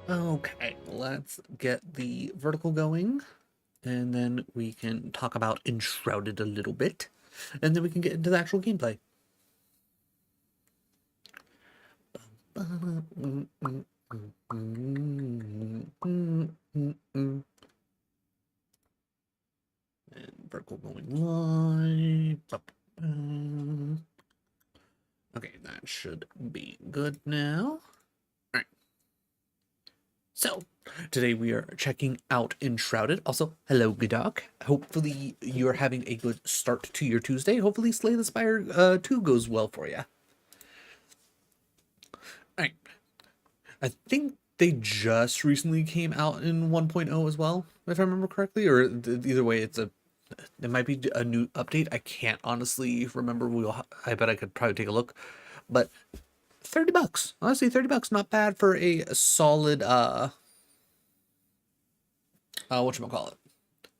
Okay, let's get the vertical going, and then we can talk about Enshrouded a little bit, and then we can get into the actual gameplay. And vertical going live. Okay, that should be good now. All right. So, today we are checking out Enshrouded. Also, hello, good dog. Hopefully, you're having a good start to your Tuesday. Hopefully, Slay the Spire 2 goes well for you. Alright, I think they just recently came out in 1.0 as well, if I remember correctly. Or either way, it might be a new update. I can't honestly remember. I bet I could probably take a look. But $30. Honestly, $30, not bad for a solid whatchamacallit,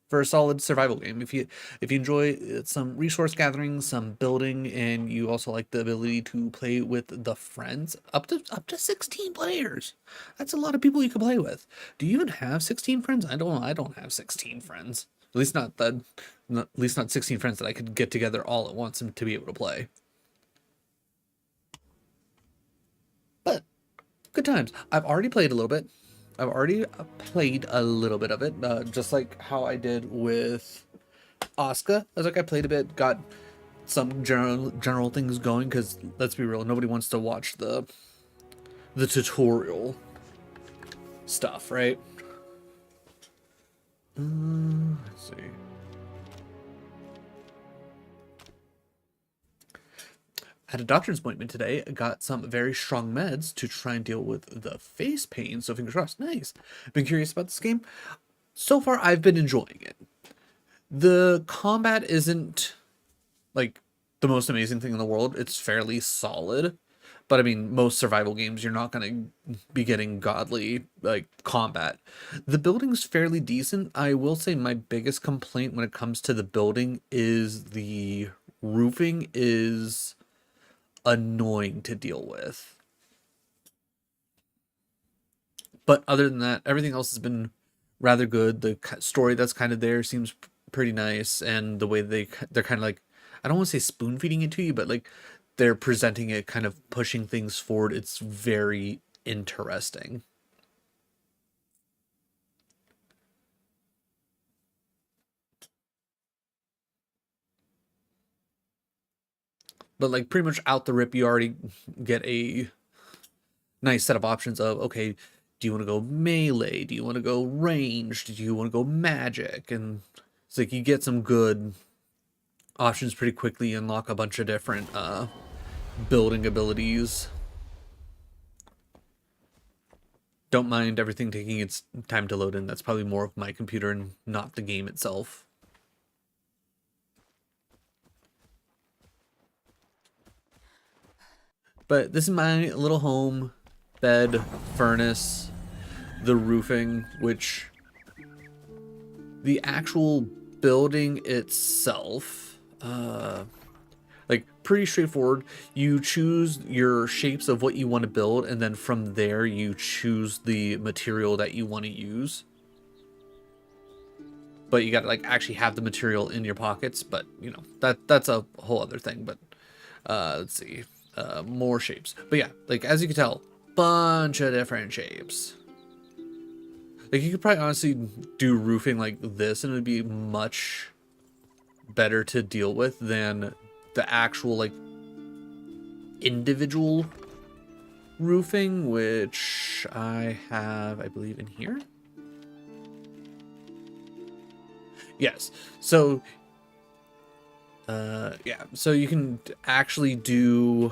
for a solid survival game. If you enjoy some resource gathering, some building, and you also like the ability to play with the friends, up to 16 players. That's a lot of people you can play with. Do you even have 16 friends? I don't have 16 friends. At least not 16 friends that I could get together all at once and to be able to play. But good times. I've already played a little bit. I've already played a little bit of it, just like how I did with Asuka. I was like, I played a bit, got some general things going, because let's be real, nobody wants to watch the tutorial stuff, right? Let's see. Had a doctor's appointment today. Got some very strong meds to try and deal with the face pain. So fingers crossed. Nice. Been curious about this game. So far, I've been enjoying it. The combat isn't like the most amazing thing in the world. It's fairly solid. But I mean, most survival games, you're not going to be getting godly like combat. The building's fairly decent. I will say my biggest complaint when it comes to the building is the roofing is annoying to deal with. But other than that, everything else has been rather good. The story that's kind of there seems pretty nice, and the way they're kind of like, I don't want to say spoon feeding it to you, but like they're presenting it, kind of pushing things forward. It's very interesting. But like pretty much out the rip, you already get a nice set of options of, okay, do you want to go melee? Do you want to go ranged? Do you want to go magic? And it's like you get some good options pretty quickly, unlock a bunch of different building abilities. Don't mind everything taking its time to load in. That's probably more of my computer and not the game itself. But this is my little home, bed, furnace, the roofing, which the actual building itself, like pretty straightforward. You choose your shapes of what you want to build, and then from there you choose the material that you want to use. But you got to like actually have the material in your pockets. But you know that's a whole other thing. But let's see, more shapes. But yeah, like as you can tell, bunch of different shapes. Like you could probably honestly do roofing like this, and it would be much better to deal with than the actual like individual roofing, which I have, I believe, in here. Yes. So yeah, so you can actually do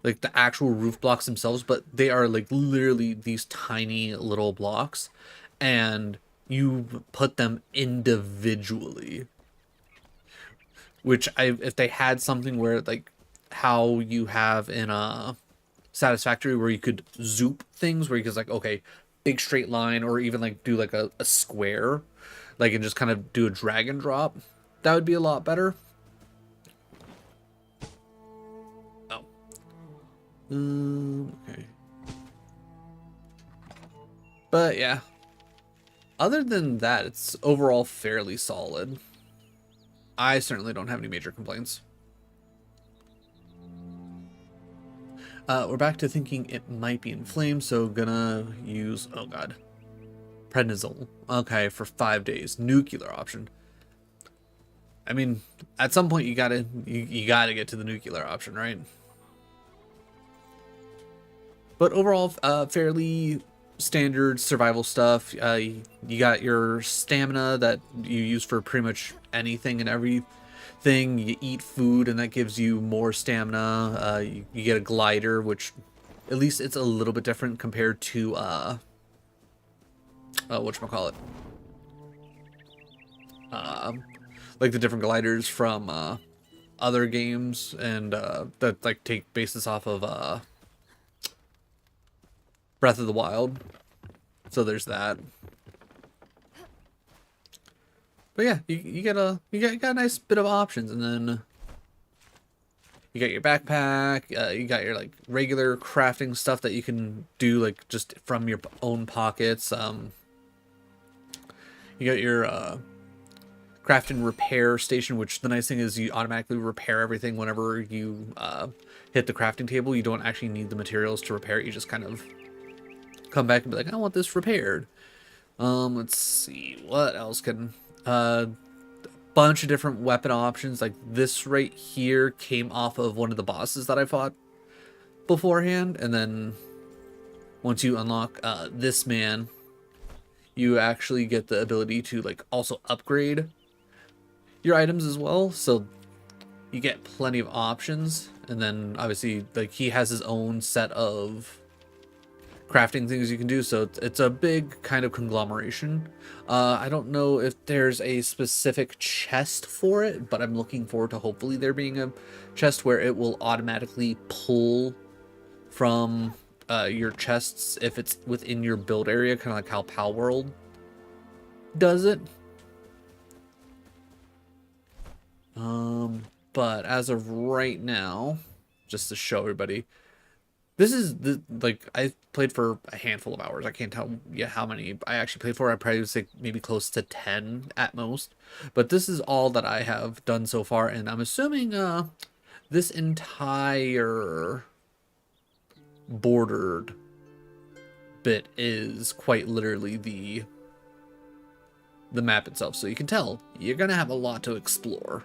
like the actual roof blocks themselves, but they are like literally these tiny little blocks, and you put them individually. Which if they had something where like how you have in a Satisfactory, where you could zoop things, where you could like, okay, big straight line, or even like do like a square, like, and just kind of do a drag and drop, that would be a lot better. Oh. Okay. But yeah, other than that, it's overall fairly solid. I certainly don't have any major complaints. We're back to thinking it might be inflamed, so gonna use, oh god, prednisone. Okay, for 5 days. Nuclear option. I mean, at some point you gotta get to the nuclear option, right? But overall, fairly standard survival stuff. You got your stamina that you use for pretty much anything and everything. You eat food, and that gives you more stamina. You get a glider, which at least it's a little bit different compared to whatchamacallit. Like the different gliders from other games, and that like take basis off of Breath of the Wild. So there's that. But yeah, you got a nice bit of options, and then you got your backpack. You got your like regular crafting stuff that you can do like just from your own pockets. You got your craft and repair station, which the nice thing is you automatically repair everything whenever you hit the crafting table. You don't actually need the materials to repair it. You just kind of come back and be like, I want this repaired. Let's see, what else can... bunch of different weapon options. Like this right here came off of one of the bosses that I fought beforehand, and then once you unlock this man, you actually get the ability to like also upgrade your items as well, so you get plenty of options. And then obviously like he has his own set of crafting things you can do, so it's a big kind of conglomeration. I don't know if there's a specific chest for it, but I'm looking forward to hopefully there being a chest where it will automatically pull from your chests if it's within your build area, kind of like how Pal World does it. But as of right now, just to show everybody, this is the like I played for a handful of hours. I can't tell you how many I actually played for. I probably would say maybe close to 10 at most. But this is all that I have done so far, and I'm assuming this entire bordered bit is quite literally the map itself. So you can tell you're gonna have a lot to explore.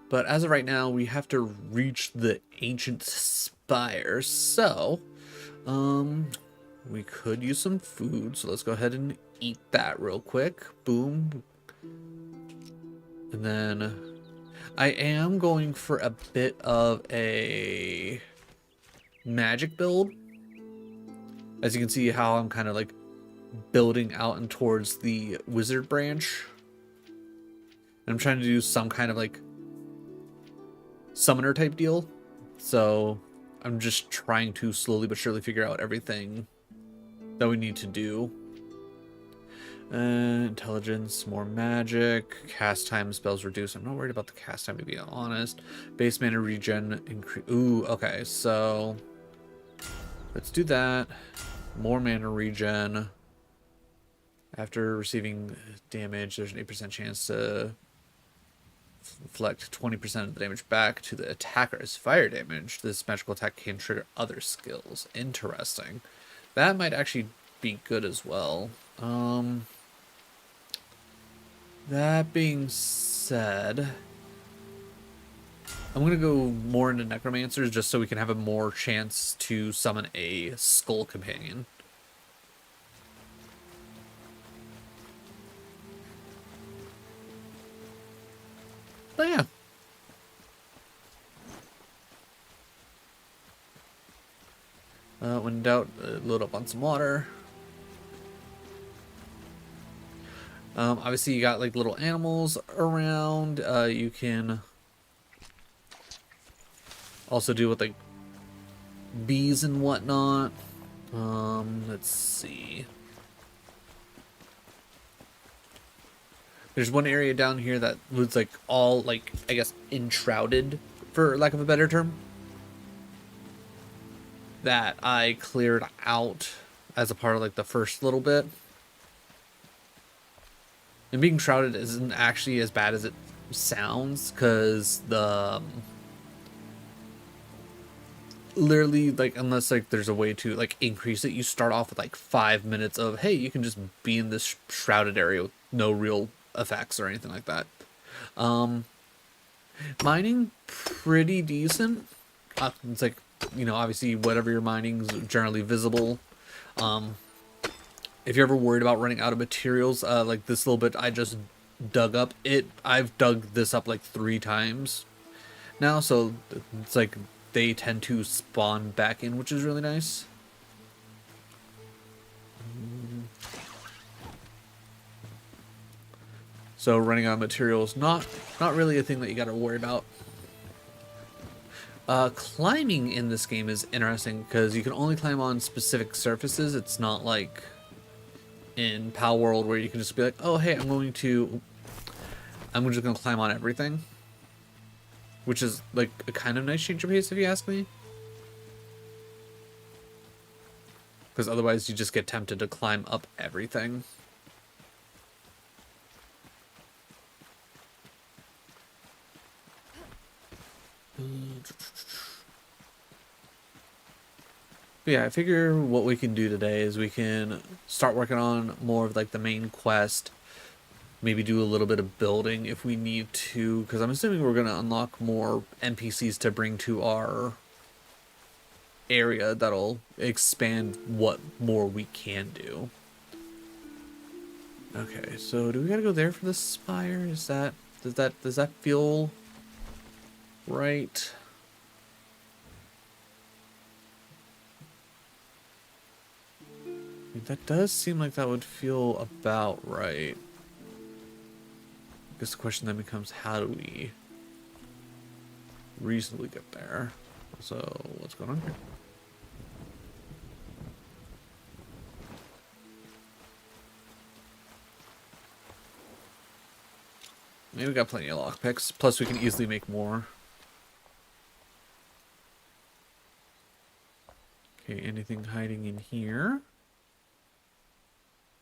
But as of right now, we have to reach the ancient spire. So, we could use some food. So let's go ahead and eat that real quick. Boom. And then I am going for a bit of a magic build. As you can see how I'm kind of like building out and towards the wizard branch. I'm trying to do some kind of like summoner type deal, so I'm just trying to slowly but surely figure out everything that we need to do. Intelligence, more magic, cast time, spells reduced. I'm not worried about the cast time, to be honest. Base mana regen increase. Ooh, okay, so let's do that. More mana regen. After receiving damage, there's an 8% chance to inflict 20% of the damage back to the attacker as fire damage. This magical attack can trigger other skills. Interesting. That might actually be good as well. That being said, I'm gonna go more into necromancers just so we can have a more chance to summon a skull companion. But yeah. When in doubt, load up on some water. Obviously you got like little animals around. You can also do with like bees and whatnot. Let's see. There's one area down here that was like all like, I guess, enshrouded, for lack of a better term. that I cleared out as a part of like the first little bit. And being shrouded isn't actually as bad as it sounds, because the literally, like, unless like there's a way to like increase it, you start off with like 5 minutes of, hey, you can just be in this shrouded area with no real effects or anything like that. Mining, pretty decent. It's like, you know, obviously whatever you're mining is generally visible. If you're ever worried about running out of materials, like this little bit I just dug up, I've dug this up like 3 times now, so it's like they tend to spawn back in, which is really nice. So running out of materials, not really a thing that you got to worry about. Climbing in this game is interesting because you can only climb on specific surfaces. It's not like in Pal World where you can just be like, oh hey, I'm just gonna climb on everything, which is like a kind of nice change of pace if you ask me, because otherwise you just get tempted to climb up everything. But yeah, I figure what we can do today is we can start working on more of like the main quest, maybe do a little bit of building if we need to, because I'm assuming we're going to unlock more NPCs to bring to our area that'll expand what more we can do. Okay, so do we gotta go there for the spire? Does that feel right? That does seem like that would feel about right. I guess the question then becomes, how do we reasonably get there? So, what's going on here? Maybe we got plenty of lockpicks, plus we can easily make more. Okay, anything hiding in here?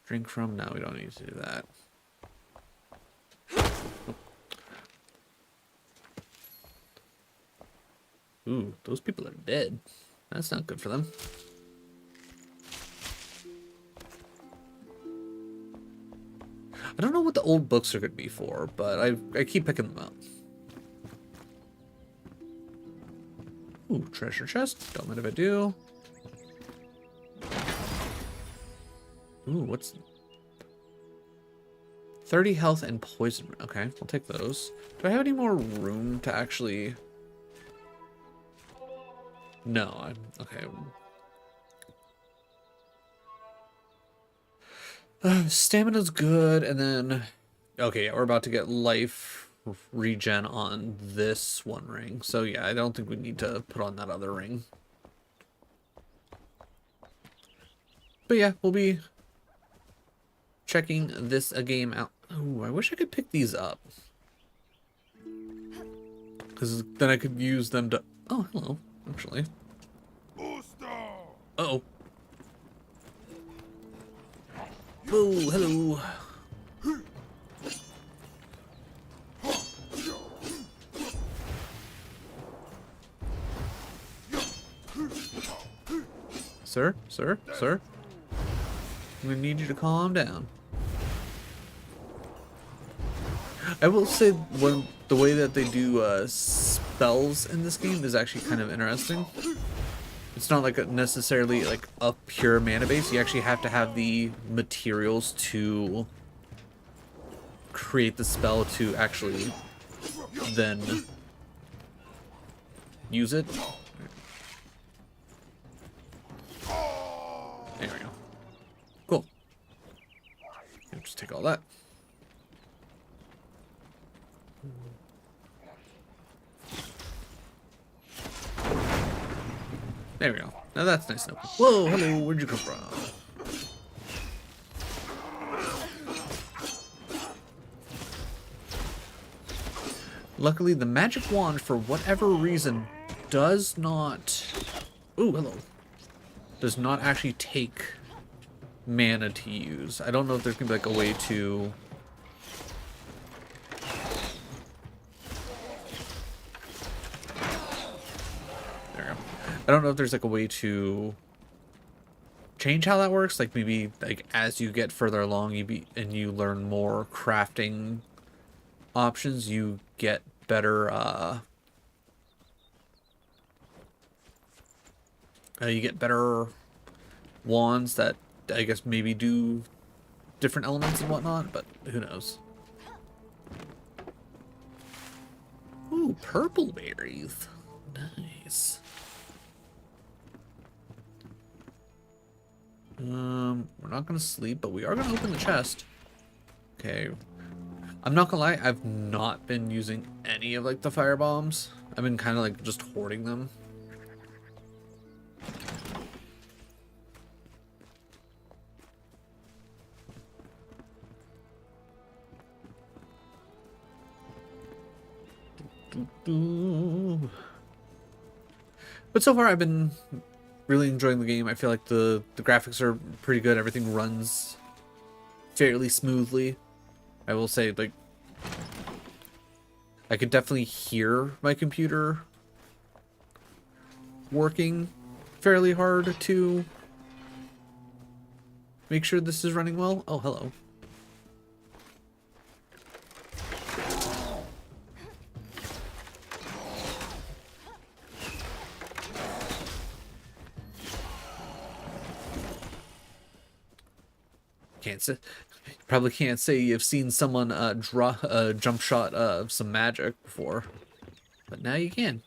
Drink from? No, we don't need to do that. Ooh, those people are dead. That's not good for them. I don't know what the old books are going to be for, but I keep picking them up. Ooh, treasure chest. Don't mind if I do. Ooh, what's... 30 health and poison. Okay, I'll take those. Do I have any more room to actually... No, okay. Stamina's good, and then... Okay, yeah, we're about to get life regen on this one ring. So yeah, I don't think we need to put on that other ring. But yeah, we'll be checking this game out. Oh, I wish I could pick these up. Because then I could use them to... Oh, hello, actually. Uh-oh. Oh, hello. Sir? Sir? Sir? I'm gonna need you to calm down. I will say the way that they do spells in this game is actually kind of interesting. It's not like necessarily like a pure mana base. You actually have to have the materials to create the spell to actually then use it. There we go. Cool. I'll just take all that. There we go. Now that's nice and open. Whoa, hello, where'd you come from? Luckily, the magic wand, for whatever reason, does not... Ooh, hello. does not actually take mana to use. I don't know if there's gonna be like a way to... There we go. I don't know if there's like a way to change how that works. Like maybe like as you get further along, you learn more crafting options, you get better wands that I guess maybe do different elements and whatnot, but who knows. Ooh, purple berries. Nice. We're not gonna sleep, but we are gonna open the chest. Okay. I'm not gonna lie, I've not been using any of like the fire bombs. I've been kind of like just hoarding them. But so far I've been really enjoying the game. I feel like the graphics are pretty good. Everything runs fairly smoothly. I will say, like, I could definitely hear my computer working fairly hard to make sure this is running well. Oh, hello. Probably can't say you've seen someone draw a jump shot some magic before, but now you can.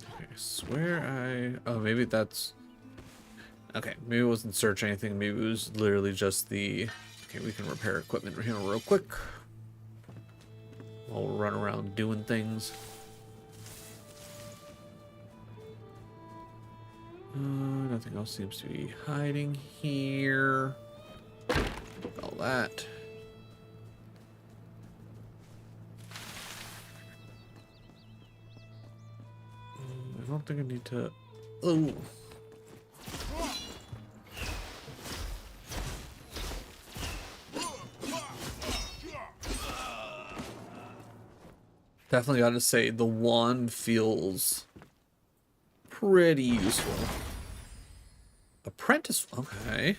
I swear oh, maybe that's... Okay, maybe it wasn't search anything. Maybe it was literally just the... Okay, we can repair equipment here real quick. While we're running around doing things. Nothing else seems to be hiding here. All that. I don't think I need to... Oh! Definitely gotta say, the wand feels pretty useful. Apprentice, okay.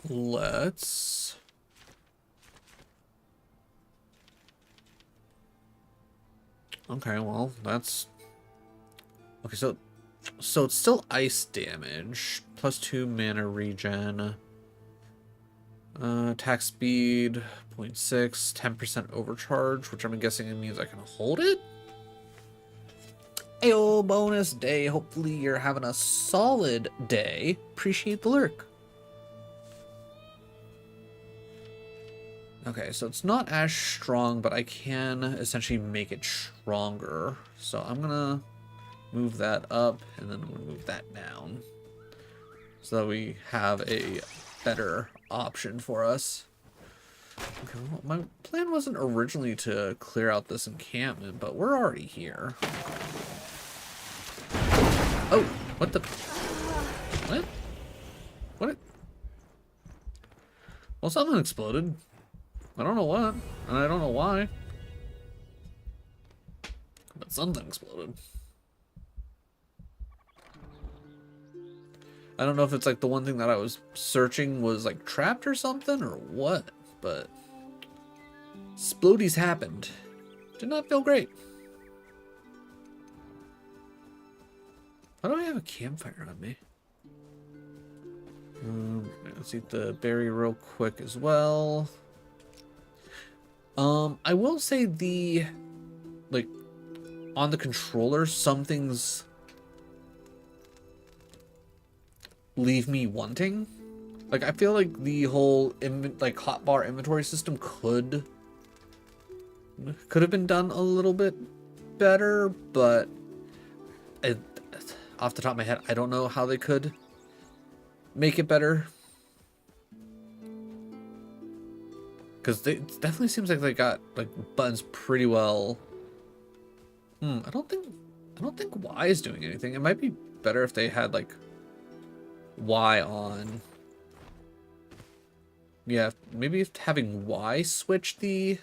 Let's... Okay, well, that's... Okay, so it's still ice damage. +2 mana regen. Attack speed, 0.6, 10% overcharge, which I'm guessing it means I can hold it? Ayo, bonus day. Hopefully you're having a solid day. Appreciate the lurk. Okay, so it's not as strong, but I can essentially make it stronger. So I'm gonna move that up, and then I'm gonna move that down. So that we have a better option for us. Okay, well, my plan wasn't originally to clear out this encampment, but we're already here. Oh, what the... What? What? Well, something exploded. I don't know what, and I don't know why. But something exploded. I don't know if it's like the one thing that I was searching was like trapped or something or what, but splodies happened. Did not feel great. Why do I have a campfire on me? Let's eat the berry real quick as well. I will say the, like, on the controller, some things leave me wanting. Like, I feel like the whole hotbar inventory system could have been done a little bit better, but off the top of my head, I don't know how they could make it better. Because it definitely seems like they got like buttons pretty well. I don't think Y is doing anything. It might be better if they had like Y on. Yeah, maybe if having Y switch the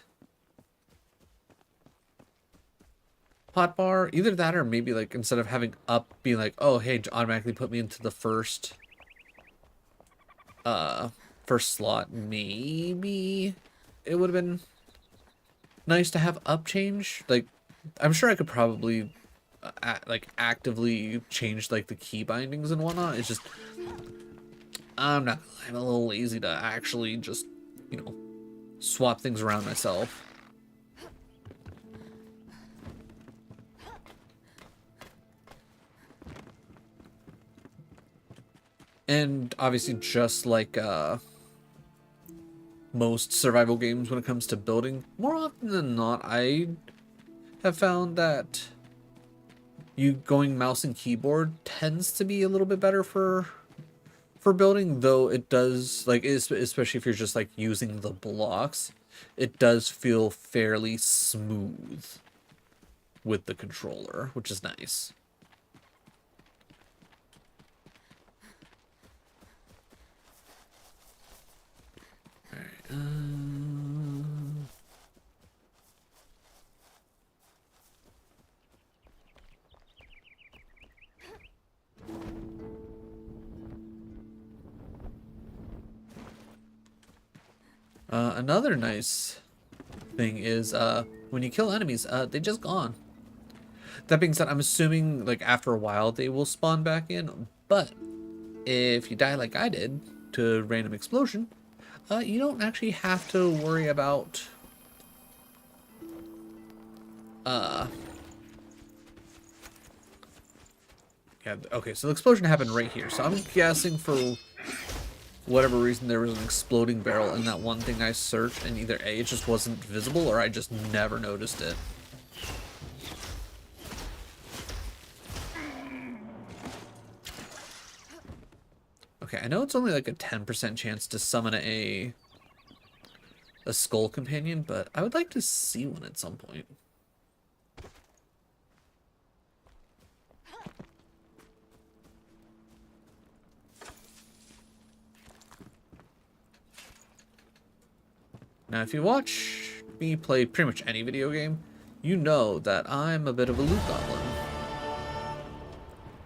hotbar, either that or maybe like instead of having up being like, oh hey, automatically put me into the first slot, maybe it would have been nice to have up change. Like I'm sure I could probably like actively change like the key bindings and whatnot. It's just I'm a little lazy to actually just, you know, swap things around myself. And obviously, just like most survival games when it comes to building, more often than not, I have found that you going mouse and keyboard tends to be a little bit better for building, though it does, like, especially if you're just like using the blocks, it does feel fairly smooth with the controller, which is nice. Another nice thing is when you kill enemies, they just gone. That being said, I'm assuming like after a while they will spawn back in, but if you die like I did to a random explosion, you don't actually have to worry about yeah, okay, so the explosion happened right here. So I'm guessing for whatever reason there was an exploding barrel in that one thing I searched, and either A, it just wasn't visible, or I just never noticed it. Okay, I know it's only like a 10% chance to summon a skull companion, but I would like to see one at some point. Now, if you watch me play pretty much any video game, you know that I'm a bit of a loot goblin.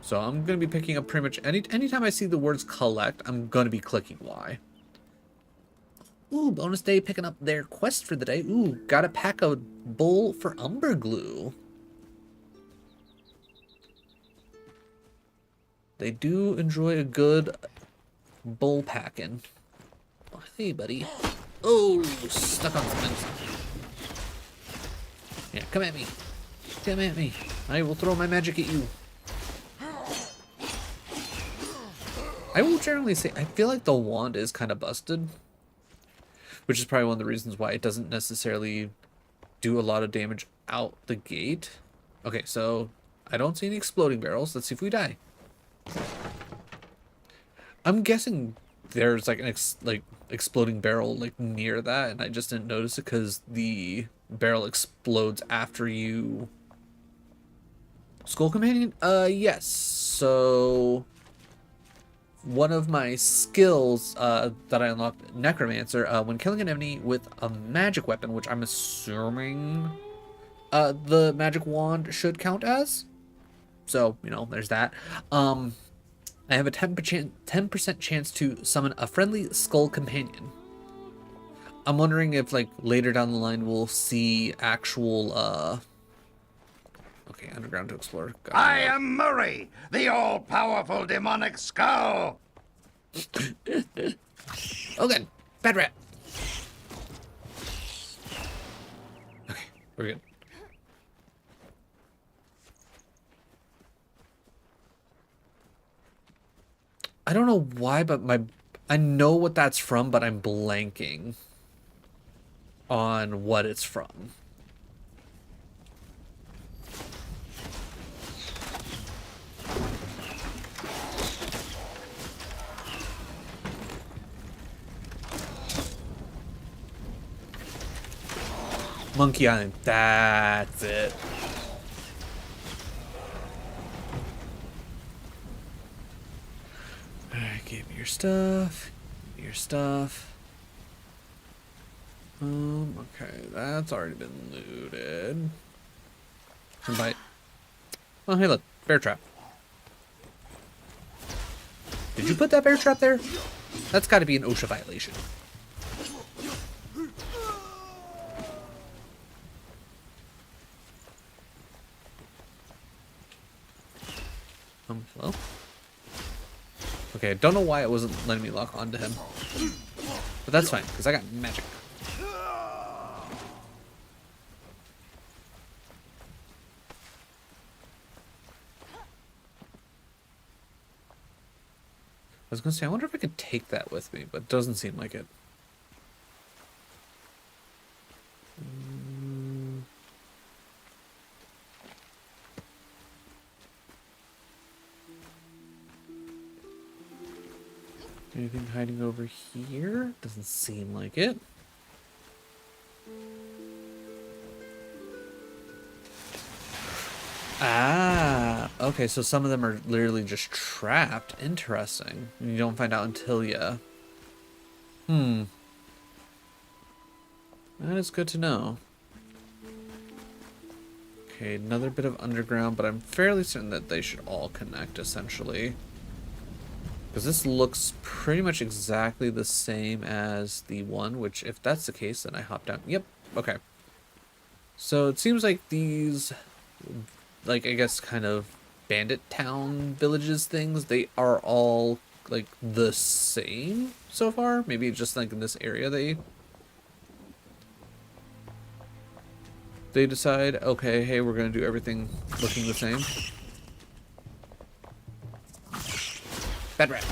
So I'm going to be picking up pretty much anytime I see the words collect, I'm going to be clicking Y. Ooh, bonus day picking up their quest for the day. Ooh, gotta pack a bowl for umber glue. They do enjoy a good bowl packing. Oh, hey, buddy. Oh, stuck on something. Yeah, come at me. Come at me. I will throw my magic at you. I will generally say, I feel like the wand is kind of busted. Which is probably one of the reasons why it doesn't necessarily do a lot of damage out the gate. Okay, so I don't see any exploding barrels. Let's see if we die. I'm guessing there's like an exploding barrel like near that, and I just didn't notice it because the barrel explodes after you skull companion. Yes. So one of my skills that I unlocked, Necromancer, when killing an enemy with a magic weapon, which I'm assuming the magic wand should count as. So, you know, there's that. I have a 10% chance to summon a friendly skull companion. I'm wondering if, like, later down the line we'll see actual, okay, underground to explore. I am Murray, the all-powerful demonic skull! Oh, good. Bad rat. Okay, we're good. I don't know why, but I know what that's from, but I'm blanking on what it's from. Monkey Island. That's it. Alright, give me your stuff. Give me your stuff. Okay, that's already been looted. Invite. Oh, hey, look, bear trap. Did you put that bear trap there? That's got to be an OSHA violation. Hello? Okay, I don't know why it wasn't letting me lock onto him. But that's fine, because I got magic. I was gonna say, I wonder if I could take that with me, but it doesn't seem like it. Anything hiding over here? Doesn't seem like it. Ah, okay, so some of them are literally just trapped. Interesting. You don't find out until you... That is good to know. Okay, another bit of underground, but I'm fairly certain that they should all connect, essentially. Because this looks pretty much exactly the same as the one, which if that's the case, then I hop down. Yep, okay. So it seems like these, like, I guess kind of bandit town villages things, they are all like the same so far. Maybe just like in this area they decide, okay, hey, we're gonna do everything looking the same. Bad rat.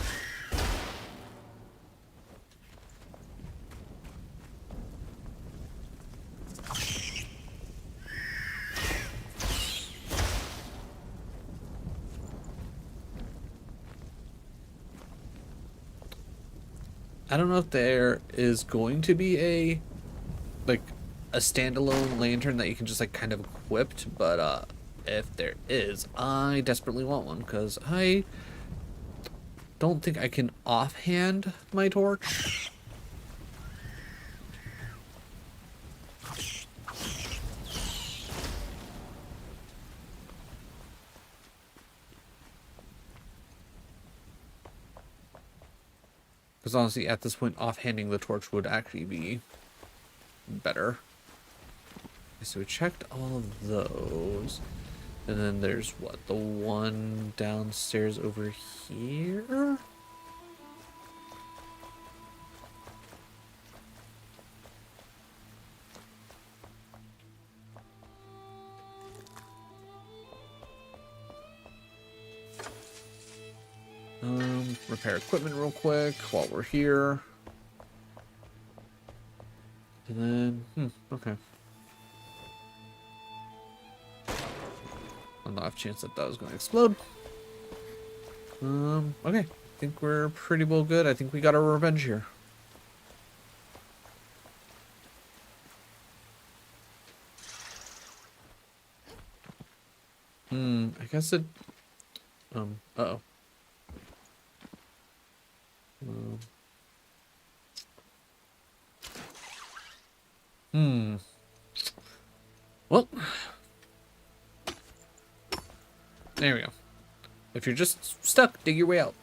I don't know if there is going to be a standalone lantern that you can just like kind of equip, but if there is, I desperately want one because I don't think I can offhand my torch. Because honestly, at this point, offhanding the torch would actually be better. Okay, so we checked all of those. And then there's what? The one downstairs over here? Repair equipment real quick while we're here. And then, okay. On the off chance that that was going to explode. Okay. I think we're pretty well good. I think we got our revenge here. I guess it, uh-oh. Well, there we go. If you're just stuck, dig your way out.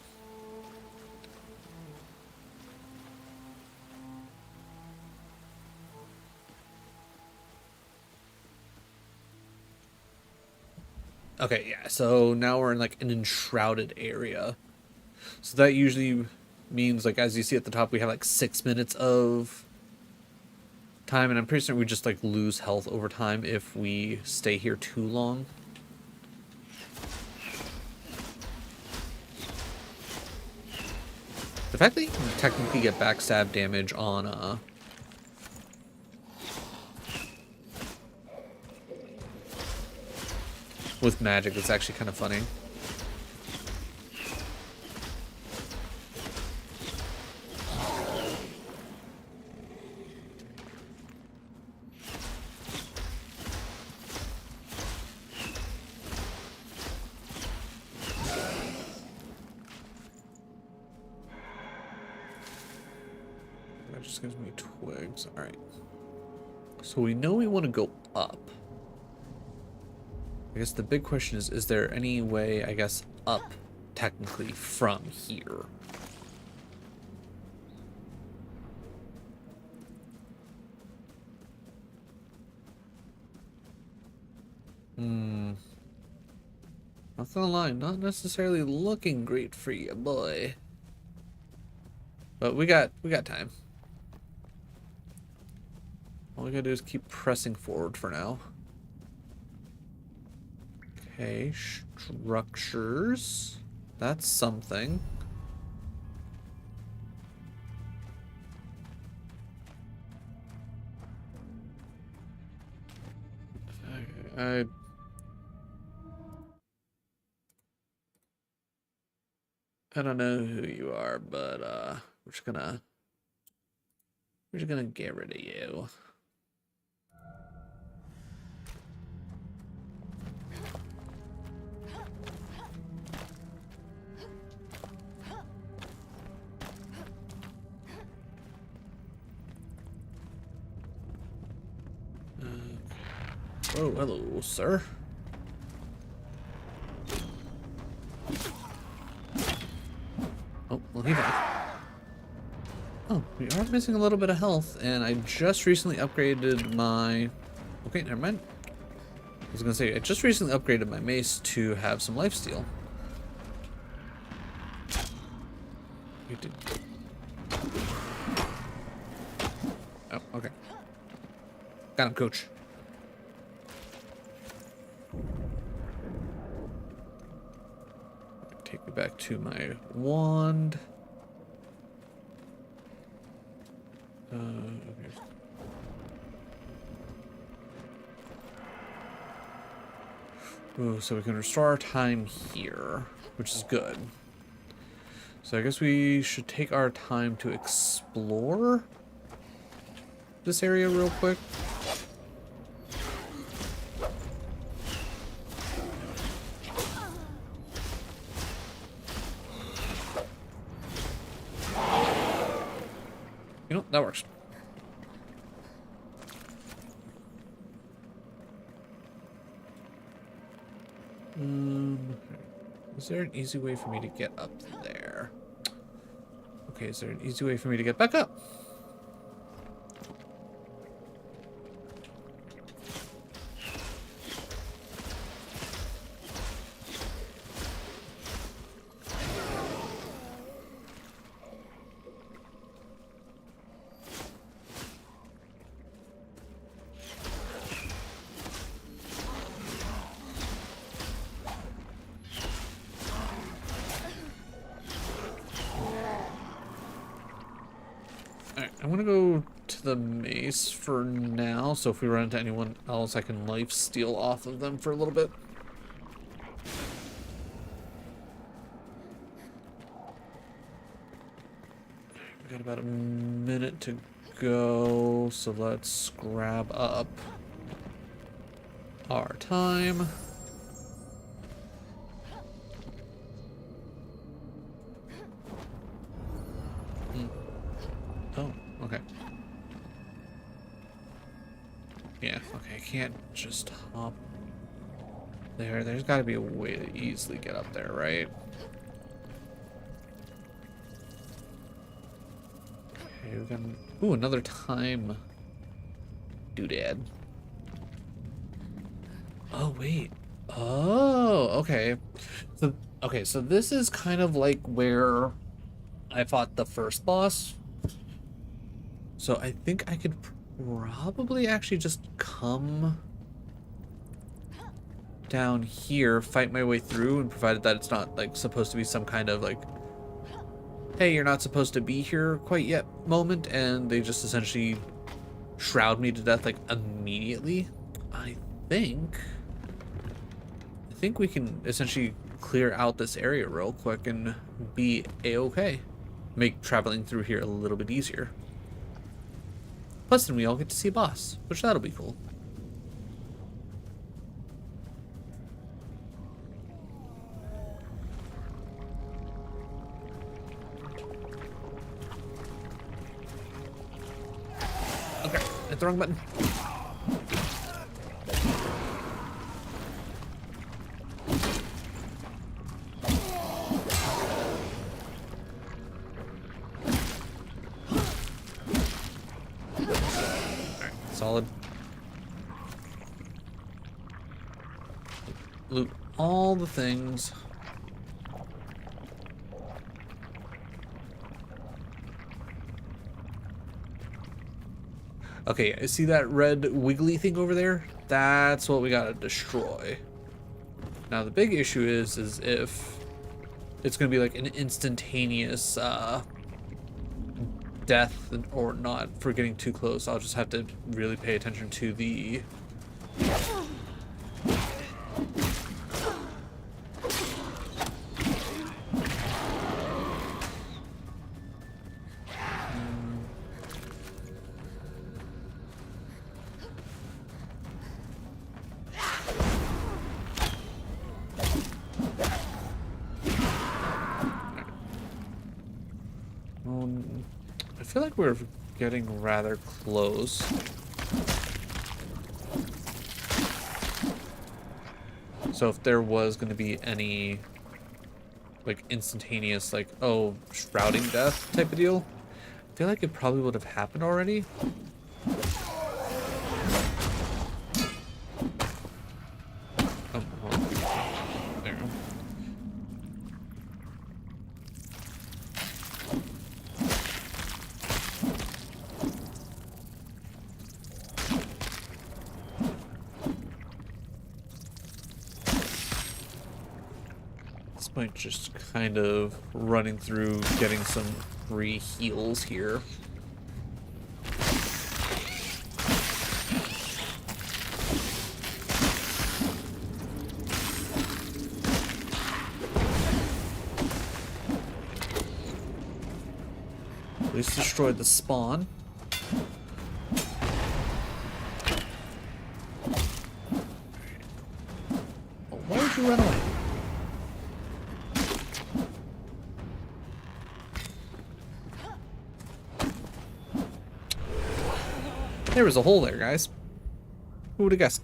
Okay, yeah, so now we're in like an enshrouded area. So that usually means, like, as you see at the top, we have like 6 minutes of time, and I'm pretty certain we just like lose health over time if we stay here too long. The fact that you can technically get backstab damage on with magic is actually kind of funny. That just gives me twigs. Alright. So we know we want to go up. I guess the big question is there any way, I guess, up technically from here? Not gonna lie, not necessarily looking great for you, boy. But we got time. All we gotta do is keep pressing forward for now. Okay, structures. That's something. I don't know who you are, but we're just gonna get rid of you. Oh, hello, sir. Oh, well, he died. Oh, we are missing a little bit of health, and I just recently upgraded my... Okay, never mind. I was gonna say, I just recently upgraded my mace to have some lifesteal. We did. Oh, okay. Got him, coach. Take me back to my wand. Okay. Ooh, so we can restore our time here, which is good. So I guess we should take our time to explore this area real quick. You know, that works. Is there an easy way for me to get up there? Okay, is there an easy way for me to get back up? I want to go to the mace for now, so if we run into anyone else, I can life steal off of them for a little bit. We got about a minute to go, so let's grab up our time. Oh, okay. Yeah, okay, I can't just hop there. There's got to be a way to easily get up there, right? Okay, we got... Ooh, another time doodad. Oh, wait. Oh, okay. So, okay, so this is kind of like where I fought the first boss. So I think I could probably actually just come down here, fight my way through, and provided that it's not like supposed to be some kind of like, hey, you're not supposed to be here quite yet moment, and they just essentially shroud me to death like immediately. I think we can essentially clear out this area real quick and be a-okay. Make traveling through here a little bit easier. Plus, then we all get to see a boss, which that'll be cool. Okay, hit the wrong button. Alright, solid. Loot all the things. Okay, I see that red wiggly thing over there? That's what we gotta destroy. Now the big issue is if it's gonna be like an instantaneous death or not for getting too close. I'll just have to really pay attention to the I feel like we're getting rather close. So if there was going to be any like instantaneous like, oh, shrouding death type of deal, I feel like it probably would have happened already. Oh, there. This might just kind of running through getting some free heals here. At least destroyed the spawn. Oh, why did you run away? There was a hole there, guys. Who would have guessed?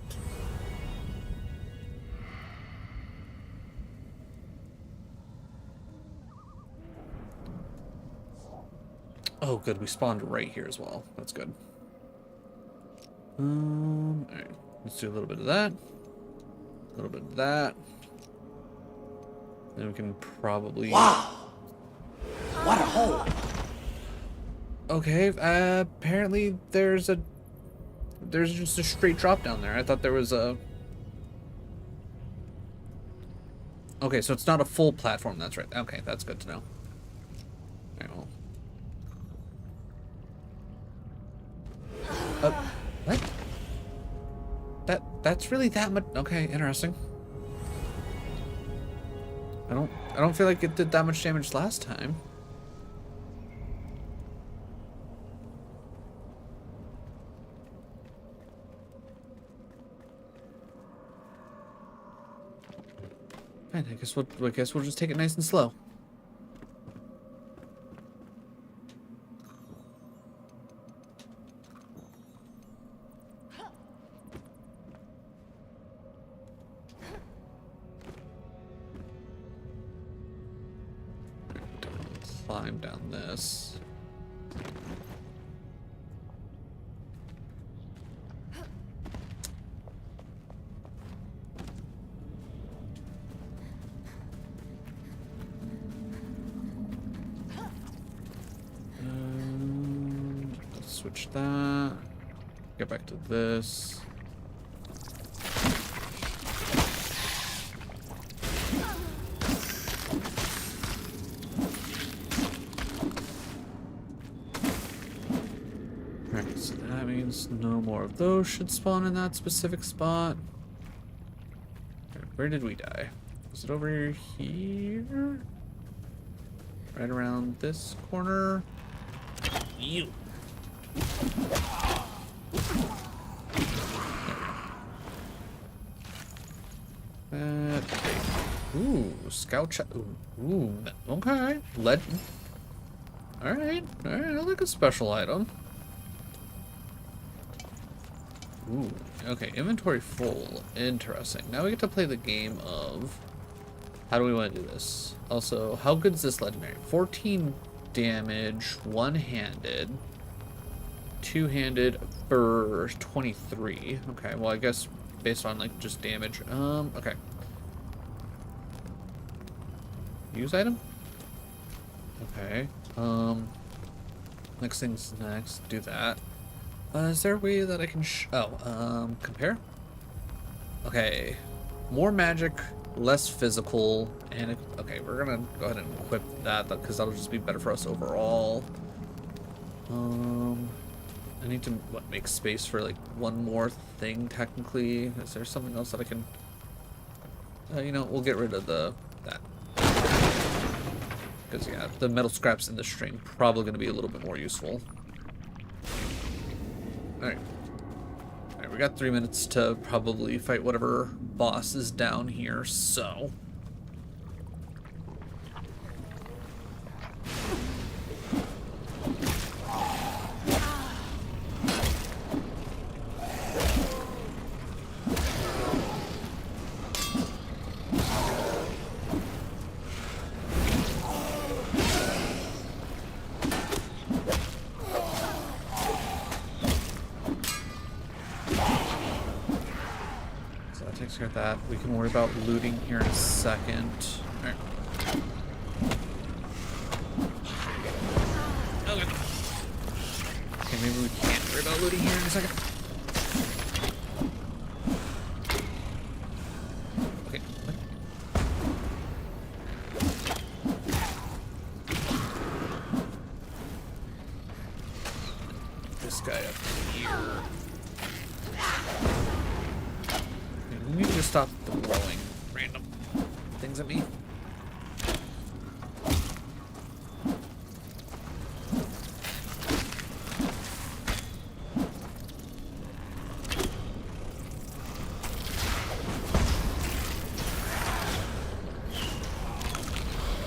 Oh, good. We spawned right here as well. That's good. Alright. Let's do a little bit of that. A little bit of that. Then we can probably... Wow! What a hole! Okay, apparently there's just a straight drop down there. I thought there was a... Okay, so it's not a full platform, that's right. Okay, that's good to know. Alright, well... What? That's really that much... Okay, interesting. I don't feel like it did that much damage last time. Fine, I guess we'll just take it nice and slow. Climb down this. Let's switch that. Get back to this. Right, so that means no more of those should spawn in that specific spot. Okay, where did we die? Was it over here? Right around this corner? You. Ooh, scout check. Ooh, okay. Legend. Alright, I like a special item. Ooh, okay, inventory full. Interesting. Now we get to play the game of how do we want to do this? Also, how good is this legendary? 14 damage, one-handed, two-handed for 23. Okay, well, I guess based on like just damage. Okay. Use item? Okay. Next thing's next. Do that. Is there a way that I can compare? Okay. More magic, less physical, and okay, we're gonna go ahead and equip that because that'll just be better for us overall. I need to make space for like one more thing technically. Is there something else that I can? You know, we'll get rid of that because yeah, the metal scraps in the string probably gonna be a little bit more useful. All right. Alright, we got 3 minutes to probably fight whatever boss is down here, so. Takes care of that. We can worry about looting here in a second. All right. Okay, maybe we can't worry about looting here in a second. Okay. This guy up here. We need to stop throwing random things at me.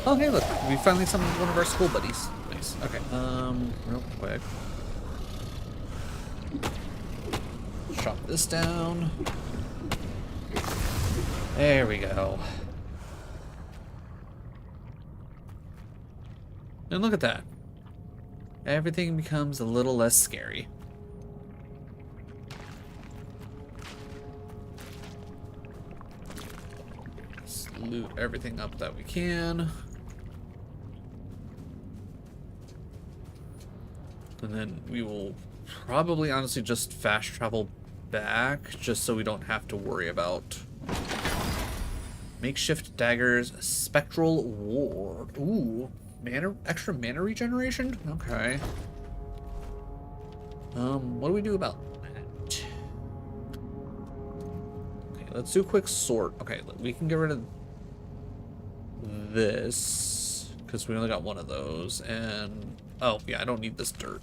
Oh, hey, look. We finally summoned one of our school buddies. Nice. Okay, real quick. Chop this down. There we go. And look at that. Everything becomes a little less scary. Let's loot everything up that we can. And then we will probably honestly just fast travel back just so we don't have to worry about makeshift daggers, spectral ward. Ooh, extra mana regeneration? Okay. What do we do about that? Okay, let's do a quick sort. Okay, we can get rid of this because we only got one of those, and oh yeah, I don't need this dirt.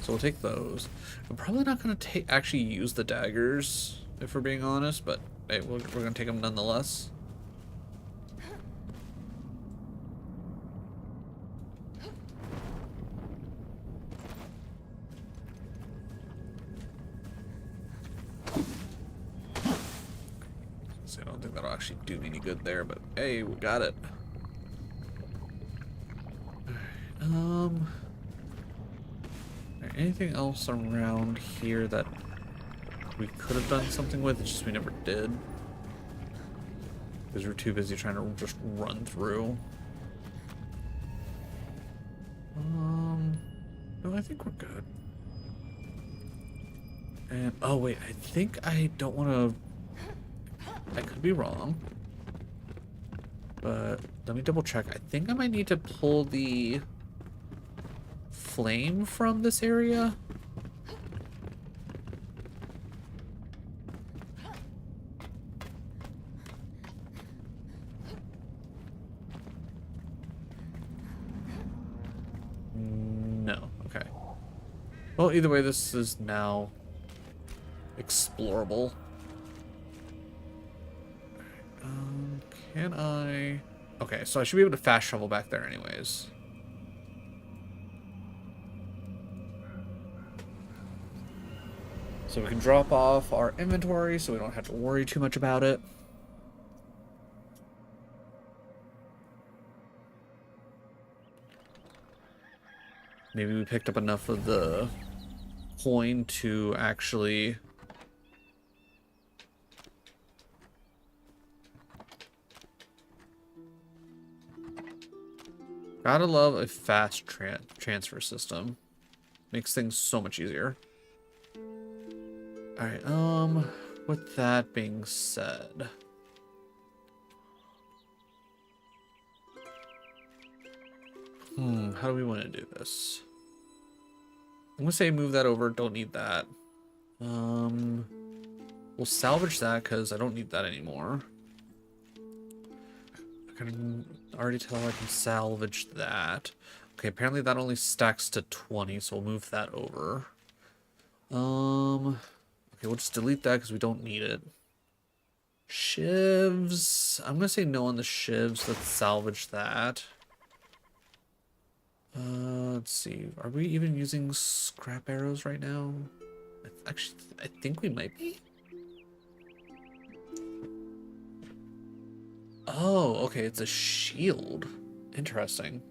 So we'll take those. I'm probably not gonna actually use the daggers if we're being honest, but hey, we're gonna take them nonetheless. So I don't think that'll actually do me any good there, but hey, we got it. Anything else around here that we could have done something with? It's just we never did. Because we're too busy trying to just run through. No, I think we're good. And, oh wait, I think I don't want to... I could be wrong. But let me double check. I think I might need to pull the flame from this area. No, okay. Well, either way, this is now explorable. Can I... Okay, so I should be able to fast travel back there anyways. So we can drop off our inventory so we don't have to worry too much about it. Maybe we picked up enough of the coin to actually... Gotta love a fast transfer system. Makes things so much easier. Alright, with that being said... how do we want to do this? I'm gonna say move that over, don't need that. We'll salvage that because I don't need that anymore. I can already tell I can salvage that. Okay, apparently that only stacks to 20, so we'll move that over. Okay, we'll just delete that because we don't need it. Shivs. I'm gonna say no on the shivs. Let's salvage that. Let's see. Are we even using scrap arrows right now? Actually, I think we might be. Oh, okay. It's a shield. Interesting.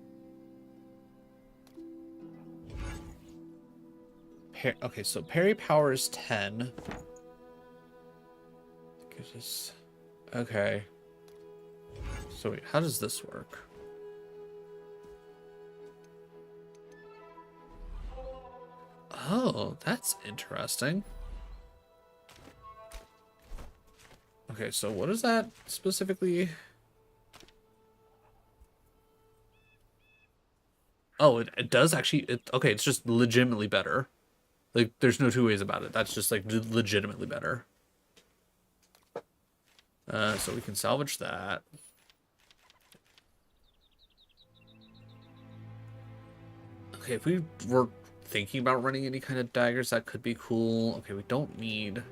Okay, so parry power is 10. Okay. So wait, how does this work? Oh, that's interesting. Okay, so what is that specifically? Oh, it does actually. Okay, it's just legitimately better. Like, there's no two ways about it. That's just like legitimately better. So we can salvage that. Okay, if we were thinking about running any kind of daggers, that could be cool. Okay, we don't need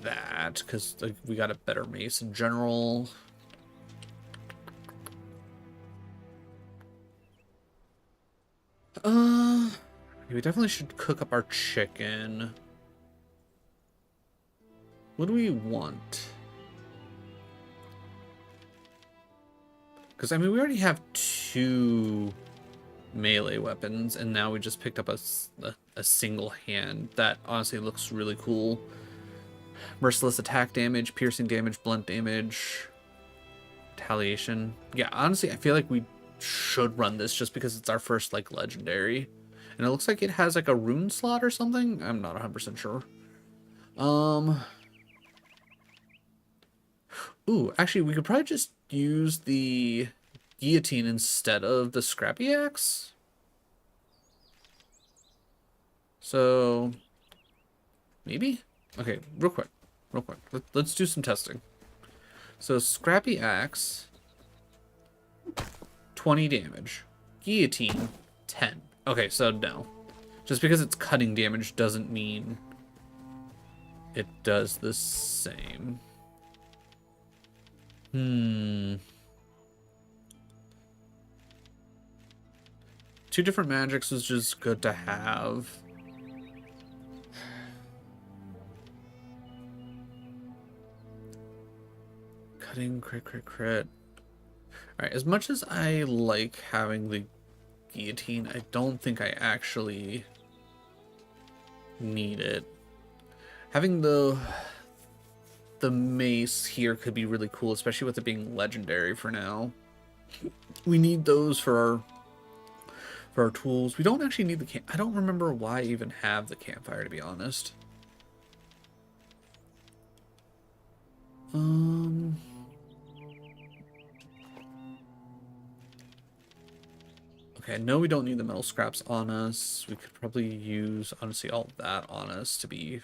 that because like, we got a better mace in general. We definitely should cook up our chicken. What do we want? Because I mean, we already have 2 melee weapons, and now we just picked up a single hand that honestly looks really cool. Merciless attack damage, piercing damage, blunt damage, retaliation. Yeah, honestly, I feel like we should run this just because it's our first like legendary, and it looks like it has like a rune slot or something. I'm not 100% sure. Ooh, actually, we could probably just use the guillotine instead of the scrappy axe. So, maybe? Okay, real quick. Let's do some testing. So, scrappy axe, 20 damage. Guillotine, 10. Okay, so no. Just because it's cutting damage doesn't mean it does the same. 2 different magics is just good to have. Cutting, crit. Alright, as much as I like having the guillotine, I don't think I actually need it. Having the mace here could be really cool, especially with it being legendary for now. We need those for our tools. We don't actually need the I don't remember why I even have the campfire, to be honest. Okay, I know we don't need the metal scraps on us. We could probably use, honestly, all of that on us to be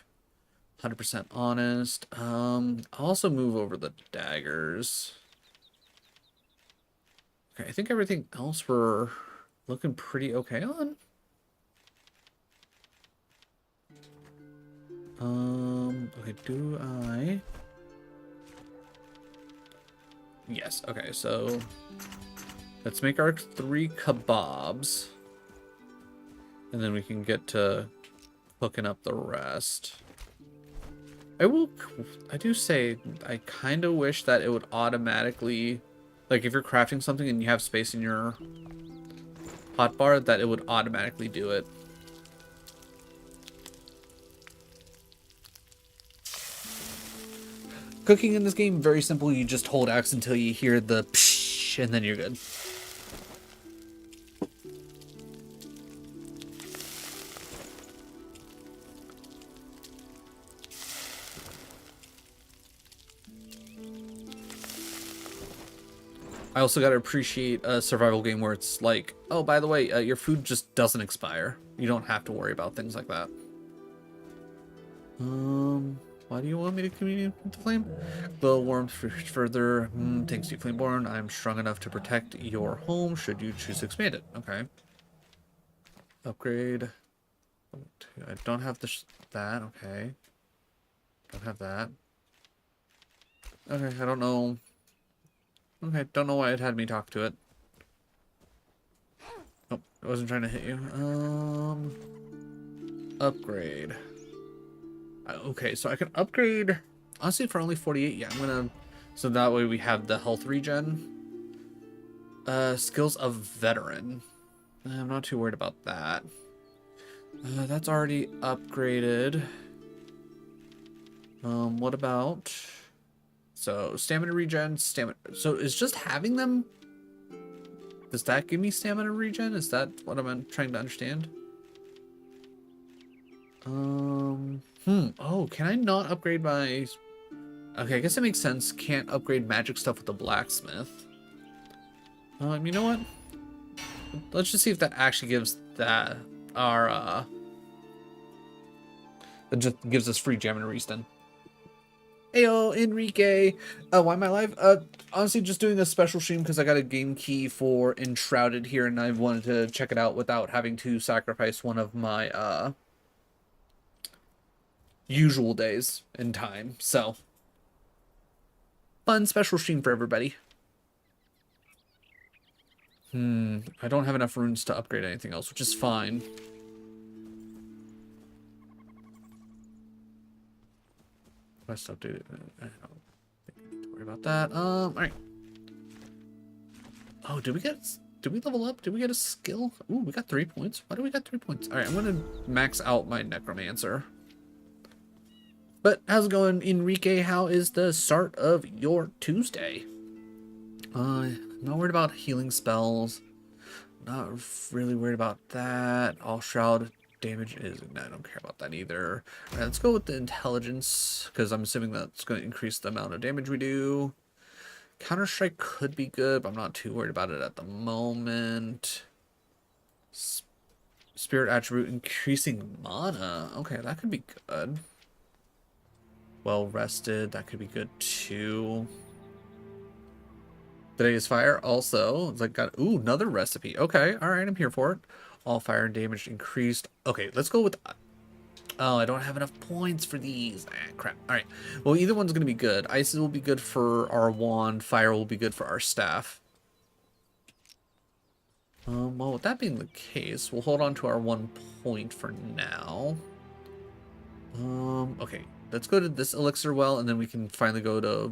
100% honest. I'll also move over the daggers. Okay, I think everything else we're looking pretty okay on. Okay, do I? Yes, okay, so let's make our 3 kebabs. And then we can get to hooking up the rest. I do say, I kind of wish that it would automatically, like if you're crafting something and you have space in your hotbar, that it would automatically do it. Cooking in this game, very simple. You just hold X until you hear the psh, and then you're good. I also gotta appreciate a survival game where it's like, oh, by the way, your food just doesn't expire. You don't have to worry about things like that. Why do you want me to communicate with the flame? The warmth further. Thanks to you, Flameborn, I'm strong enough to protect your home should you choose to expand it. Okay. Upgrade. I don't have that. Okay. Don't have that. Okay, I don't know. Okay, don't know why it had me talk to it. Nope, I wasn't trying to hit you. Upgrade. Okay, so I can upgrade, honestly, for only 48. Yeah, I'm gonna, so that way we have the health regen. Skills of veteran. I'm not too worried about that. That's already upgraded. What about, so stamina regen, stamina. So is just having them, does that give me stamina regen? Is that what I'm trying to understand? Oh, can I not upgrade my... Okay, I guess it makes sense. Can't upgrade magic stuff with the blacksmith. You know what? Let's just see if that actually gives that our, it just gives us free geminaries then. Heyo, Enrique. Why am I live? Honestly, just doing a special stream because I got a game key for Enshrouded here, and I wanted to check it out without having to sacrifice one of my, usual days in time. So, fun special stream for everybody. I don't have enough runes to upgrade anything else, which is fine. Quest updated. I don't think I need to worry about that. Alright. Oh, did we level up? Did we get a skill? Ooh, we got 3 points. Why do we got 3 points? Alright, I'm gonna max out my necromancer. But how's it going, Enrique? How is the start of your Tuesday? Not worried about healing spells. Not really worried about that. All shroud damage is... No, I don't care about that either. Alright, let's go with the intelligence, because I'm assuming that's going to increase the amount of damage we do. Counter-strike could be good, but I'm not too worried about it at the moment. Spirit attribute increasing mana. Okay, that could be good. Well rested, that could be good too. Today is fire also. It's like got another recipe. Okay, all right, I'm here for it. All fire and damage increased. Okay, let's go with. Oh, I don't have enough points for these. Ah, crap. All right. Well, either one's gonna be good. Ice will be good for our wand. Fire will be good for our staff. Well, with that being the case, we'll hold on to our 1 point for now. Okay. Let's go to this elixir well, and then we can finally go to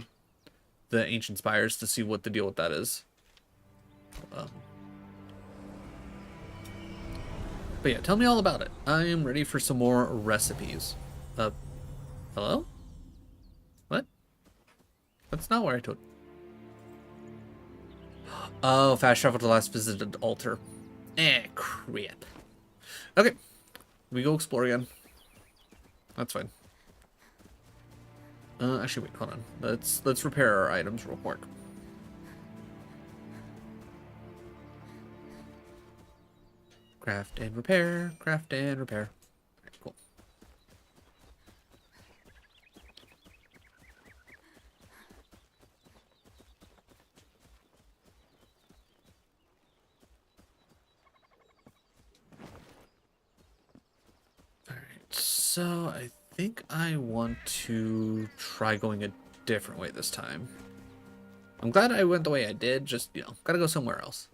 the ancient spires to see what the deal with that is. But yeah, tell me all about it. I am ready for some more recipes. Hello? What? That's not where I told. Oh, fast travel to the last visited altar. Crap. Okay, we go explore again. That's fine. Actually, wait, hold on. Let's repair our items real quick. Craft and repair, craft and repair. Alright, cool. Alright, so I think I want to try going a different way this time. I'm glad I went the way I did, just, you know, gotta go somewhere else.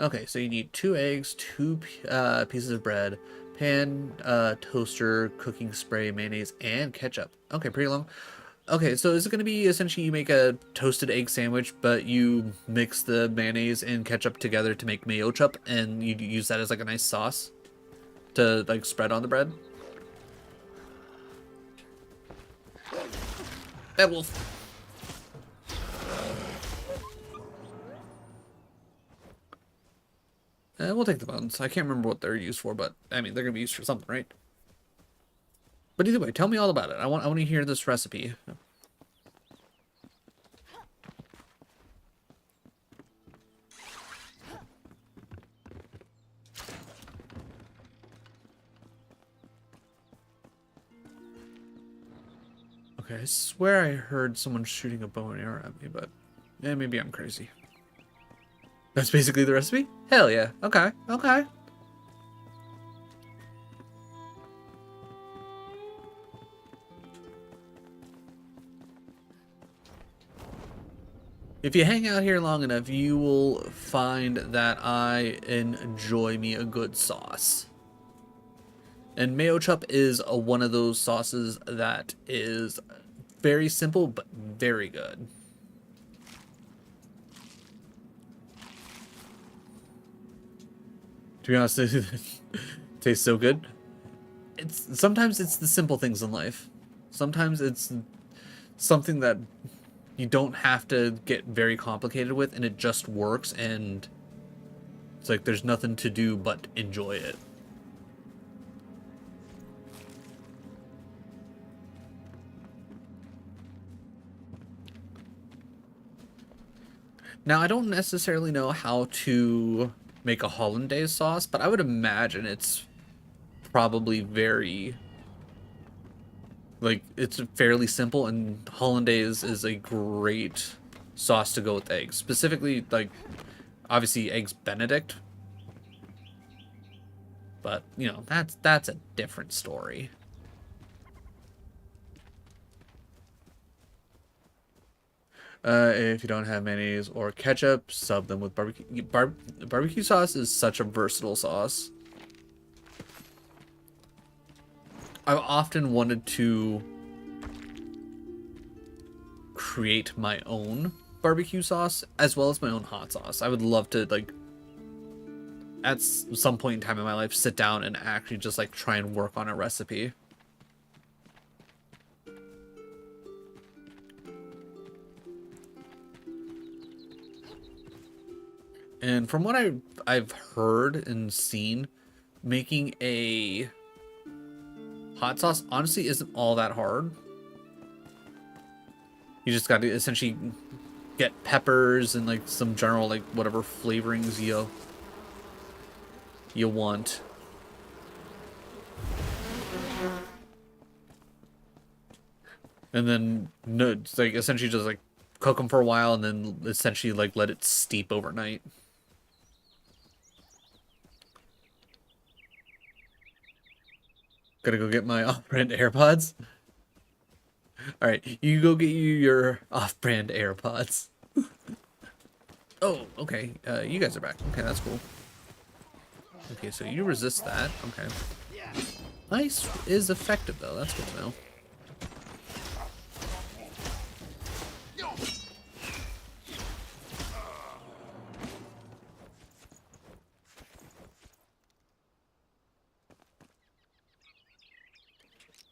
Okay, so you need 2 eggs, pieces of bread, pan, toaster, cooking spray, mayonnaise, and ketchup. Okay, pretty long. Okay, so is it going to be essentially you make a toasted egg sandwich, but you mix the mayonnaise and ketchup together to make mayo chup, and you use that as like a nice sauce to like spread on the bread? That wolf. We'll take the bones. I can't remember what they're used for, but I mean they're gonna be used for something, right? But either way, tell me all about it. I want to hear this recipe. Okay, I swear I heard someone shooting a bow and arrow at me, but yeah, maybe I'm crazy. That's basically the recipe? Hell yeah. Okay, okay. If you hang out here long enough, you will find that I enjoy me a good sauce. And mayo chup is one of those sauces that is very simple, but very good. To be honest, it tastes so good. Sometimes it's the simple things in life. Sometimes it's something that you don't have to get very complicated with, and it just works, and it's like there's nothing to do but enjoy it. Now, I don't necessarily know how to make a hollandaise sauce, but I would imagine it's probably very, like, it's fairly simple, and hollandaise is a great sauce to go with eggs. Specifically, like, obviously eggs Benedict, but, you know, that's a different story. If you don't have mayonnaise or ketchup, sub them with barbecue. Barbecue sauce is such a versatile sauce. I've often wanted to create my own barbecue sauce as well as my own hot sauce. I would love to, like, at some point in time in my life, sit down and actually just like try and work on a recipe. And from what I've heard and seen, making a hot sauce honestly isn't all that hard. You just got to essentially get peppers and like some general like whatever flavorings you want. And then no, it's like essentially just like cook them for a while and then essentially like let it steep overnight. Gotta go get my off-brand AirPods. All right, you go get your off-brand AirPods. Oh, okay. You guys are back. Okay, that's cool. Okay, so you resist that. Okay. Ice is effective though. That's good to know.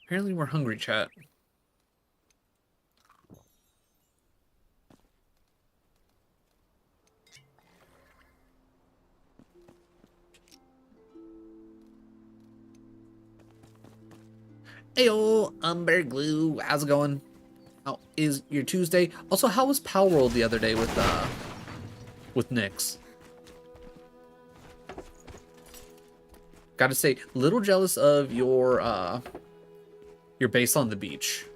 Apparently we're hungry, chat. Heyo, Umber Glue. How's it going? How is your Tuesday? Also, how was Power World the other day with Nyx? Gotta say, little jealous of your base on the beach.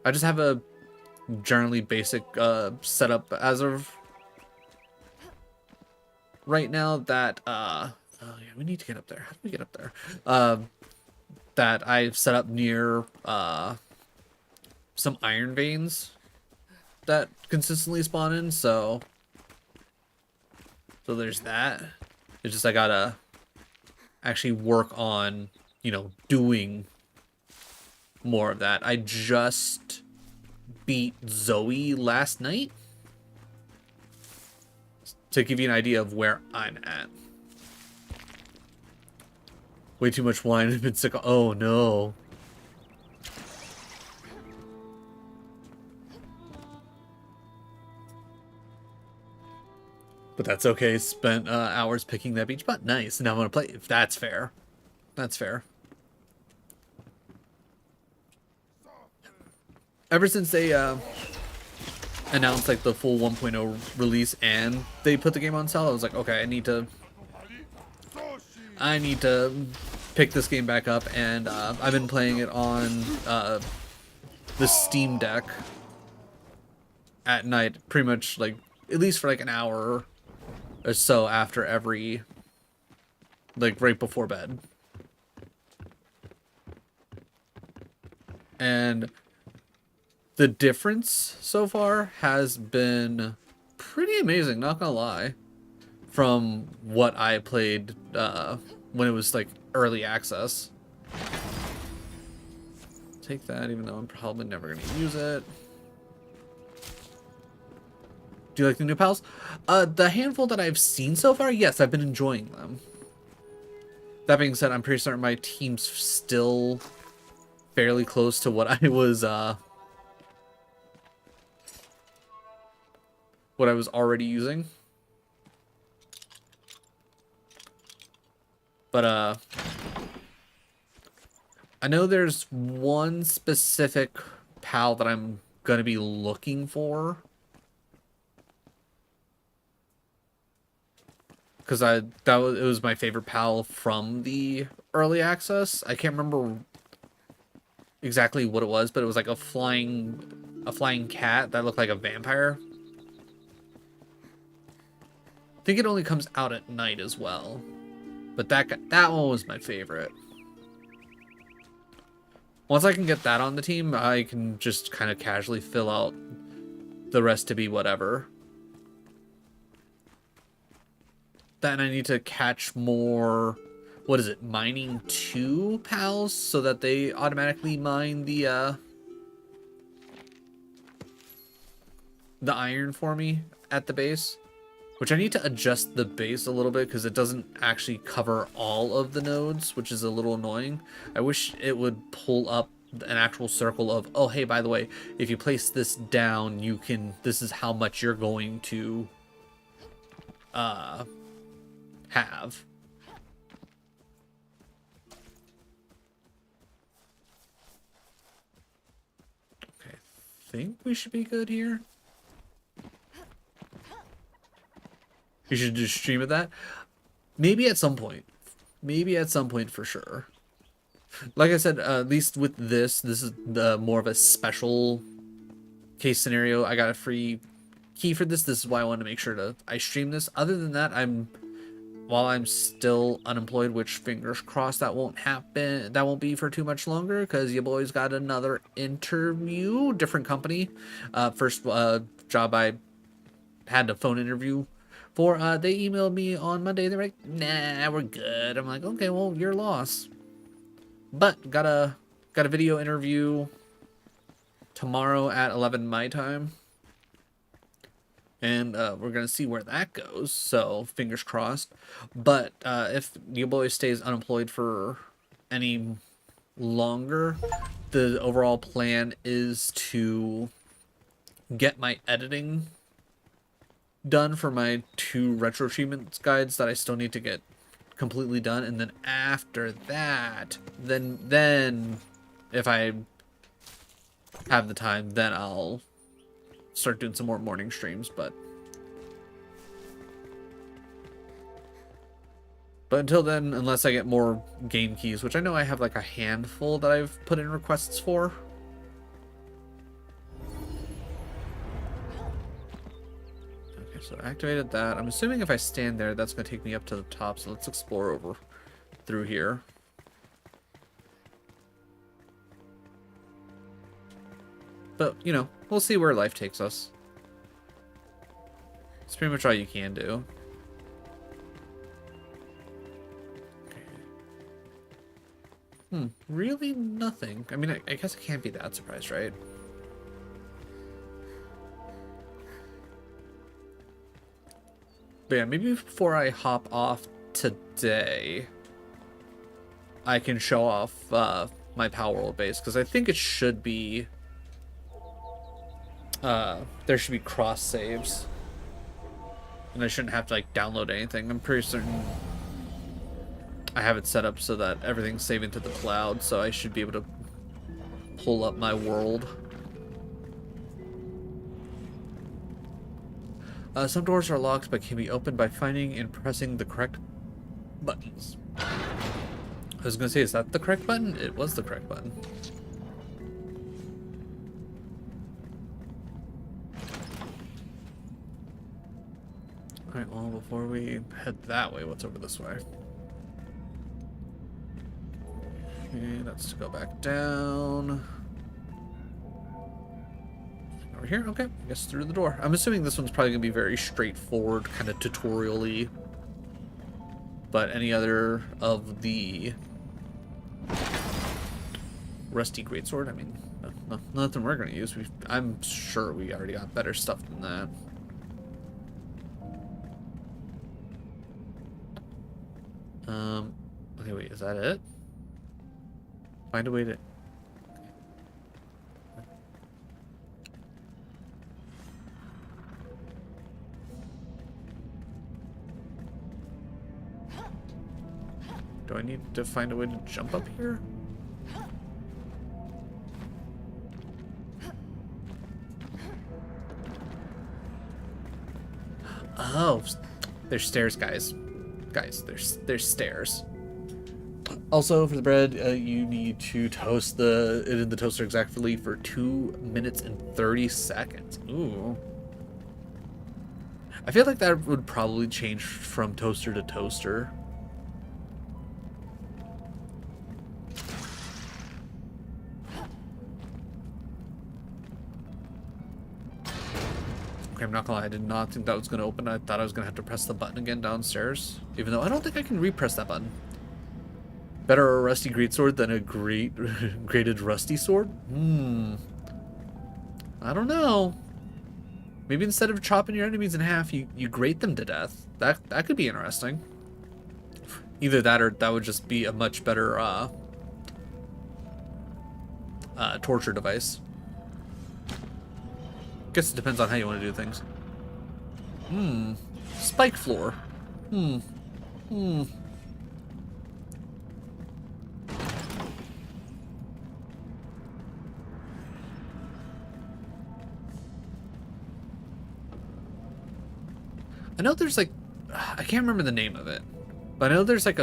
I just have a generally basic setup as of right now that oh yeah, we need to get up there. How do we get up there? That I've set up near some iron veins that consistently spawn in, so So there's that. It's just I gotta actually work on, you know, doing more of that. I just beat Zoe last night to give you an idea of where I'm at. Way too much wine. I've been sick. Oh no. But that's okay. Spent hours picking that beach spot. Nice. Now I'm gonna play. If that's fair, that's fair. Ever since they announced like the full 1.0 release and they put the game on sale, I was like, okay, I need to pick this game back up, and I've been playing it on the Steam Deck at night, pretty much like at least for like an hour or so after every, like right before bed. And the difference so far has been pretty amazing, not gonna lie, from what I played when it was like early access. Take that, even though I'm probably never gonna use it. Do you like the new pals? The handful that I've seen so far, yes, I've been enjoying them. That being said, I'm pretty certain my team's still fairly close to what I was already using. But I know there's one specific pal that I'm gonna be looking for, because it was my favorite pal from the early access. I can't remember exactly what it was, but it was like a flying cat that looked like a vampire. I think it only comes out at night as well, but that one was my favorite. Once I can get that on the team, I can just kind of casually fill out the rest to be whatever. Then I need to catch more, what is it, mining 2 pals so that they automatically mine the iron for me at the base. Which I need to adjust the base a little bit because it doesn't actually cover all of the nodes, which is a little annoying. I wish it would pull up an actual circle of, oh, hey, by the way, if you place this down, you can, this is how much you're going to have. Okay, I think we should be good here. You should just stream of that. Maybe at some point. Maybe at some point for sure. Like I said, at least with this is the more of a special case scenario. I got a free key for this. This is why I want to make sure I stream this. Other than that, while I'm still unemployed, which fingers crossed that won't happen. That won't be for too much longer because your boy's got another interview, different company. First job I had a phone interview for, they emailed me on Monday. They're like, nah, we're good. I'm like, okay, well, your loss. But got a video interview tomorrow at 11 my time. And we're going to see where that goes. So fingers crossed. But if your boy stays unemployed for any longer, the overall plan is to get my editing done for my 2 retro achievements guides that I still need to get completely done, and then after that, then if I have the time, then I'll start doing some more morning streams. But until then, unless I get more game keys, which I know I have like a handful that I've put in requests for. So I activated that. I'm assuming if I stand there, that's going to take me up to the top. So let's explore over through here. But, you know, we'll see where life takes us. It's pretty much all you can do. Really nothing. I mean, I guess I can't be that surprised, right? But yeah, maybe before I hop off today, I can show off my Power World base, because I think it should be... there should be cross saves. And I shouldn't have to, like, download anything. I'm pretty certain I have it set up so that everything's saving to the cloud, so I should be able to pull up my world. Some doors are locked but can be opened by finding and pressing the correct buttons. I was gonna say, is that the correct button? It was the correct button. Alright, well, before we head that way, what's over this way? Okay, that's to go back down. Over here? Okay, I guess through the door. I'm assuming this one's probably gonna be very straightforward, kind of tutorial-y. But any other of the rusty greatsword, I mean, nothing we're gonna use. I'm sure we already got better stuff than that. Okay, wait, is that it? Find a way to... Do I need to find a way to jump up here? Oh, there's stairs, guys. Guys, there's stairs. Also, for the bread, you need to toast it in the toaster exactly for 2 minutes and 30 seconds. Ooh. I feel like that would probably change from toaster to toaster. Okay, I'm not gonna lie, I did not think that was gonna open. I thought I was gonna have to press the button again downstairs. Even though I don't think I can repress that button. Better a rusty greatsword than a graded rusty sword? I don't know. Maybe instead of chopping your enemies in half, you grate them to death. That could be interesting. Either that or that would just be a much better torture device. Guess it depends on how you want to do things. Spike floor. I know there's like, I can't remember the name of it, but I know there's like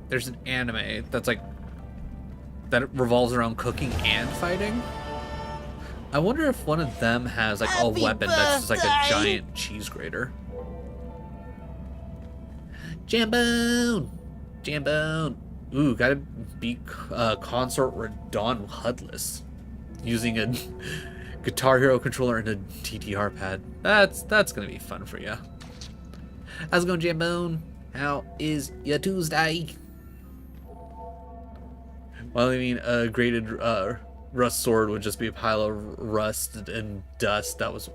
there's an anime that's like, that revolves around cooking and fighting. I wonder if one of them has like a weapon that's just like a giant cheese grater. Jambone! Jambone! Ooh, gotta be Consort Radon Hudless. Using a Guitar Hero controller and a TTR pad. That's gonna be fun for you. How's it going, Jambone? How is your Tuesday? Well, I mean, a graded rust sword would just be a pile of rust and dust. That was...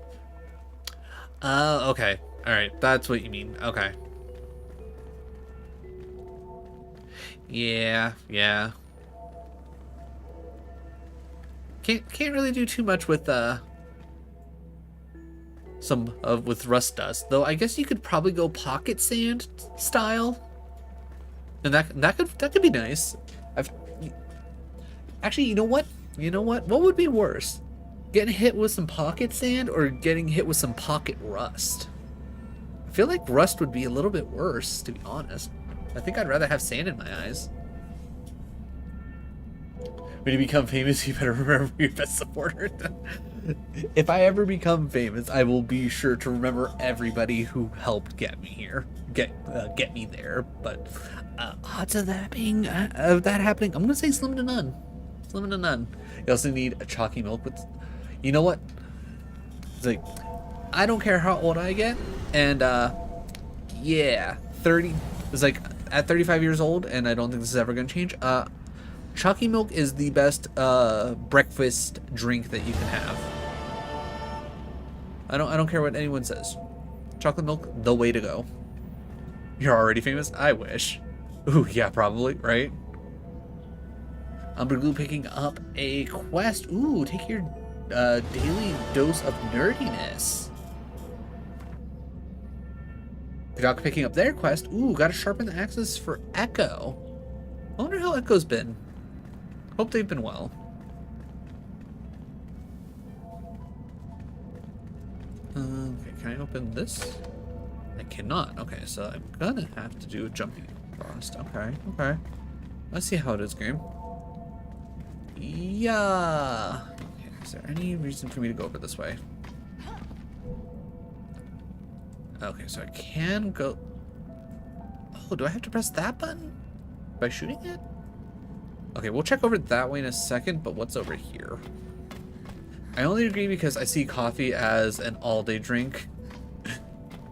okay. Alright, that's what you mean. Okay. Yeah. Can't really do too much with with rust dust, though. I guess you could probably go pocket sand style, and that could be nice. Actually, you know what? What would be worse? Getting hit with some pocket sand or getting hit with some pocket rust? I feel like rust would be a little bit worse, to be honest. I think I'd rather have sand in my eyes. When you become famous, you better remember your best supporter. If I ever become famous, I will be sure to remember everybody who helped get me here, get me there. But odds of that happening, I'm gonna say slim to none. Slim to none. You also need a chalky milk with, you know what? It's like, I don't care how old I get, and yeah, 30. It's like at 35 years old, and I don't think this is ever going to change, chalky milk is the best breakfast drink that you can have. I don't care what anyone says. Chocolate milk, the way to go. You're already famous? I wish. Ooh, yeah, probably, right? Umber Glue picking up a quest. Ooh, take your daily dose of nerdiness. Kajak picking up their quest. Ooh, gotta sharpen the axes for Echo. I wonder how Echo's been. Hope they've been well. Okay, can I open this? I cannot. Okay, so I'm gonna have to do a jumping frost. Okay, okay. Let's see how it is, game. Yeah. Okay, is there any reason for me to go over this way? Okay, so I can go. Oh, do I have to press that button by shooting it? Okay, we'll check over that way in a second, but what's over here? I only agree because I see coffee as an all-day drink.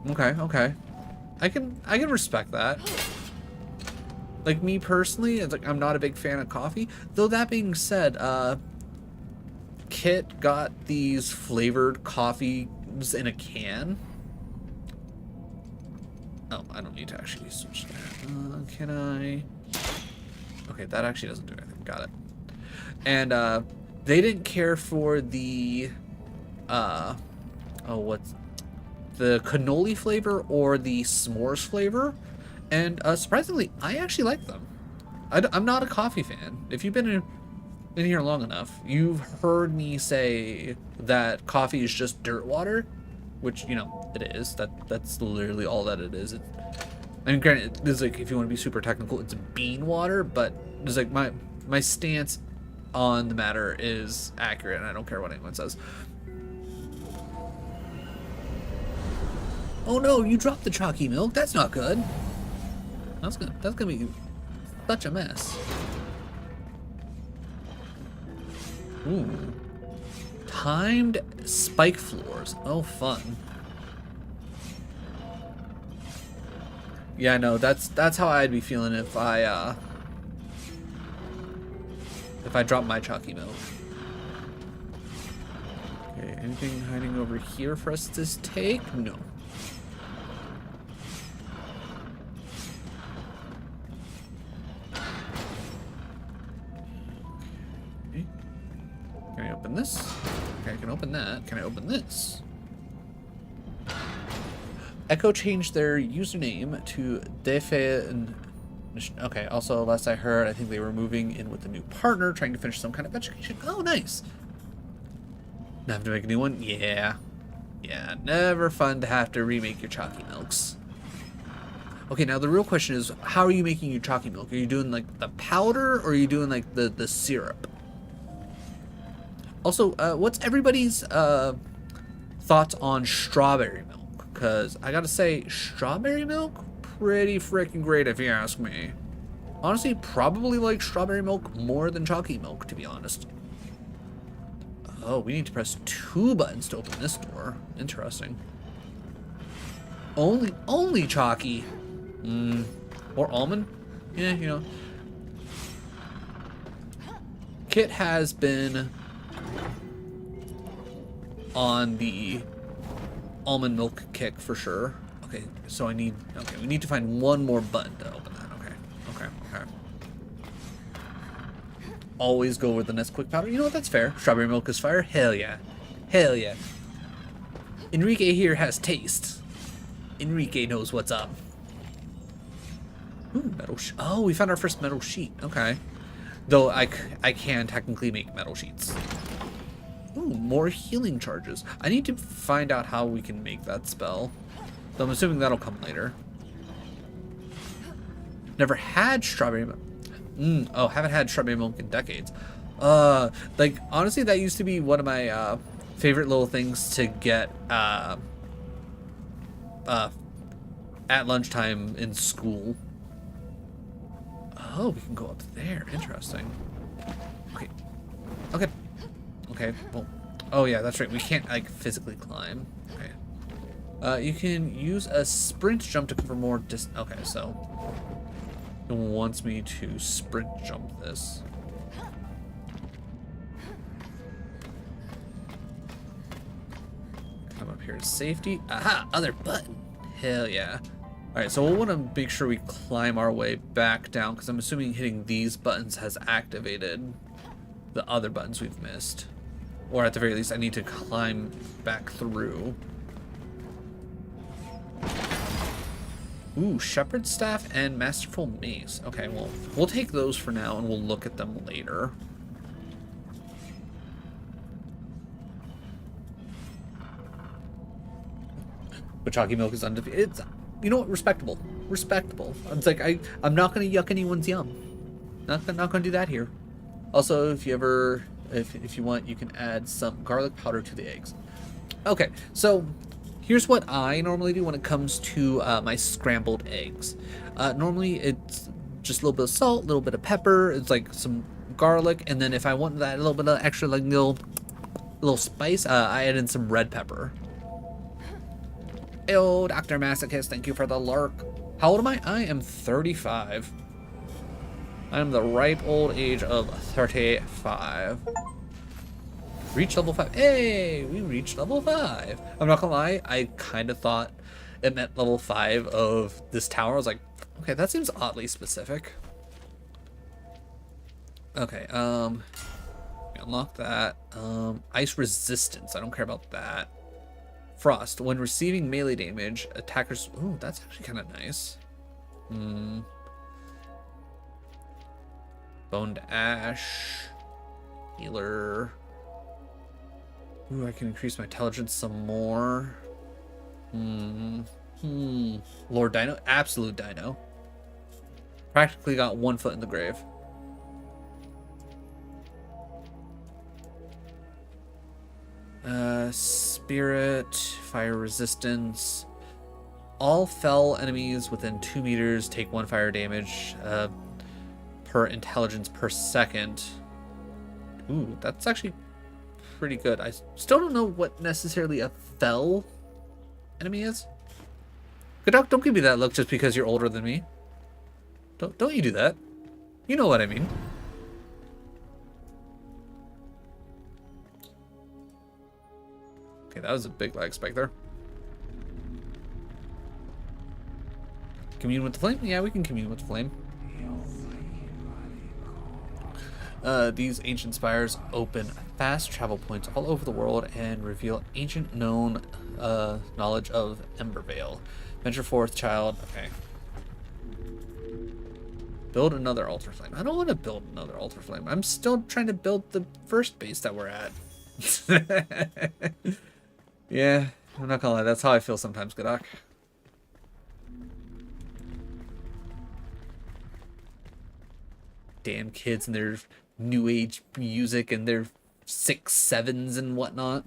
Okay, okay. I can respect that. Like, me personally, it's like I'm not a big fan of coffee. Though that being said, Kit got these flavored coffees in a can. Oh, I don't need to actually switch that. Can I? Okay, that actually doesn't do anything. Got it. And they didn't care for the what's the cannoli flavor or the s'mores flavor, and surprisingly, I actually like them. I'm not a coffee fan. If you've been in here long enough, you've heard me say that coffee is just dirt water, which, you know, it is. That's literally all that it is. I mean, granted, this is like, if you want to be super technical, it's bean water, but it's like my stance on the matter is accurate, and I don't care what anyone says. Oh no, you dropped the chalky milk. That's not good. That's gonna be such a mess. Ooh. Timed spike floors. Oh, fun. Yeah, no, that's how I'd be feeling if I drop my chalky milk. Okay, anything hiding over here for us to take? No. Okay. Can I open this? Okay, I can open that. Can I open this? Echo changed their username to Defe. Okay, also, last I heard, I think they were moving in with a new partner, trying to finish some kind of education. Oh, nice. Now have to make a new one? Yeah. Yeah, never fun to have to remake your chalky milks. Okay, now the real question is, how are you making your chalky milk? Are you doing, like, the powder, or are you doing, like, the syrup? Also, what's everybody's thoughts on strawberry milk? Because I gotta say, strawberry milk, pretty freaking great if you ask me. Honestly, probably like strawberry milk more than chalky milk, to be honest. Oh, we need to press 2 buttons to open this door. Interesting. Only chalky. Or almond? Yeah, you know. Kit has been on the almond milk kick for sure. Okay, so we need to find one more button to open that. Okay. Always go with the Nesquik powder. You know what? That's fair. Strawberry milk is fire. Hell yeah. Hell yeah. Enrique here has taste. Enrique knows what's up. Ooh, metal oh, we found our first metal sheet. Okay. Though I can technically make metal sheets. Ooh, more healing charges. I need to find out how we can make that spell. Though I'm assuming that'll come later. Never had strawberry milk. Oh, haven't had strawberry milk in decades. Like, honestly, that used to be one of my favorite little things to get at lunchtime in school. Oh, we can go up there. Interesting. Okay, well, oh yeah, that's right. We can't, like, physically climb. Okay. You can use a sprint jump to cover more okay, so It wants me to sprint jump this. Come up here to safety. Aha! Other button. Hell yeah. Alright, so we'll want to make sure we climb our way back down, because I'm assuming hitting these buttons has activated the other buttons we've missed. Or at the very least, I need to climb back through. Ooh, Shepherd's Staff and Masterful Mace. Okay, well, we'll take those for now, and we'll look at them later. But chalky milk is undefeated. It's, you know what? Respectable. Respectable. It's like, I'm not going to yuck anyone's yum. Not going to do that here. Also, if you ever, if you want, you can add some garlic powder to the eggs. Okay, so here's what I normally do when it comes to my scrambled eggs. Normally, it's just a little bit of salt, a little bit of pepper. It's like some garlic, and then if I want that a little bit of extra, like little spice, I add in some red pepper. Ew, Dr. Masochist, thank you for the lurk. How old am I? I am 35. I am the ripe old age of 35. Reach level 5. Hey, we reached level 5. I'm not gonna lie, I kind of thought it meant level 5 of this tower. I was like, okay, that seems oddly specific. Okay, unlock that. Ice resistance, I don't care about that. Frost, when receiving melee damage, attackers... Ooh, that's actually kind of nice. Bone to ash. Healer. Ooh, I can increase my intelligence some more. Lord Dino? Absolute Dino. Practically got 1 foot in the grave. Spirit, fire resistance. All fell enemies within 2 meters take 1 fire damage per intelligence per second. Ooh, that's actually pretty good. I still don't know what necessarily a fell enemy is. Good dog, don't give me that look just because you're older than me. Don't you do that. You know what I mean. Okay, that was a big lag spike there. Commune with the flame? Yeah, we can commune with the flame. These ancient spires open fast travel points all over the world and reveal ancient known knowledge of Ember Vale. Venture forth, child. Okay. Build another altar flame. I don't want to build another altar flame. I'm still trying to build the first base that we're at. Yeah, I'm not gonna lie, that's how I feel sometimes, Godok. Damn kids and their new age music and their 6, 7s and whatnot.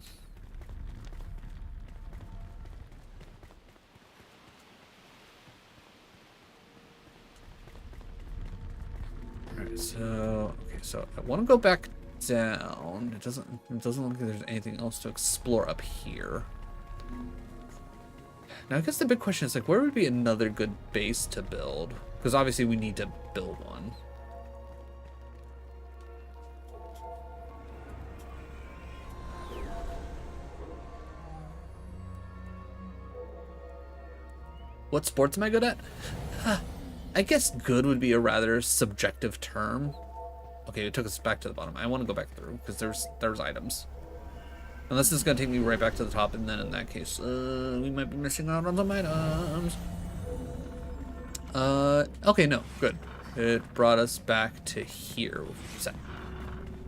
Alright, so I want to go back down. It doesn't look like there's anything else to explore up here. Now I guess the big question is, like, where would be another good base to build? Because obviously we need to build one. What sports am I good at? I guess good would be a rather subjective term. Okay, it took us back to the bottom. I want to go back through because there's items. Unless it's gonna take me right back to the top, and then in that case, we might be missing out on some items. Okay, no, good. It brought us back to here.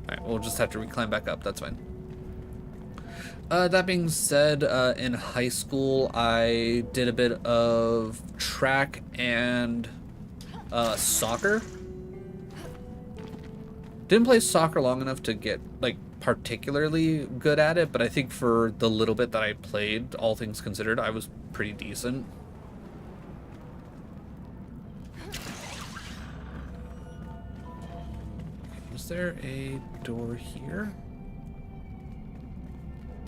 Alright, we'll just have to reclimb back up, that's fine. That being said, in high school, I did a bit of track and soccer. Didn't play soccer long enough to get, like, particularly good at it, but I think for the little bit that I played, all things considered, I was pretty decent. Is there a door here?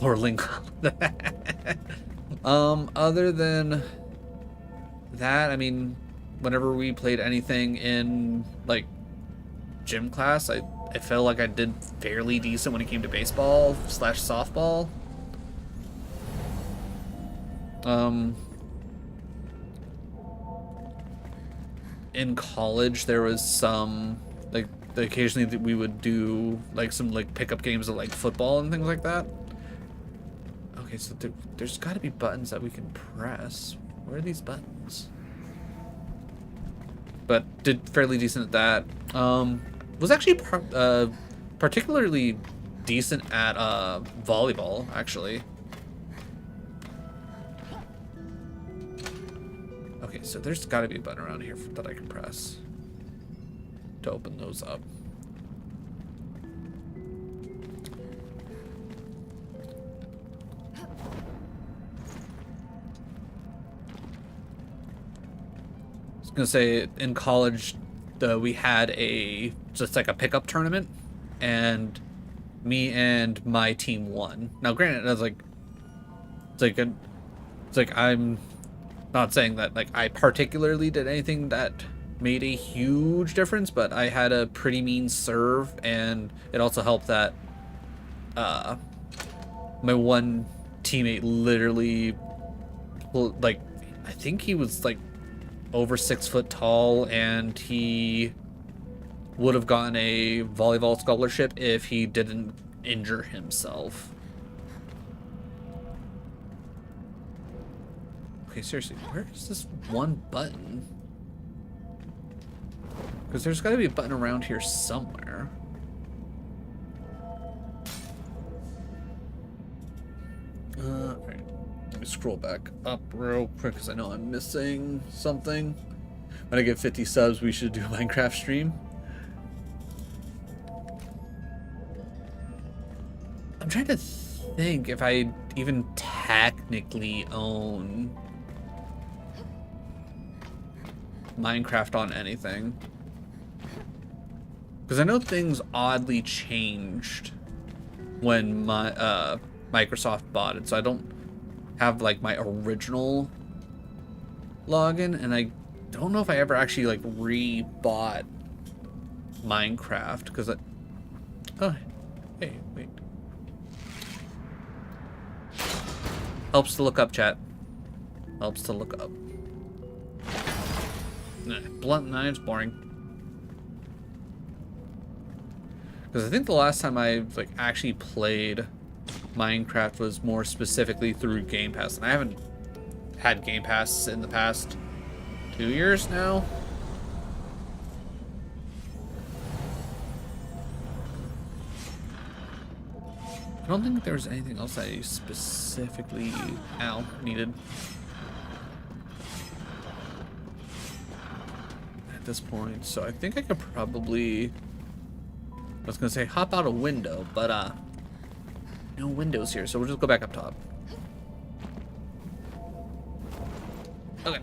Or link. Other than that, I mean, whenever we played anything in like gym class, I felt like I did fairly decent when it came to baseball / softball. In college there was some like occasionally that we would do like some like pickup games of like football and things like that. Okay, so there's got to be buttons that we can press. Where are these buttons? But did fairly decent at that. Was actually particularly decent at volleyball, actually. Okay, so there's got to be a button around here that I can press to open those up. I was gonna say in college, we had just like a pickup tournament, and me and my team won. Now, granted, I was like, it's like I'm not saying that like I particularly did anything that made a huge difference, but I had a pretty mean serve, and it also helped that my one teammate literally, like, I think he was like over 6 foot tall, and he would have gotten a volleyball scholarship if he didn't injure himself. Okay, seriously, where is this one button? Because there's got to be a button around here somewhere. Alright. Let me scroll back up real quick because I know I'm missing something. When I get 50 subs, we should do a Minecraft stream. I'm trying to think if I even technically own Minecraft on anything. Because I know things oddly changed when my Microsoft bought it, so I don't have like my original login, and I don't know if I ever actually like re-bought Minecraft because oh, hey, wait. Helps to look up, chat. Helps to look up. Blunt knives, boring. Because I think the last time I like actually played Minecraft was more specifically through Game Pass, and I haven't had Game Pass in the past 2 years now. I don't think there was anything else I specifically needed at this point, so I think I could probably, I was gonna say hop out a window, but no windows here, so we'll just go back up top. Okay.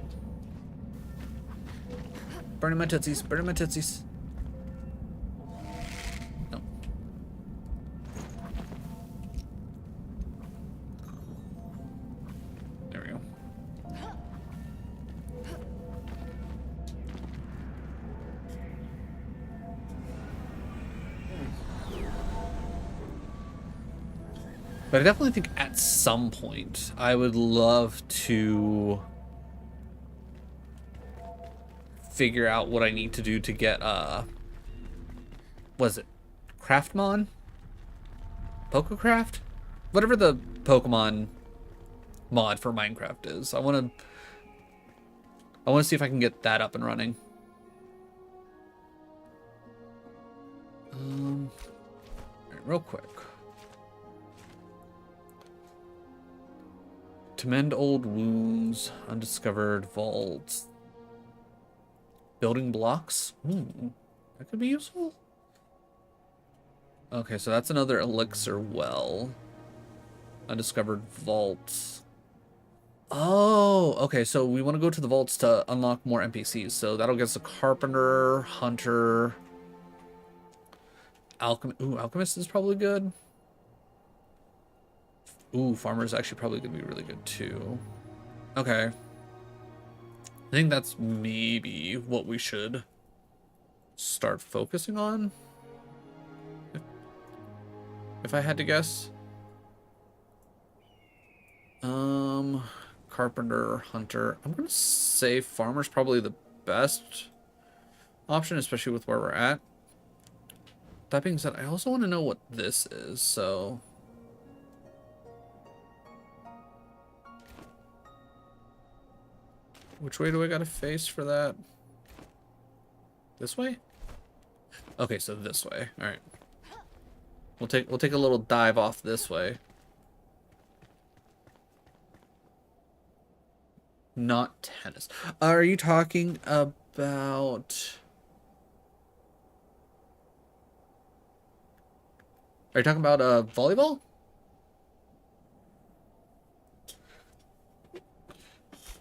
Burning my tootsies, burning my tootsies. No. There we go. But I definitely think at some point I would love to figure out what I need to do to get was it Craftmon? PokeCraft? Whatever the Pokemon mod for Minecraft is. I wanna see if I can get that up and running. Right, real quick. To mend old wounds, undiscovered vaults, building blocks. That could be useful. Okay, so that's another elixir well. Undiscovered vaults. Oh, okay, so we want to go to the vaults to unlock more NPCs. So that'll get us a carpenter, hunter, alchemist. Ooh, alchemist is probably good. Ooh, farmer is actually probably gonna be really good too. Okay. I think that's maybe what we should start focusing on. If I had to guess. Carpenter, hunter. I'm gonna say farmer's probably the best option, especially with where we're at. That being said, I also want to know what this is, so... Which way do I gotta face for that? This way? Okay, so this way. Alright. We'll take a little dive off this way. Not tennis. Are you talking about... Are you talking about volleyball?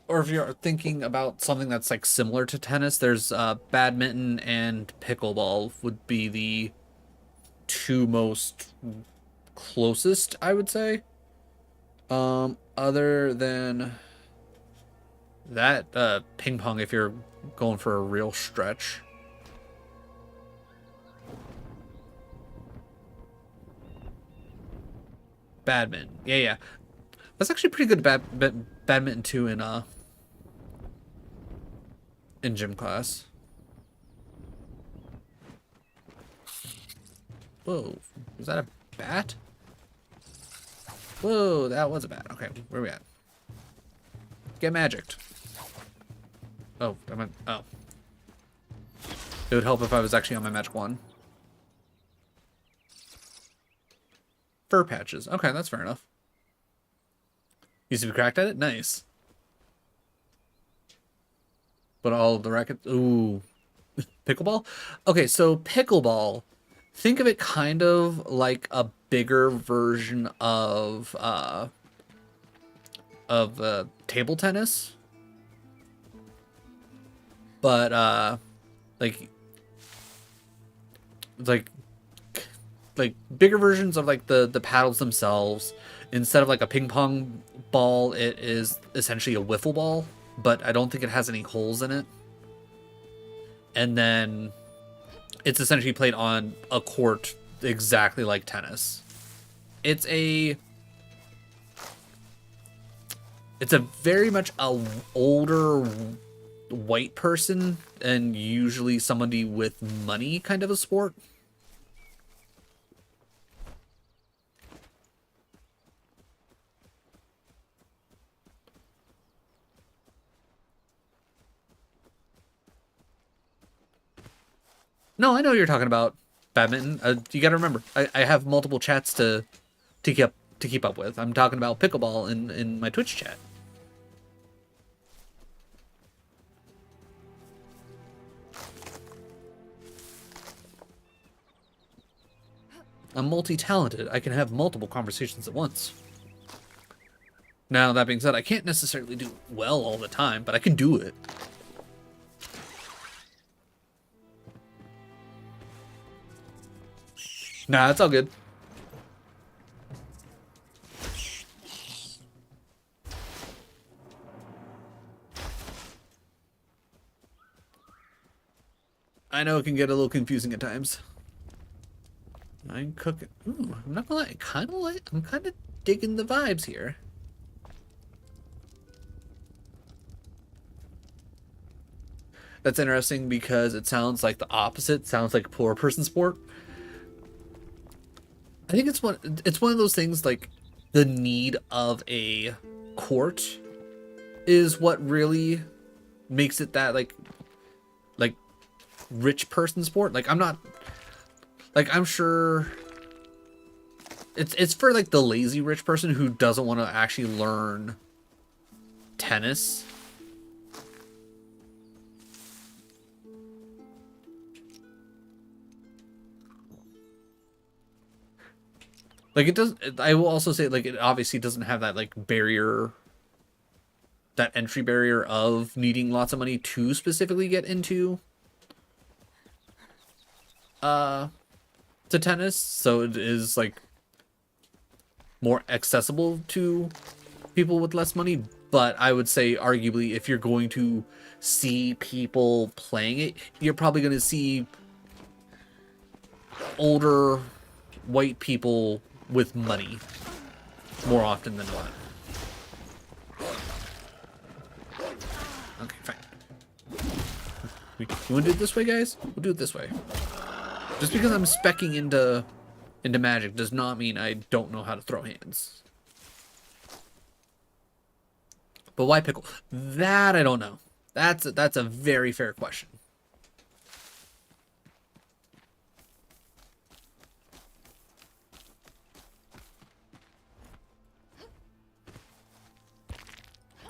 Or if you're thinking about something that's like similar to tennis, there's badminton and pickleball would be the two most closest, I would say. Other than that, ping pong if you're going for a real stretch. Badminton. Yeah. That's actually pretty good badminton too in gym class. Whoa, was that a bat? Whoa, that was a bat. Okay, where are we at? Get magicked. Oh, oh. It would help if I was actually on my magic one. Fur patches. Okay, that's fair enough. Used to be cracked at it? Nice. But all of the rackets... Ooh. Pickleball? Okay, so pickleball... Think of it kind of like a bigger version of table tennis. But, like bigger versions of like the paddles themselves. Instead of like a ping pong ball, it is essentially a wiffle ball, but I don't think it has any holes in it. And then it's essentially played on a court exactly like tennis. It's a very much a older white person and usually somebody with money kind of a sport. No, I know you're talking about badminton. You got to remember, I have multiple chats to keep up with. I'm talking about pickleball in my Twitch chat. I'm multi-talented. I can have multiple conversations at once. Now, that being said, I can't necessarily do well all the time, but I can do it. Nah, it's all good. I know it can get a little confusing at times. I'm cooking. Ooh, I'm not gonna lie. I'm kind of digging the vibes here. That's interesting because it sounds like the opposite. Sounds like poor person sport. I think it's one of those things like the need of a court is what really makes it that like rich person sport. Like I'm sure it's for like the lazy rich person who doesn't want to actually learn tennis. Like it does. I will also say, like, it obviously doesn't have that like barrier, that entry barrier of needing lots of money to specifically get into to tennis. So it is like more accessible to people with less money. But I would say, arguably, if you're going to see people playing it, you're probably going to see older white people with money more often than not. Okay, fine. You want to do it this way, guys? We'll do it this way. Just because I'm speccing into magic does not mean I don't know how to throw hands. But why pickle? That I don't know. That's a very fair question.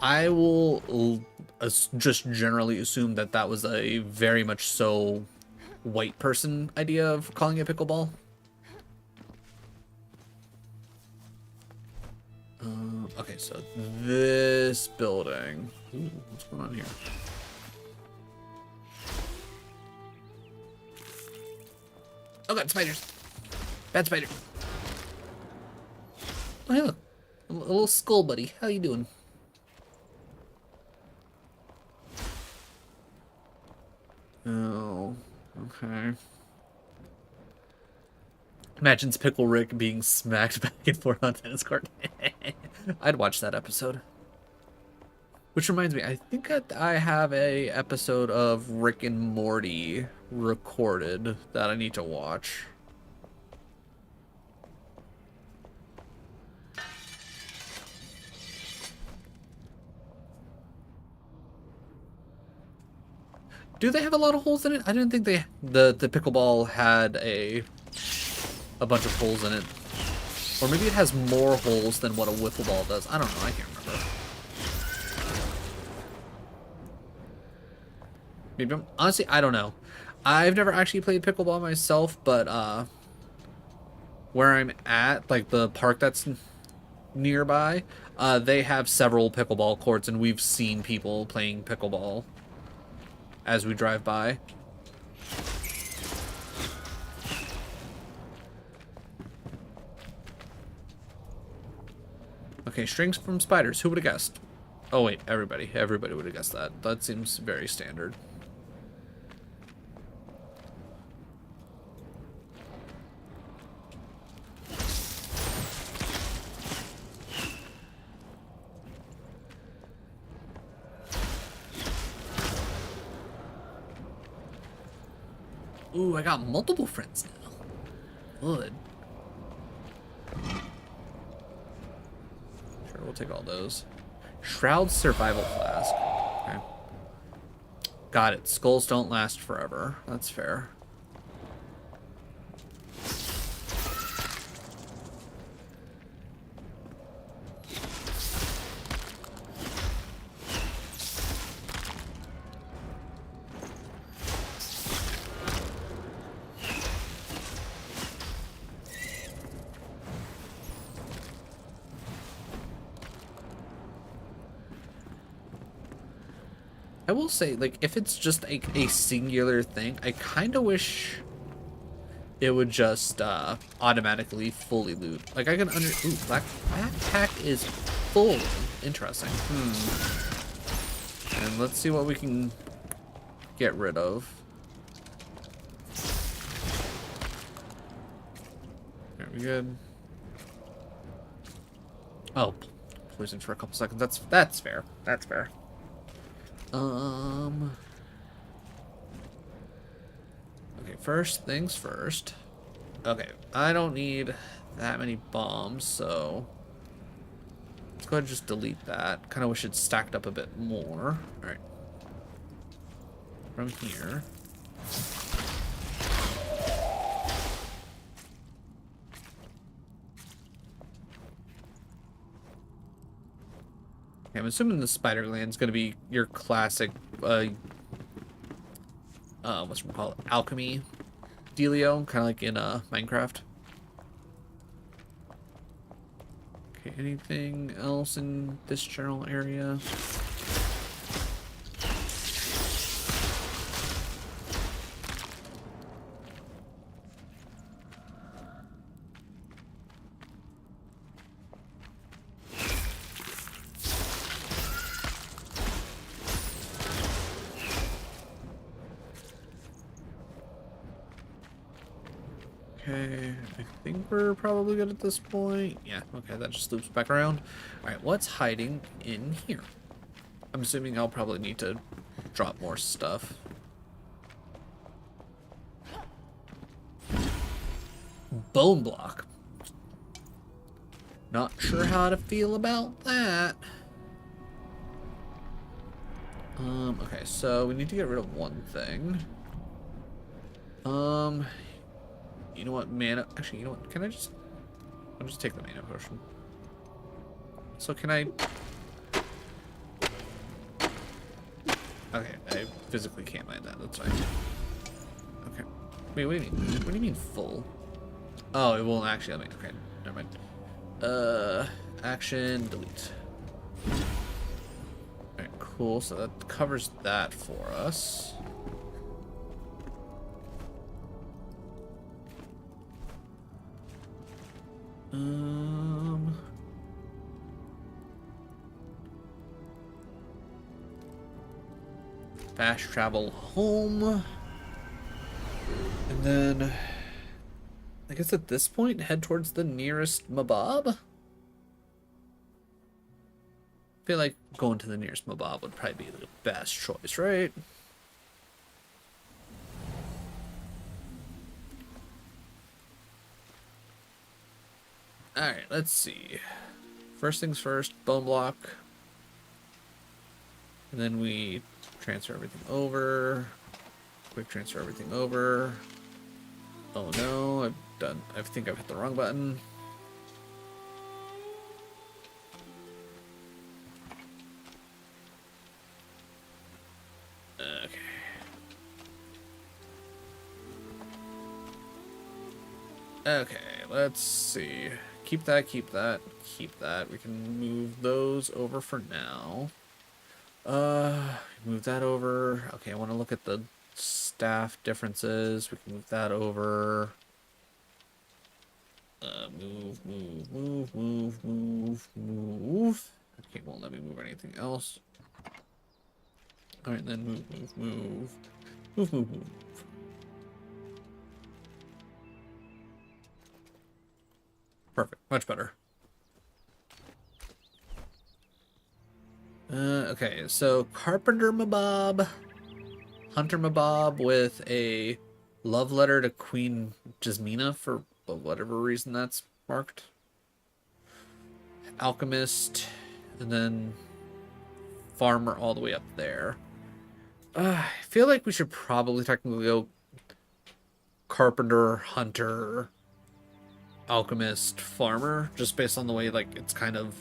I will just generally assume that that was a very much so white person idea of calling it pickleball. Okay, so this building. Ooh, what's going on here? Oh god, spiders! Bad spider. Oh hey, look, a little skull buddy. How you doing? Oh, okay. Imagines Pickle Rick being smacked back and forth on tennis court. I'd watch that episode. Which reminds me, I think that I have a episode of Rick and Morty recorded that I need to watch. Do they have a lot of holes in it? I didn't think the pickleball had a bunch of holes in it. Or maybe it has more holes than what a wiffle ball does. I don't know. I can't remember. Maybe honestly, I don't know. I've never actually played pickleball myself, but where I'm at, like the park that's nearby, they have several pickleball courts, and we've seen people playing pickleball as we drive by. Okay, strings from spiders. Who would have guessed? Oh wait, everybody would have guessed that. That seems very standard. Ooh, I got multiple friends now. Good. Sure, we'll take all those. Shroud survival flask. Okay. Got it. Skulls don't last forever. That's fair. I will say, like, if it's just a singular thing, I kind of wish it would just automatically fully loot. Like, I can ooh, black pack is full. Interesting. And let's see what we can get rid of. Are we good? Oh, poison for a couple seconds. That's fair. That's fair. Okay, first things first. Okay, I don't need that many bombs, so let's go ahead and just delete that. Kind of wish it stacked up a bit more. All right. From here. Okay, I'm assuming the spider gland is going to be your classic, what's it called, alchemy dealio, kind of like in Minecraft. Okay, anything else in this general area? Okay, I think we're probably good at this point. Yeah, okay, that just loops back around. Alright, what's hiding in here? I'm assuming I'll probably need to drop more stuff. Bone block. Not sure how to feel about that. Okay, so we need to get rid of one thing. You know what, mana? Actually, you know what? I'll just take the mana potion. So can I? Okay, I physically can't mind that. That's fine. Okay. Wait, what do you mean? What do you mean full? Oh, it won't actually let me. Okay, never mind. Action, delete. Alright, cool. So that covers that for us. Fast travel home. And then I guess at this point head towards the nearest Mabob. I feel like going to the nearest Mabob would probably be the best choice, right? Alright, let's see. First things first, bone block. And then we transfer everything over. Quick transfer everything over. Oh no, I think I've hit the wrong button. Okay. Okay, let's see. Keep that, keep that, keep that. We can move those over for now. Move that over. Okay, I want to look at the staff differences. We can move that over. Move, move, move, move, move, move. Okay, won't let me move anything else. Alright, then move, move, move. Move, move, move. Perfect, much better. Okay, so Carpenter Mabob, Hunter Mabob with a love letter to Queen Jasmina for whatever reason that's marked. Alchemist, and then Farmer all the way up there. I feel like we should probably technically go Carpenter, Hunter, Alchemist, Farmer, just based on the way like it's kind of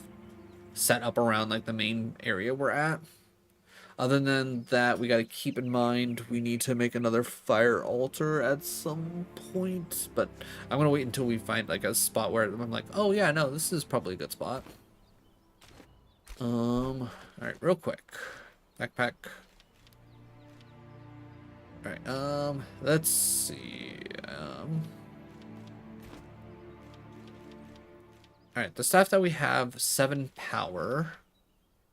set up around like the main area we're at. Other than that, we got to keep in mind we need to make another fire altar at some point, but I'm gonna wait until we find like a spot where I'm like, oh yeah, no, this is probably a good spot. All right, real quick, backpack. All right, let's see. All right, the stuff that we have 7 power.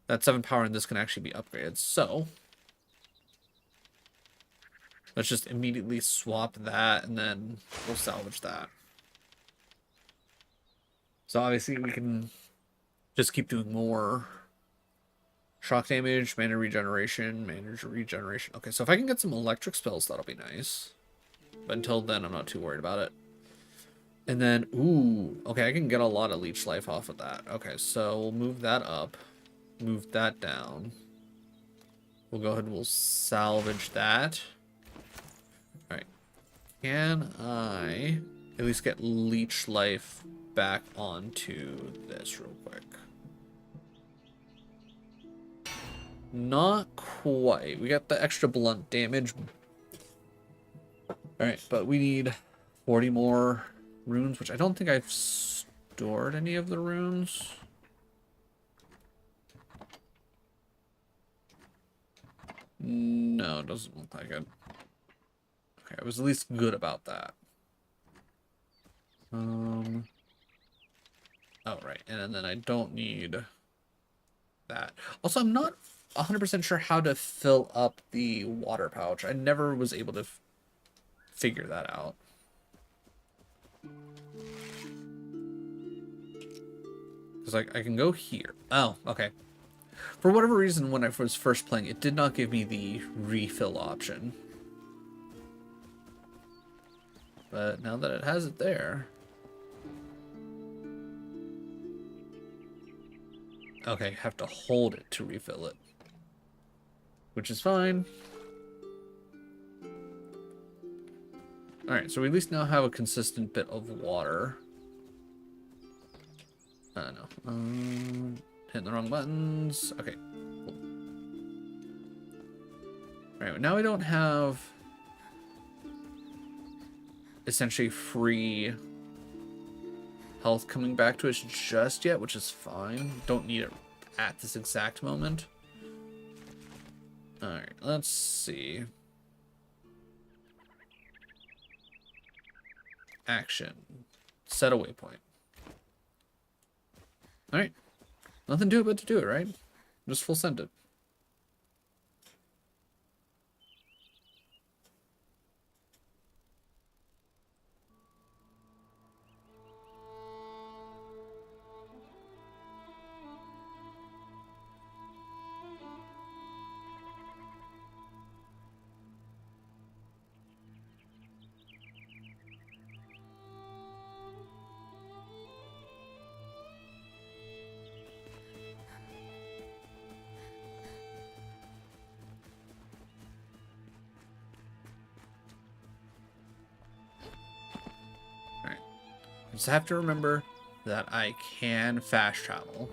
That 7 power and this can actually be upgraded. So let's just immediately swap that and then we'll salvage that. So obviously we can just keep doing more shock damage, mana regeneration, mana regeneration. Okay, so if I can get some electric spells, that'll be nice. But until then, I'm not too worried about it. And then, ooh, okay, I can get a lot of leech life off of that. Okay, so we'll move that up, move that down. We'll go ahead and we'll salvage that. All right, can I at least get leech life back onto this real quick? Not quite. We got the extra blunt damage. All right, but we need 40 more runes, which I don't think I've stored any of the runes. No, it doesn't look like it. Okay, I was at least good about that. Oh, right, and then I don't need that. Also, I'm not 100% sure how to fill up the water pouch. I never was able to figure that out. Because like I can go here. Oh, okay. For whatever reason, when I was first playing, it did not give me the refill option. But now that it has it there... Okay, have to hold it to refill it. Which is fine. Alright, so we at least now have a consistent bit of water. No. Hitting the wrong buttons. Okay, cool. Alright, now we don't have essentially free health coming back to us just yet, which is fine. Don't need it at this exact moment. Alright, let's see. Action. Set a waypoint. Alright. Nothing to it but to do it, right? Just full send it. I just have to remember that I can fast travel.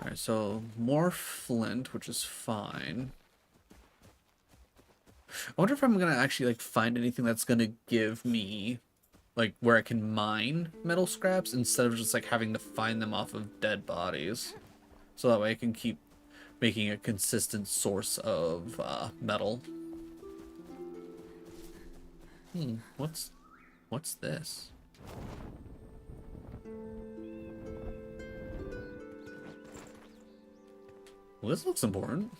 Alright, so more flint, which is fine. I wonder if I'm gonna actually like find anything that's gonna give me like where I can mine metal scraps instead of just like having to find them off of dead bodies. So that way I can keep making a consistent source of metal. What's this? Well, this looks important.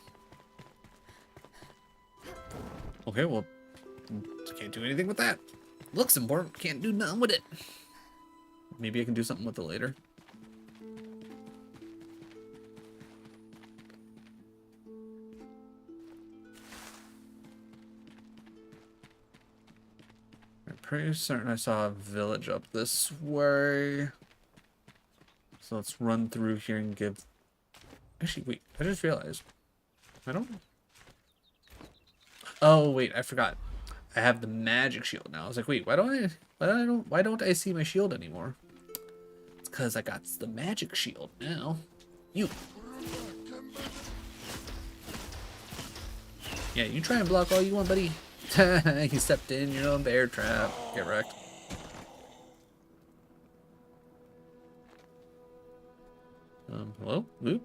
Okay, well, can't do anything with that. Looks important, can't do nothing with it. Maybe I can do something with it later. I'm pretty certain I saw a village up this way. So let's run through here and give... Actually, wait, I just realized. I don't... Oh, wait, I forgot. I have the magic shield now. I was like, wait, why don't I see my shield anymore? It's because I got the magic shield now. You. Yeah, you try and block all you want, buddy. You stepped in your own bear trap. Get wrecked. Hello? Loot?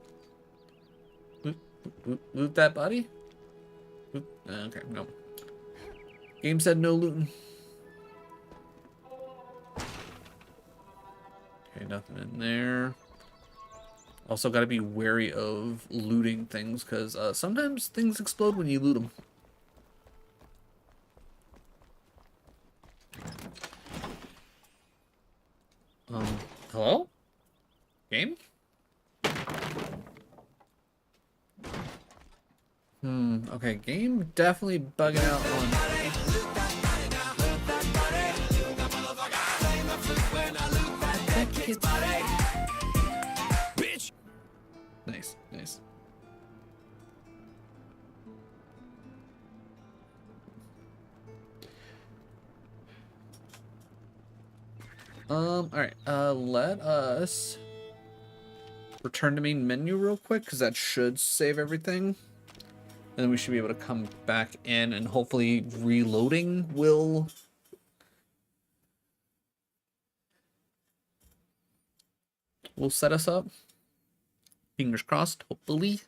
Loot that body? Loot? Okay, no. Game said no looting. Okay, nothing in there. Also got to be wary of looting things because sometimes things explode when you loot them. Hello? Game? Okay, game definitely bugging out on... Nice, nice. Alright, let us return to main menu real quick, because that should save everything. And then we should be able to come back in, and hopefully reloading will... set us up. Fingers crossed, hopefully.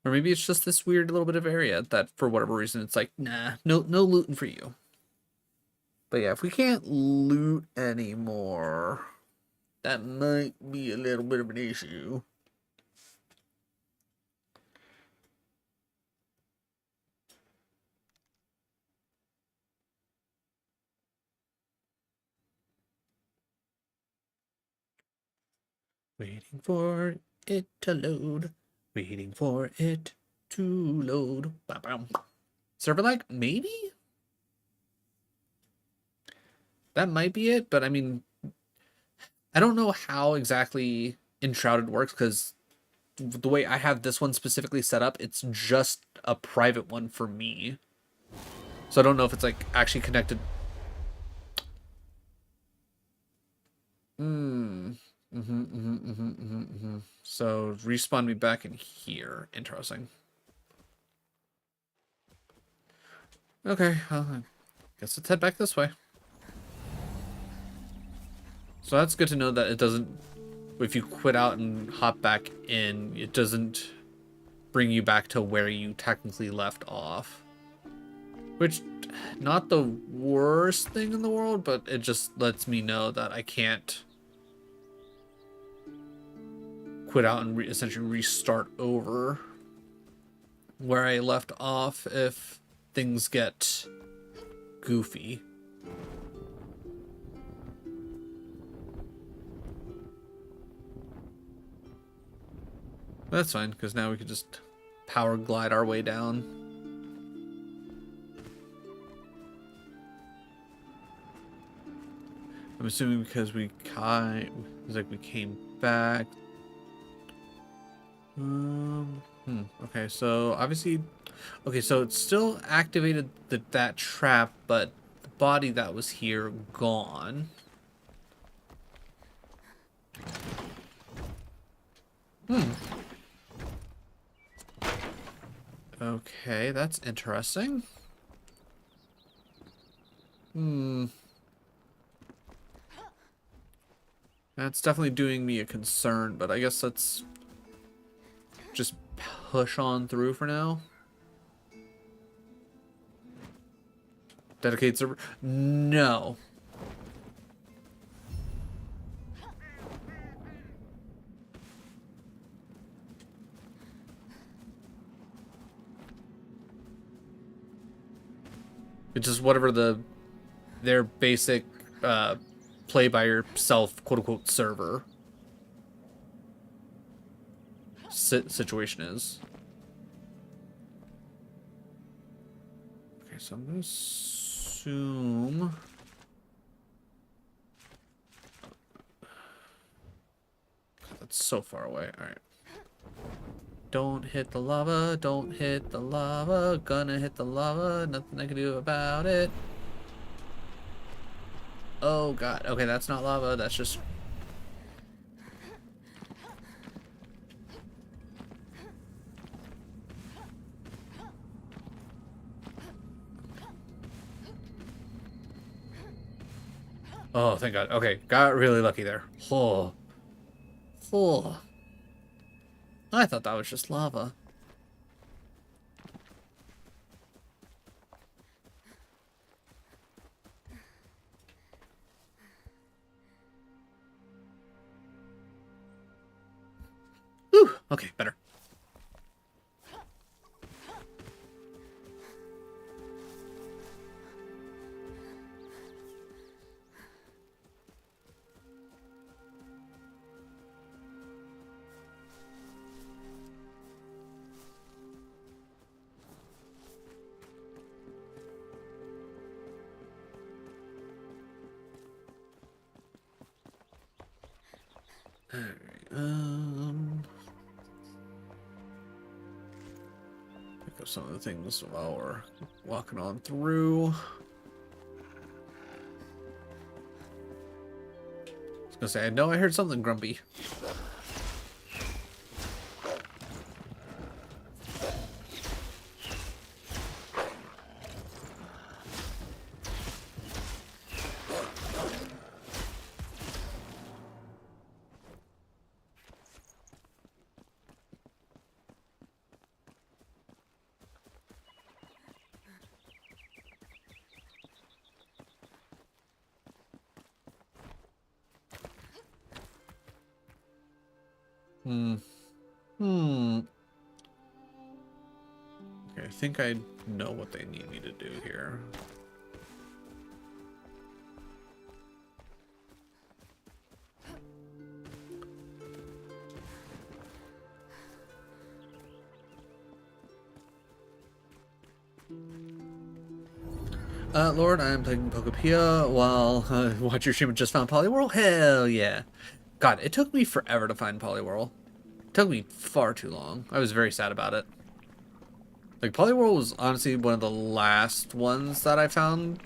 Or maybe it's just this weird little bit of area that, for whatever reason, it's like, nah, no looting for you. But yeah, if we can't loot anymore... That might be a little bit of an issue. Waiting for it to load. Waiting for it to load. Ba-bam. Server lag? Maybe? That might be it, but I mean, I don't know how exactly Enshrouded works because the way I have this one specifically set up, it's just a private one for me. So I don't know if it's like actually connected. So respawn me back in here. Interesting. Okay, well, I guess let's head back this way. So that's good to know that it doesn't, if you quit out and hop back in, it doesn't bring you back to where you technically left off. Which, not the worst thing in the world, but it just lets me know that I can't quit out and essentially restart over where I left off if things get goofy. That's fine, because now we can just power glide our way down. I'm assuming because we came back. Okay, so obviously, okay, so it still activated that trap, but the body that was here gone. Okay, that's interesting. That's definitely doing me a concern, but I guess let's just push on through for now. Dedicate server? No. It's just whatever their basic play by yourself quote unquote server situation is. Okay, so I'm gonna assume. God, that's so far away. All right. Don't hit the lava. Don't hit the lava. Gonna hit the lava. Nothing I can do about it. Oh god. Okay, that's not lava. That's just... Oh, thank god. Okay, got really lucky there. Oh. Oh. I thought that was just lava. Whew. Okay, better. Pick up some of the things while we're walking on through. I was gonna say, I know I heard something grumpy. Hmm. Okay, I think I know what they need me to do here. Lord, I am playing Pokepia while watch your stream and just found Poliwhirl. Hell yeah. God, it took me forever to find Poliwhirl. It took me far too long. I was very sad about it. Like, Poliwhirl was honestly one of the last ones that I found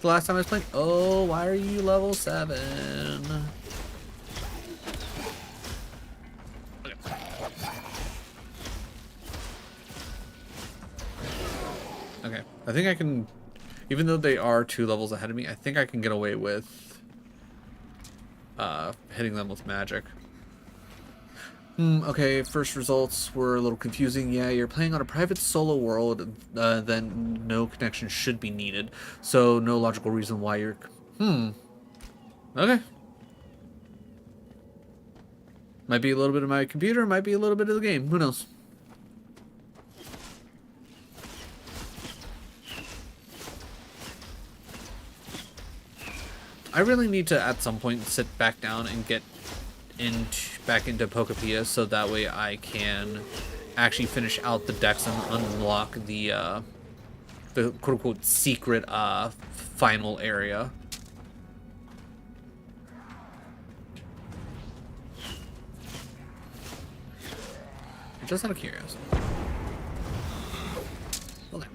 the last time I was playing. Oh, why are you level 7? Okay, I think I can, even though they are 2 levels ahead of me, I think I can get away with hitting them with magic. Okay, first results were a little confusing. Yeah, you're playing on a private solo world, then no connection should be needed. So no logical reason why you're... Okay. Might be a little bit of my computer, might be a little bit of the game. Who knows? I really need to, at some point, sit back down and get back into Pokepia so that way I can actually finish out the decks and unlock the quote-unquote secret final area. Just out of curiosity. Okay.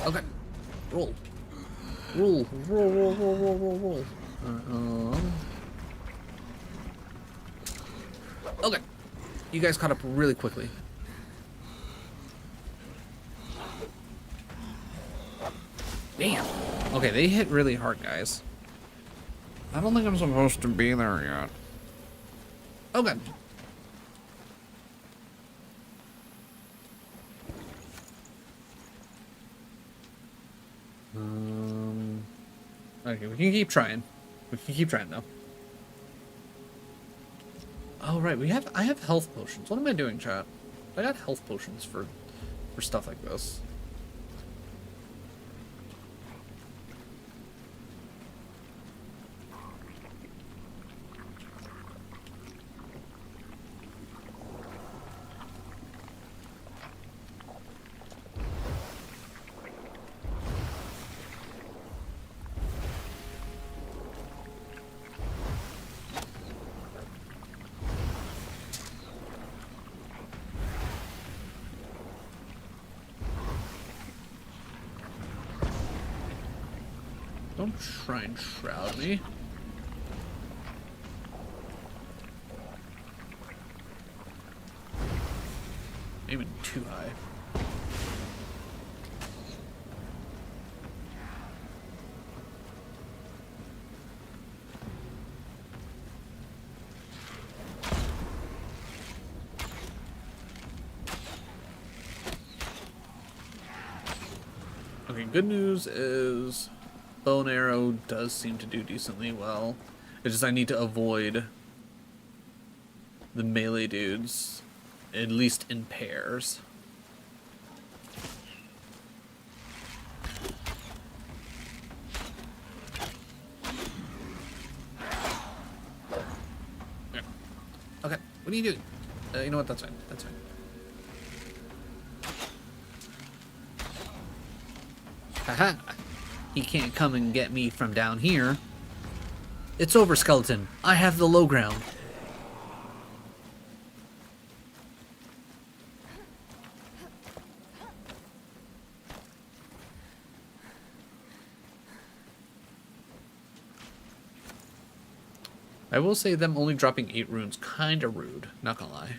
Okay. Roll. Roll. Roll, roll, roll, roll, roll, roll. Okay. You guys caught up really quickly. Damn. Okay, they hit really hard, guys. I don't think I'm supposed to be there yet. Okay. Okay, we can keep trying. We can keep trying though. Oh right, I have health potions. What am I doing, chat? I got health potions for stuff like this. Don't try and shroud me. Aiming too high. Okay, good news is bow and arrow does seem to do decently well. It's just I need to avoid the melee dudes, at least in pairs. Okay. Okay, what are you doing? You know what, that's fine, that's fine. Haha! He can't come and get me from down here. It's over, skeleton. I have the low ground. I will say them only dropping 8 runes kinda rude, not gonna lie.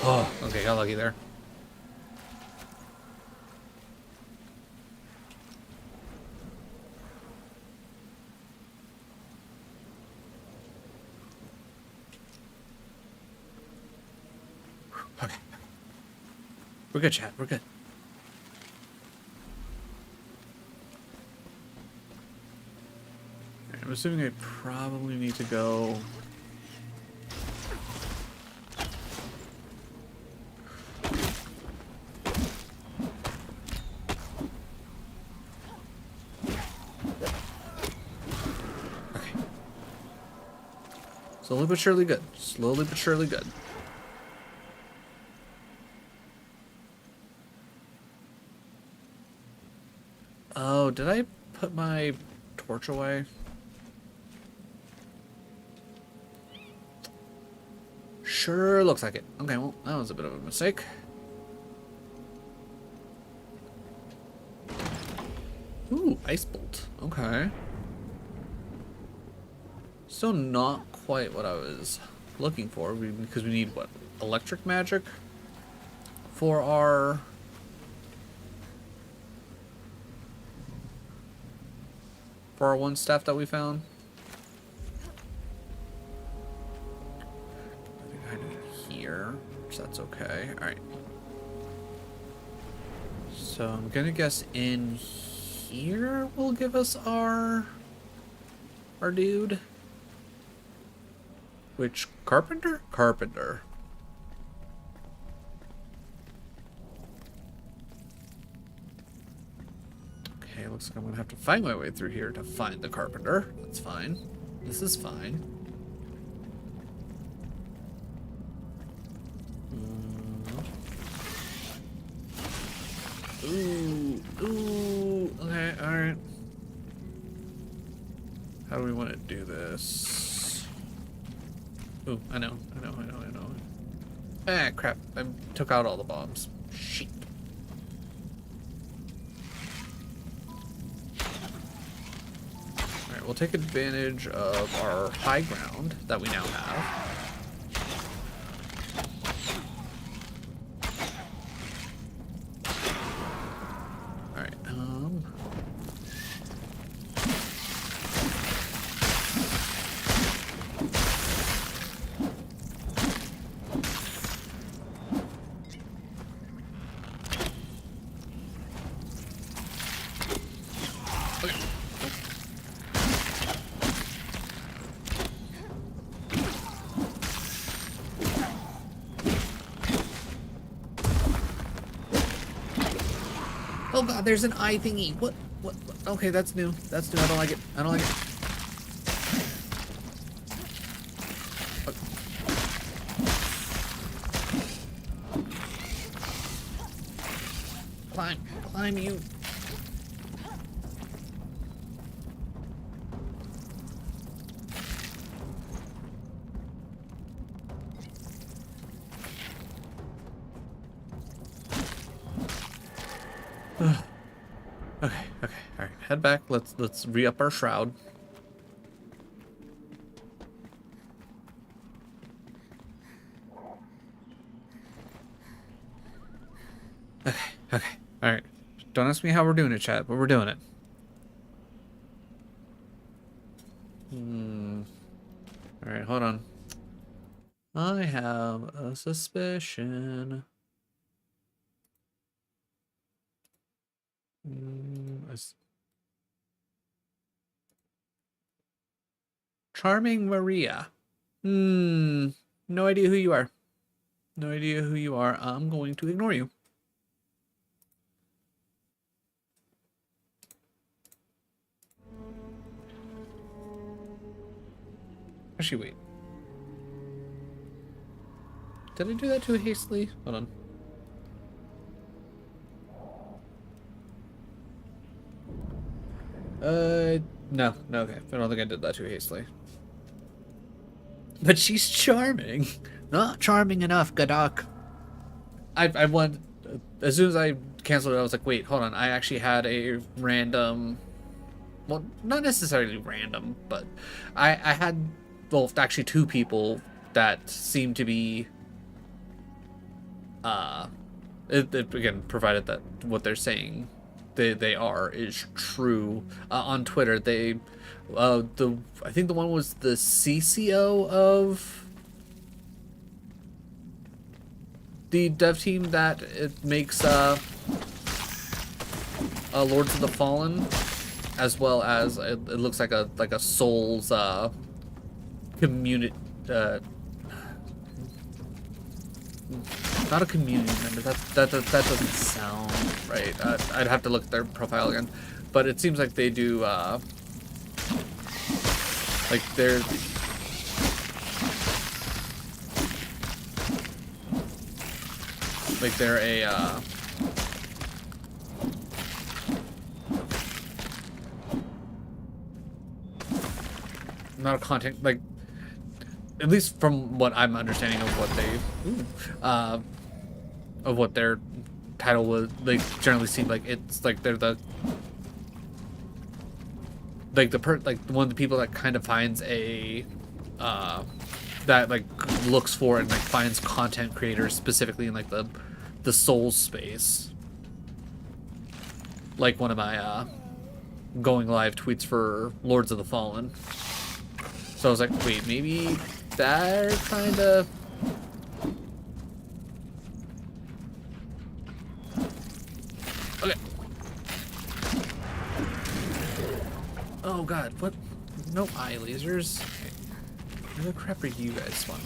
Oh, okay, got lucky there. Okay. We're good, chat. We're good. I'm assuming I probably need to go... Okay. Slowly but surely good. Slowly but surely good. Oh, did I put my torch away? Sure looks like it. Okay, well, that was a bit of a mistake. Ooh, ice bolt. Okay. Still not quite what I was looking for, because we need, what, electric magic for our... for our one staff that we found. I think I need it here, so that's okay. Alright. So I'm gonna guess in here will give us our dude. Which carpenter? Carpenter. Okay, looks like I'm gonna have to find my way through here to find the carpenter. That's fine. This is fine. Ooh, ooh. Okay, alright. How do we want to do this? Ooh, I know. Ah, crap. I took out all the bombs. Shit. Alright, we'll take advantage of our high ground that we now have. Alright, oh god, there's an eye thingy. What? Okay, that's new. That's new. I don't like it. I don't like it. Climb you. Okay, alright. Head back. Let's re-up our shroud. Okay, alright. Don't ask me how we're doing it, chat, but we're doing it. Alright, hold on. I have a suspicion. Charming Maria. No idea who you are. No idea who you are. I'm going to ignore you. Actually, wait. Did I do that too hastily? Hold on. No, okay. I don't think I did that too hastily. But she's charming. Not charming enough, Gadok. I went, as soon as I canceled it, I was like, wait, hold on. I actually had a random, well, not necessarily random, but I had, well, actually two people that seemed to be again, provided that what they're saying they are is true. On Twitter, they I think the one was the CCO of the dev team that it makes Lords of the Fallen, as well as it looks like a Souls community, not a community member. That doesn't sound right. I'd have to look at their profile again, but it seems like they do like they're a not a content, like, at least from what I'm understanding of what they of what their title was, they generally seem like it's like they're the one of the people that kind of finds a that like looks for and like finds content creators specifically in like the Souls space. Like one of my going live tweets for Lords of the Fallen. So I was like, wait, maybe they're kind of... Okay. Oh god, what? No eye lasers? Okay. Where the crap are you guys spawning?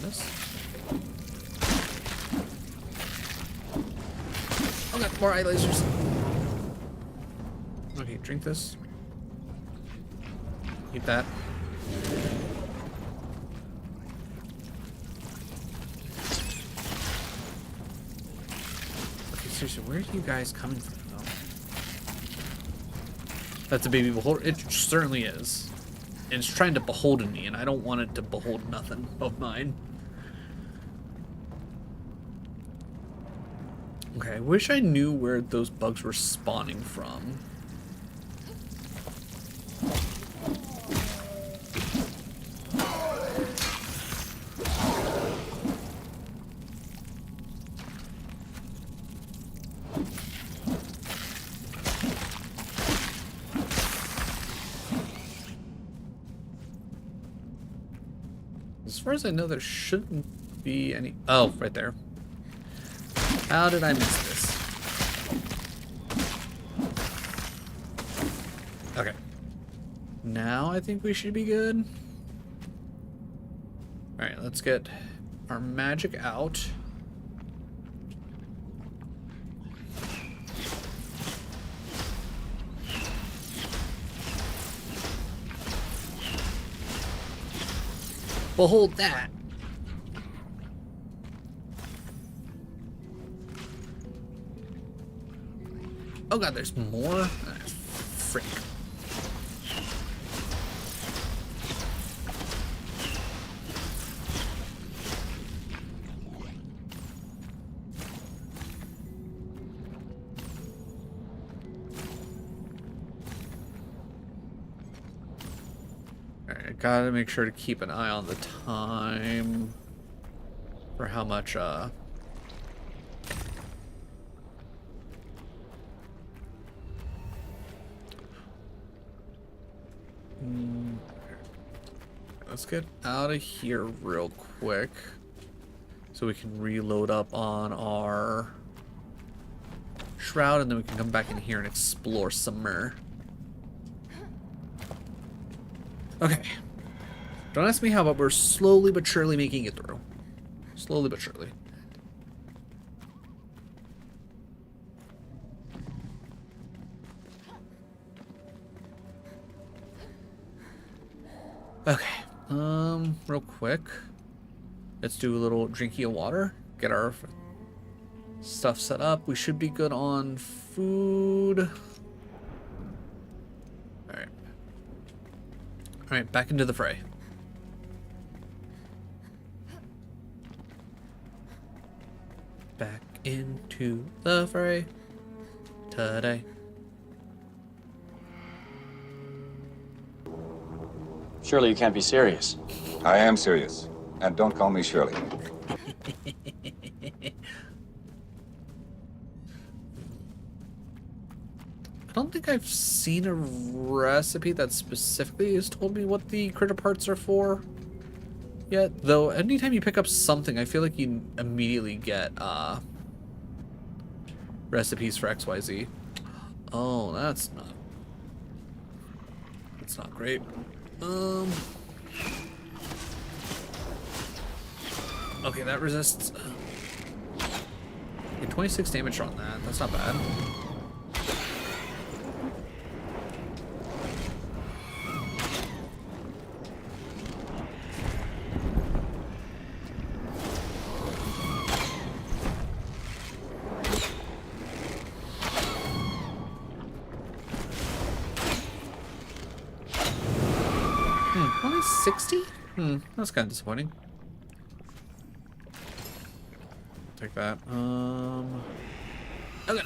This? Oh god, more eye lasers. Okay, drink this. Eat that. Okay, seriously, where are you guys coming from, though? That's a baby beholder. It certainly is. And it's trying to beholden me, and I don't want it to behold nothing of mine. Okay, I wish I knew where those bugs were spawning from. As far as I know, there shouldn't be any... Oh, right there. How did I miss this? Okay. Now I think we should be good. Alright, let's get our magic out. Behold that. Oh god, there's more? Ah, frick. Alright, gotta make sure to keep an eye on the time for how much, let's get out of here real quick so we can reload up on our shroud, and then we can come back in here and explore some more. Okay. Don't ask me how, but we're slowly but surely making it through. Slowly but surely. Okay. Real quick. Let's do a little drinky of water. Get our stuff set up. We should be good on food. Alright. Alright, back into the fray. Back into the fray today. Surely you can't be serious. I am serious. And don't call me Shirley. don't think I've seen a recipe that specifically has told me what the critter parts are for yet. Though, anytime you pick up something, I feel like you immediately get recipes for XYZ. Oh, that's not great. Okay, that resists. Okay, 26 damage on that. That's not bad. Only 60? That's kind of disappointing. Take that. Okay.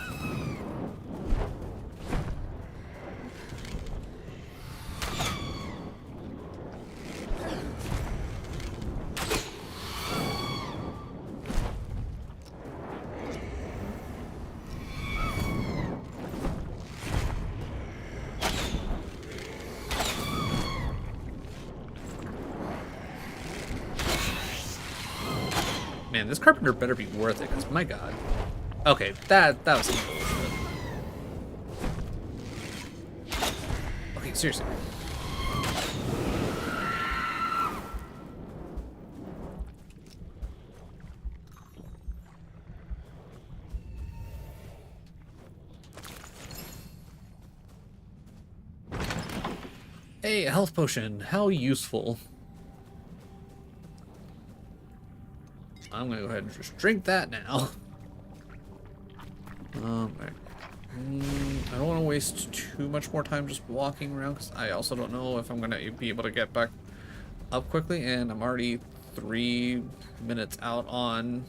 Man, this carpenter better be worth it, because my god. Okay, that was some bullshit. Okay, seriously. Hey, a health potion. How useful. I'm gonna go ahead and just drink that now. Right. I don't want to waste too much more time just walking around, because I also don't know if I'm gonna be able to get back up quickly, and I'm already 3 minutes out on.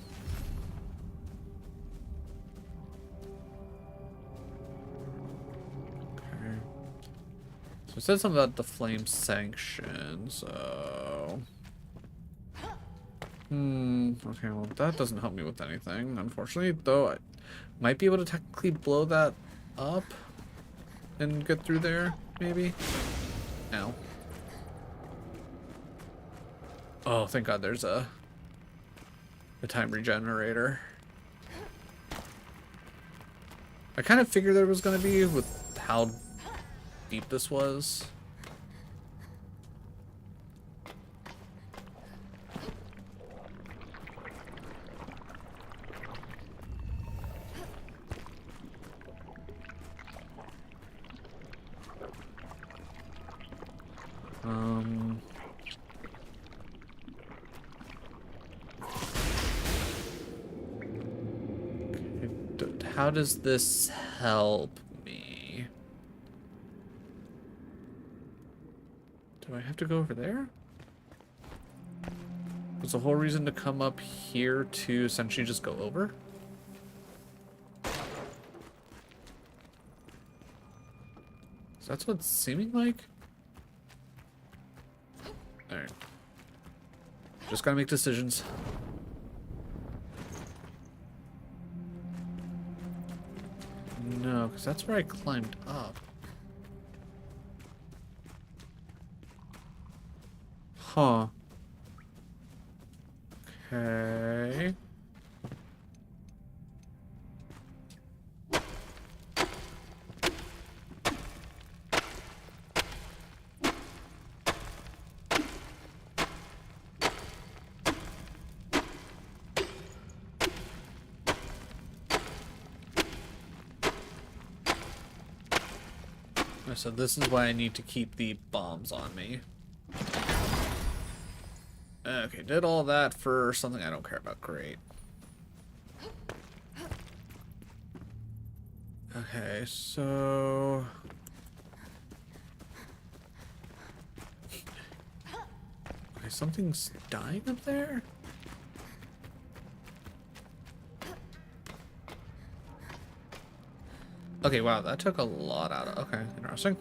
Okay. So it said something about the flame sanction, so. Okay, well, that doesn't help me with anything, unfortunately, though I might be able to technically blow that up and get through there, maybe? Ow. Oh, thank God there's a time regenerator. I kind of figured there was going to be with how deep this was. How does this help me? Do I have to go over there? Was the whole reason to come up here to essentially just go over? So that's what it's seeming like? Alright. Just gotta make decisions. No, because that's where I climbed up. Huh. Okay. So this is why I need to keep the bombs on me. Okay, did all that for something I don't care about. Great. Okay, so... Okay, something's dying up there? Okay, wow, that took a lot out of... Okay, interesting.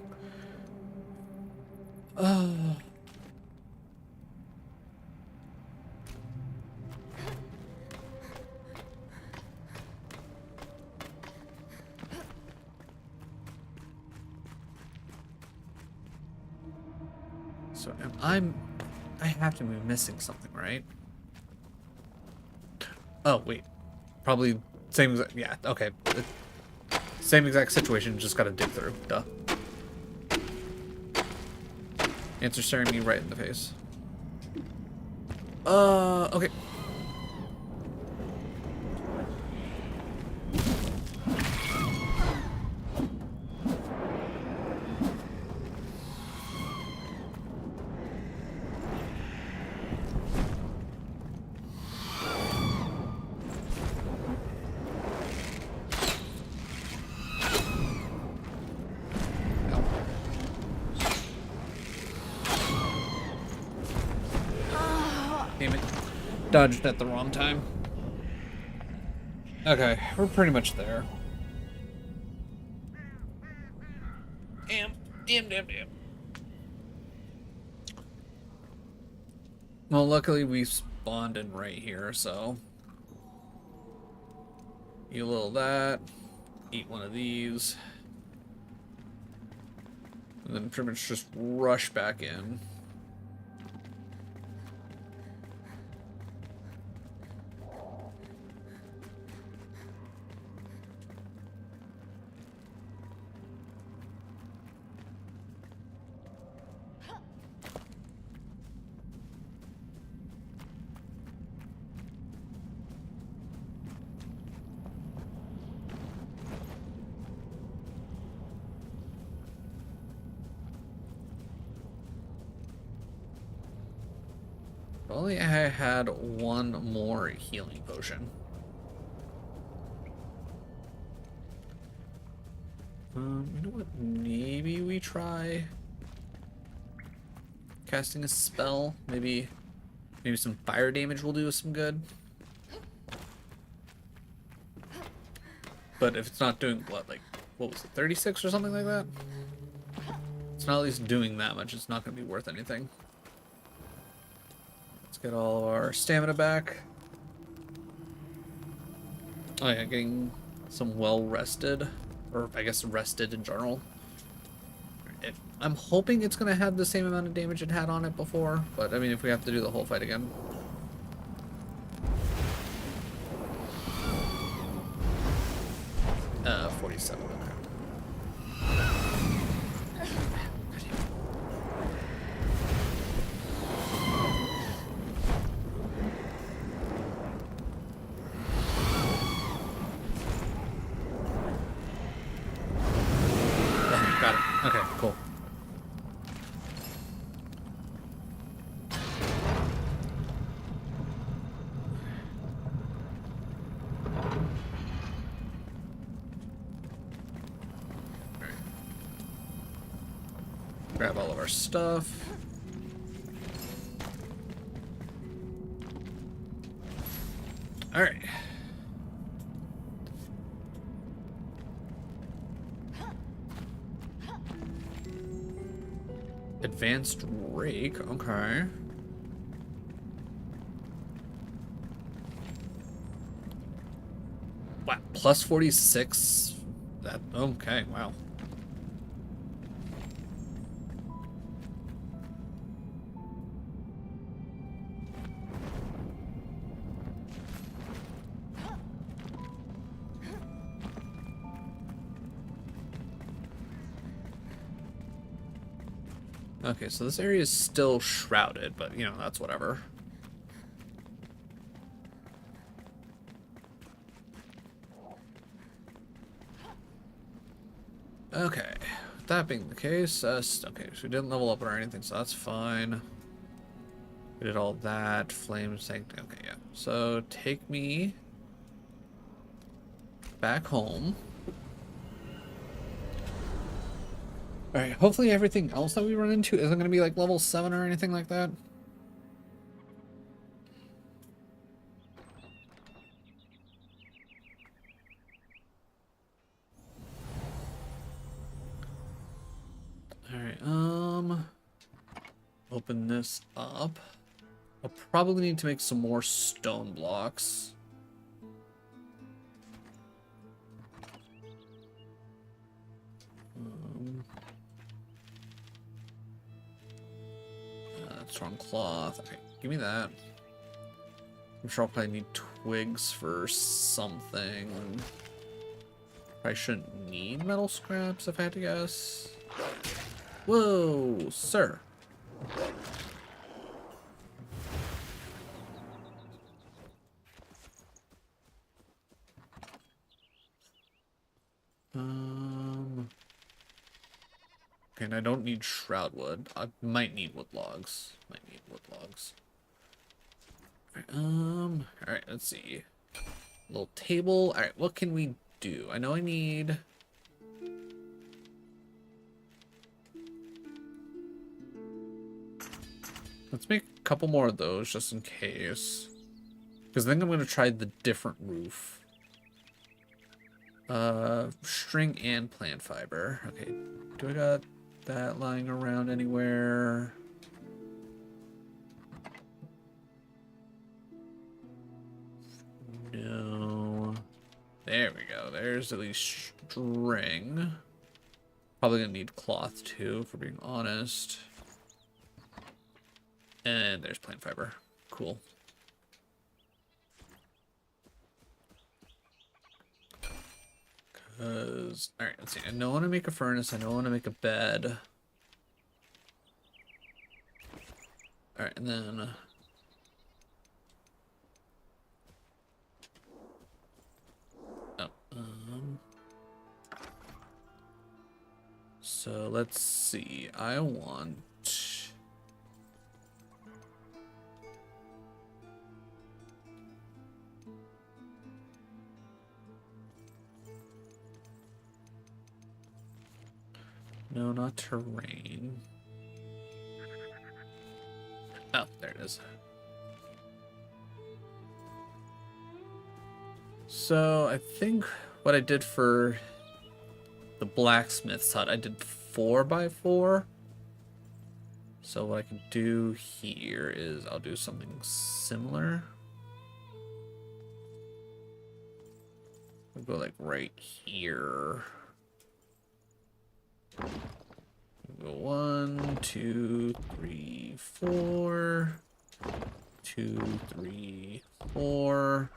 So I have to be missing something, right? Oh, wait. Probably same exact, yeah, okay. Same exact situation, just gotta dig through. Duh. Answer staring me right in the face. Okay. Damn it. Dodged at the wrong time. Okay, we're pretty much there. Damn. Well, luckily we spawned in right here, so... Eat a little of that. Eat one of these. And then pretty much just rush back in. If only I had one more healing potion. You know what? Maybe we try casting a spell. Maybe some fire damage will do us some good. But if it's not doing what was it, 36 or something like that? It's not at least doing that much. It's not going to be worth anything. Let's get all of our stamina back. Oh yeah, getting some well rested, or I guess rested in general. I'm hoping it's going to have the same amount of damage it had on it before, but I mean, if we have to do the whole fight again. 47. Got it. Okay, cool. Grab all of our stuff. All right. Advanced rake, okay. Wow, plus 46. That okay, wow. Okay, so this area is still shrouded, but you know, that's whatever. Okay, that being the case, okay, so we didn't level up or anything, so that's fine. We did all that, flame sanctity, okay, yeah. So take me back home. Alright, hopefully everything else that we run into isn't going to be like level 7 or anything like that. Alright, open this up. I'll probably need to make some more stone blocks. strong cloth. Okay, give me that. I'm sure I'll probably need twigs for something. I shouldn't need metal scraps if I had to guess. Whoa, sir. Okay, and I don't need shroud wood. I might need wood logs. Alright, let's see. Little table. Alright, what can we do? I know I need... Let's make a couple more of those just in case. Because I think I'm going to try the different roof. String and plant fiber. Okay, do I got that lying around anywhere? No. There we go. There's at least string. Probably gonna need cloth too, for being honest. And there's plant fiber. Cool. Alright, let's see. I know I want to make a furnace. I know I want to make a bed. Alright, and then... So let's see. I want... No, not terrain. Oh, there it is. So I think what I did for the blacksmith's hut, I did 4x4. So what I can do here is I'll do something similar. We'll go like right here. We'll go 1, 2, 3, 4. 2, 3, 4.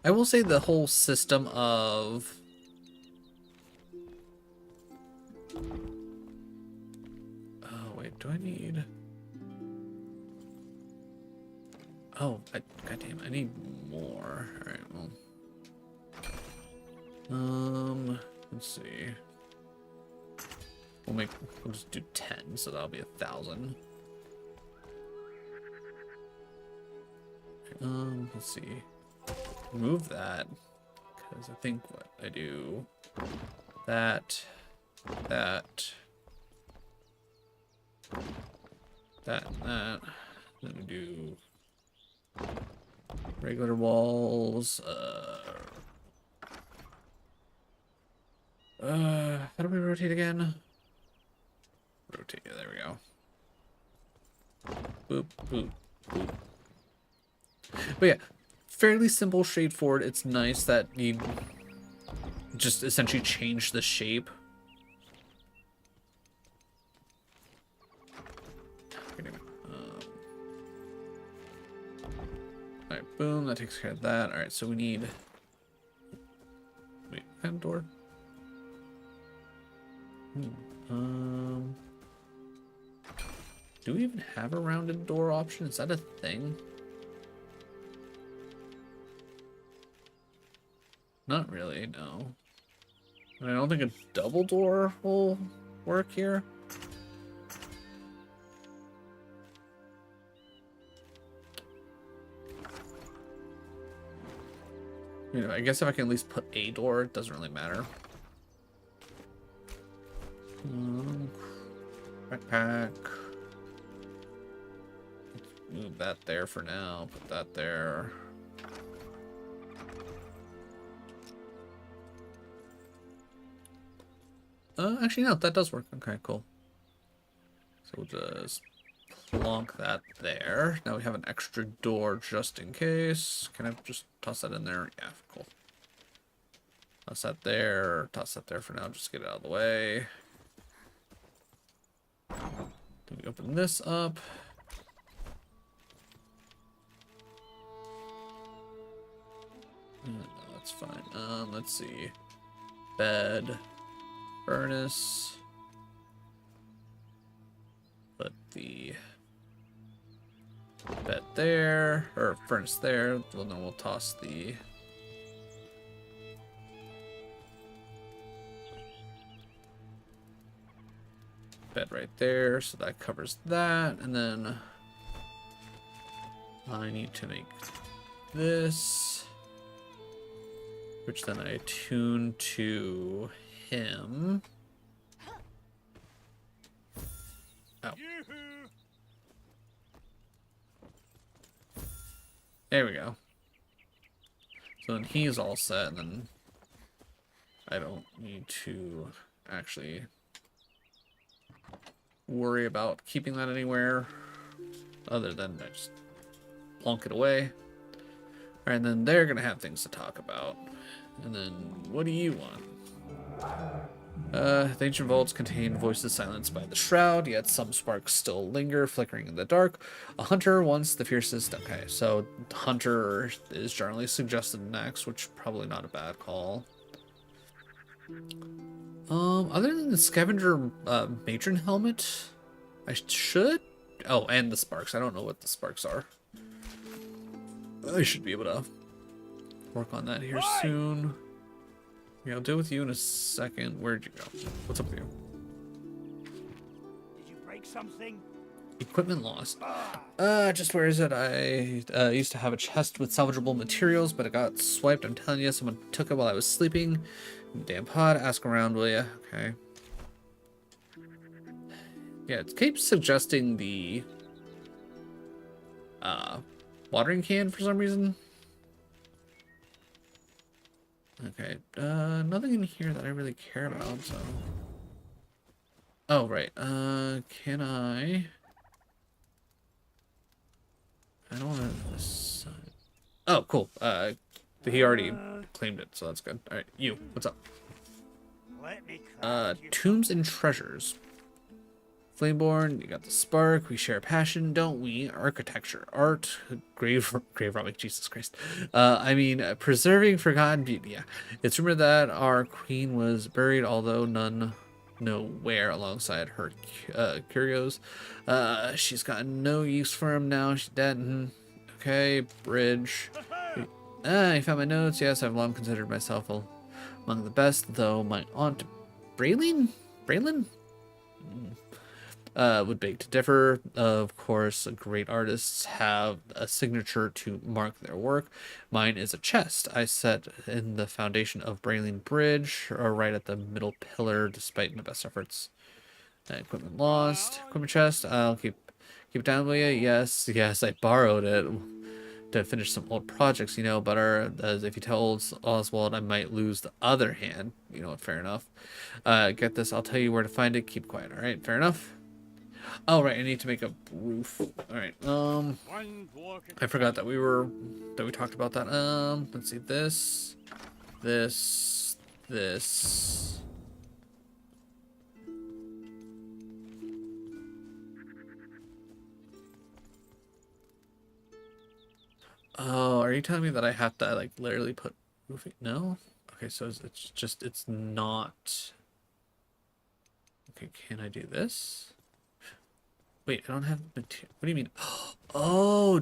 I will say the whole system of wait, do I need... Oh, goddamn, I need more. All right, well, let's see. We'll just do 10, so that'll be 1,000. Let's see. Remove that, because I think what I do, that, and that, then we do regular walls. How do we rotate again? Rotate. There we go. Boop, boop, boop. But yeah, fairly simple, straightforward. It's nice that you just essentially change the shape. Alright, boom, that takes care of that. Alright, so we need... Wait, what kind of door? Do we even have a rounded door option? Is that a thing? Not really, no. I don't think a double door will work here. You know, I guess if I can at least put a door, it doesn't really matter. Backpack. Let's move that there for now. Put that there. Actually, no, that does work. Okay, cool. So we'll just plonk that there. Now we have an extra door just in case. Can I just toss that in there? Yeah, cool. Toss that there. Toss that there for now. Just get it out of the way. Then we open this up. No, that's fine. Let's see. Bed. Furnace. Put the bed there, or furnace there. Well, then we'll toss the bed right there, so that covers that. And then I need to make this, which then I attune to him. Oh. There we go. So then he's all set, and then I don't need to actually worry about keeping that anywhere other than I just plonk it away. Alright, and then they're gonna have things to talk about. And then what do you want? The ancient vaults contain voices silenced by the shroud, yet some sparks still linger, flickering in the dark. A hunter once the fiercest. Okay, so hunter is generally suggested next, which probably not a bad call. Other than the scavenger matron helmet, I should. Oh, and the sparks. I don't know what the sparks are. I should be able to work on that here soon. Yeah, I'll deal with you in a second. Where'd you go? What's up with you? Did you break something? Equipment lost. Just where is it? I used to have a chest with salvageable materials, but it got swiped. I'm telling you, someone took it while I was sleeping. Damn pod. Ask around, will ya? Okay. Yeah, it keeps suggesting the watering can for some reason. Okay, nothing in here that I really care about, so. Oh, right, can I don't want to assign. Oh, cool, he already claimed it, so that's good. Alright, you, what's up? Let me craft you Tombs and treasures. Flameborn, you got the spark. We share a passion, don't we? Architecture, art, grave robbing. Jesus Christ. I mean, preserving forgotten beauty. Yeah, it's rumored that our queen was buried, although none know where, alongside her curios. She's got no use for him now. She's dead. Okay, bridge. I found my notes. Yes, I've long considered myself among the best, though my aunt Braylin would beg to differ. Of course, great artists have a signature to mark their work. Mine is a chest I set in the foundation of Braylin Bridge, or right at the middle pillar, despite my best efforts. Equipment lost. Equipment chest. I'll keep it down with you. Yes, I borrowed it to finish some old projects, you know, but as if you tell Oswald I might lose the other hand. You know what, fair enough. Get this, I'll tell you where to find it. Keep quiet, alright? Fair enough? Oh, right, I need to make a roof. Alright, I forgot that we talked about that. Let's see, this. Oh, are you telling me that I have to, like, literally put roofing? No? Okay, so it's not. Okay, can I do this? Wait, I don't have material. What do you mean? Oh,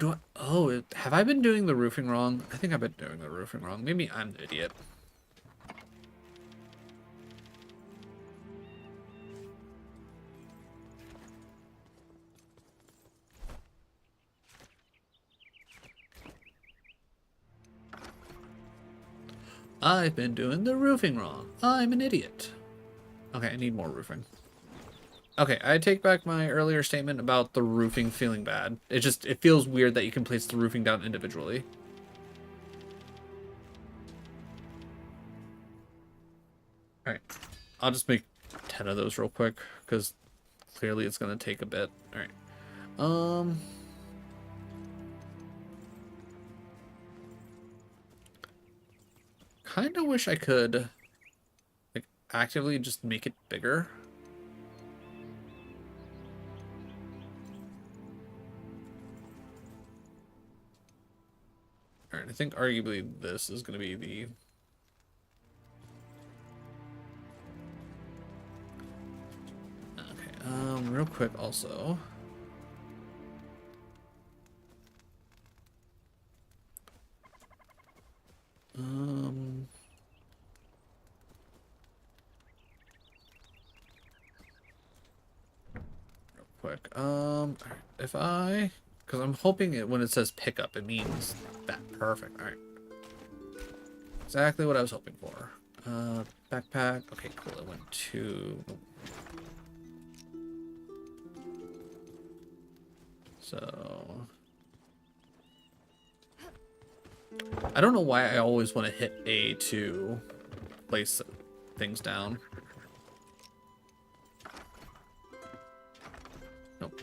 have I been doing the roofing wrong? I think I've been doing the roofing wrong. Maybe I'm the idiot. I've been doing the roofing wrong. I'm an idiot. Okay, I need more roofing. Okay, I take back my earlier statement about the roofing feeling bad. It feels weird that you can place the roofing down individually. Alright, I'll just make 10 of those real quick, because clearly it's going to take a bit. Alright. Kind of wish I could actively just make it bigger. Alright, I think arguably this is going to be the... Okay, real quick also. Real quick. If I... Because I'm hoping it, when it says pickup, it means that. Perfect. Alright. Exactly what I was hoping for. Backpack. Okay, cool. It went to... So... I don't know why I always want to hit A to place things down. Nope.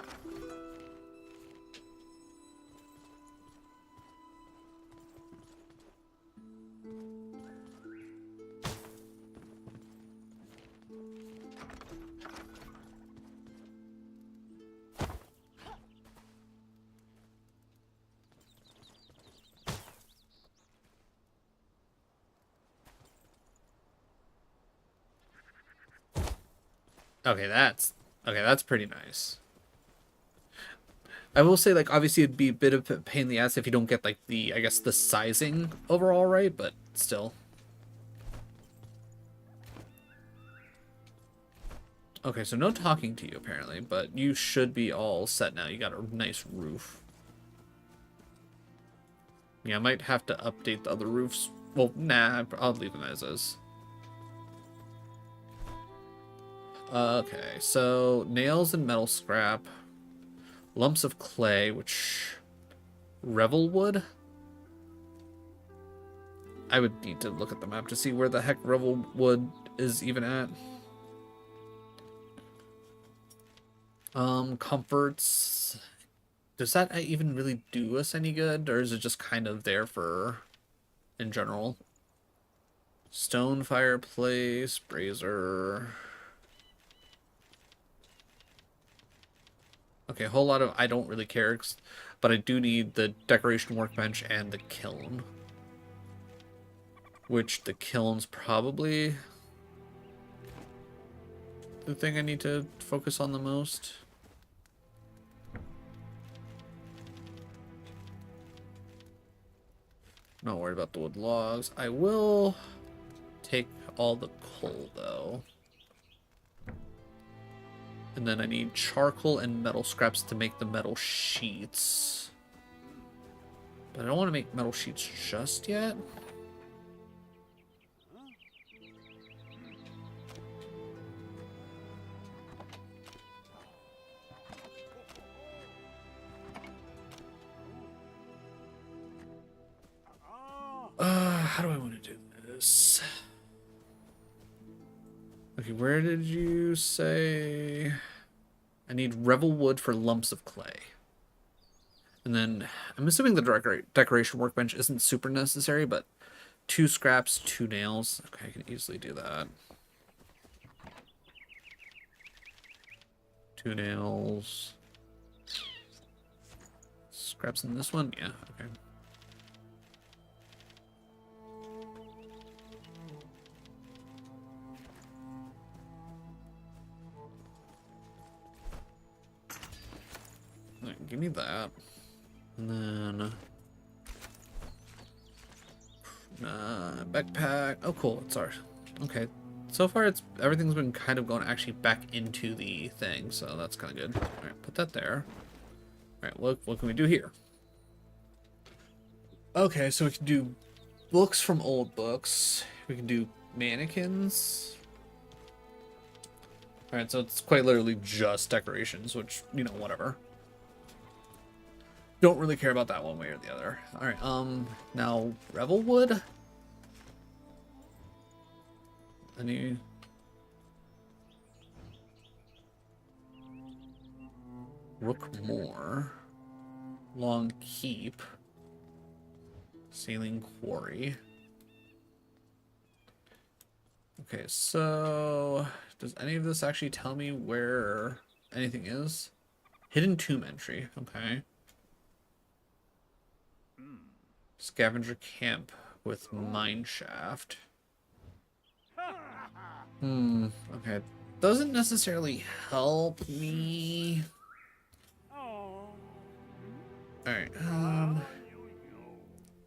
Okay, that's pretty nice. I will say, like, obviously it'd be a bit of a pain in the ass if you don't get, like, the, I guess, the sizing overall right, but still. Okay, so no talking to you, apparently, but you should be all set now. You got a nice roof. Yeah, I might have to update the other roofs. Well, nah, I'll leave them as is. Okay, so nails and metal scrap. Lumps of clay, which... Revel wood? I would need to look at the map to see where the heck Revel wood is even at. Comforts. Does that even really do us any good? Or is it just kind of there for... in general? Stone fireplace, brazier... Okay, a whole lot of I don't really care, but I do need the decoration workbench and the kiln. Which the kiln's probably the thing I need to focus on the most. Not worried about the wood logs. I will take all the coal, though. And then I need charcoal and metal scraps to make the metal sheets. But I don't want to make metal sheets just yet. How do I want to do this? Okay, where did you say... I need Revel wood for lumps of clay. And then, I'm assuming the decoration workbench isn't super necessary, but 2 scraps, 2 nails. Okay, I can easily do that. 2 nails. Scraps in this one? Yeah, okay. Right, give me that. And then... backpack. Oh, cool. It's ours. Okay. So far, everything's been kind of going actually back into the thing, so that's kind of good. All right, put that there. All right, what can we do here? Okay, so we can do books from old books. We can do mannequins. All right, so it's quite literally just decorations, which, you know, whatever. Don't really care about that one way or the other. All right, now Revel wood. Any... Rookmore. Long Keep. Sailing Quarry. Okay, so does any of this actually tell me where anything is? Hidden tomb entry. Okay. Scavenger camp with mine shaft. Okay. Doesn't necessarily help me. Alright,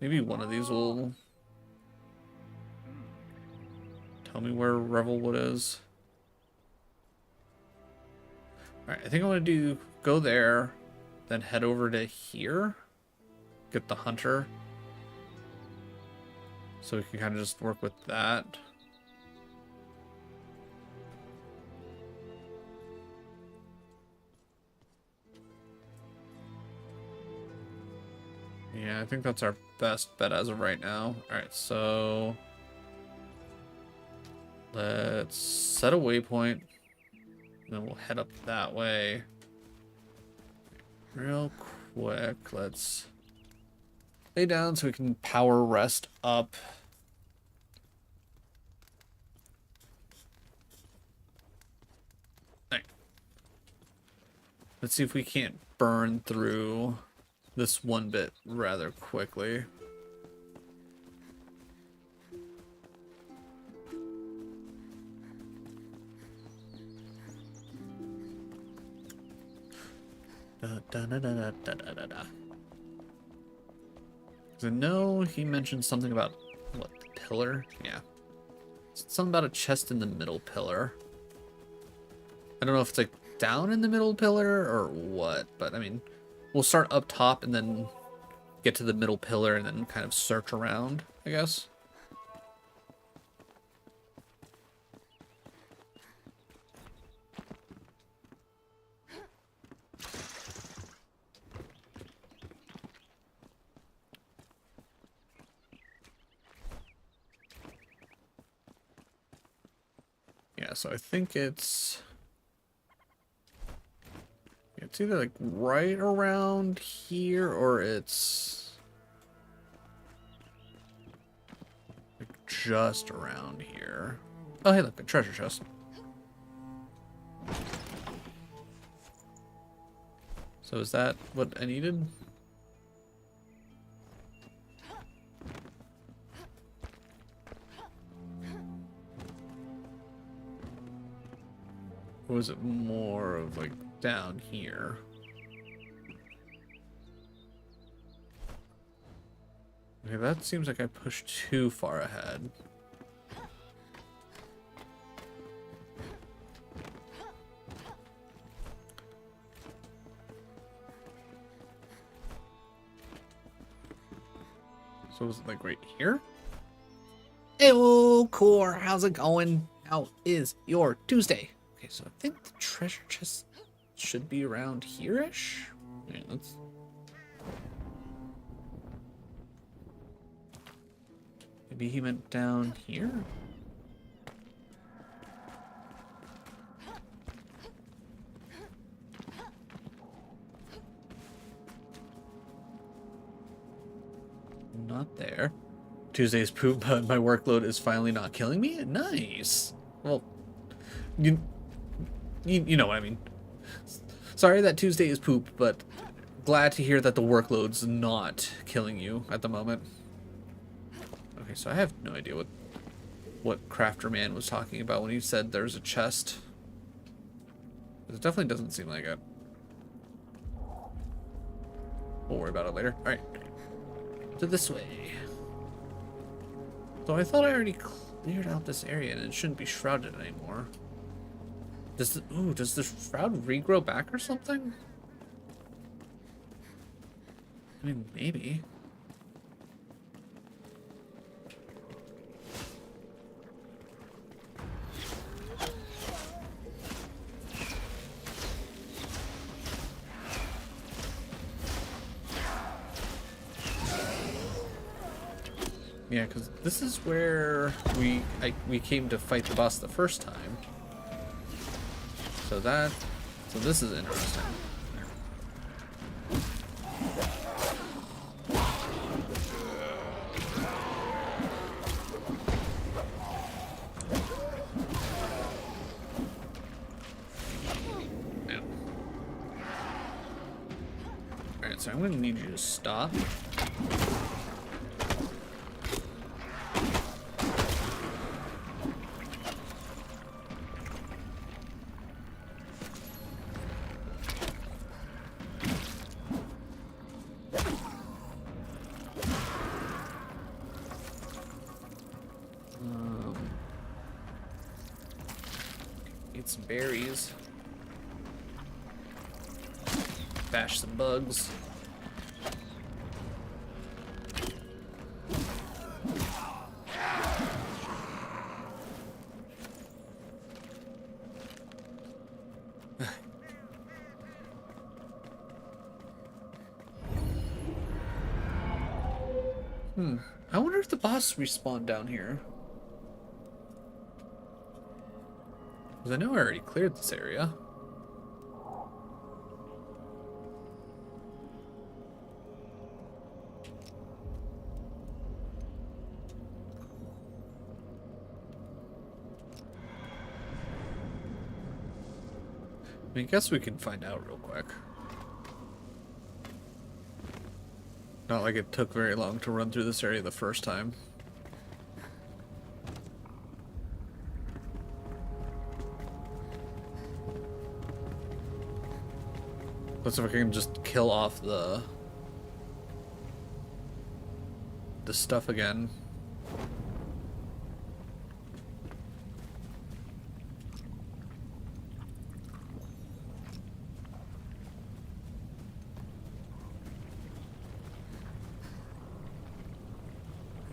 maybe one of these will tell me where Revelwood is. Alright, I think I'm gonna go there, then head over to here. Get the hunter. So we can kind of just work with that. Yeah, I think that's our best bet as of right now. Alright, so let's set a waypoint. Then we'll head up that way. Real quick, let's lay down so we can power rest up. Alright. Let's see if we can't burn through this one bit rather quickly. I know he mentioned something about what, the pillar? Yeah. Something about a chest in the middle pillar. I don't know if it's like down in the middle pillar or what, but I mean, we'll start up top and then get to the middle pillar and then kind of search around, I guess. Yeah, so I think it's either like right around here or it's like just around here. Oh, hey, look, a treasure chest. So is that what I needed? Or was it more of like down here? Okay, that seems like I pushed too far ahead. So was it like right here? Ew, Core, how's it going? How is your Tuesday? Okay, so I think the treasure chest should be around here-ish. Yeah, let's... Maybe he meant down here? Not there. Tuesday's poop, but my workload is finally not killing me? Nice. Well, you know what I mean. Sorry that Tuesday is poop, but glad to hear that the workload's not killing you at the moment. Okay, so I have no idea what Crafter Man was talking about when he said there's a chest. It definitely doesn't seem like it. We'll worry about it later. Alright. So this way. So I thought I already cleared out this area and it shouldn't be shrouded anymore. Does the shroud regrow back or something? I mean, maybe. Yeah, because this is where we came to fight the boss the first time. So this is interesting. Alright, so I'm gonna need you to stop. Eat some berries. Bash some bugs. I wonder if the boss respawned down here. Because I know I already cleared this area. I guess we can find out real quick. Not like it took very long to run through this area the first time. Let's see if I can just kill off the stuff again.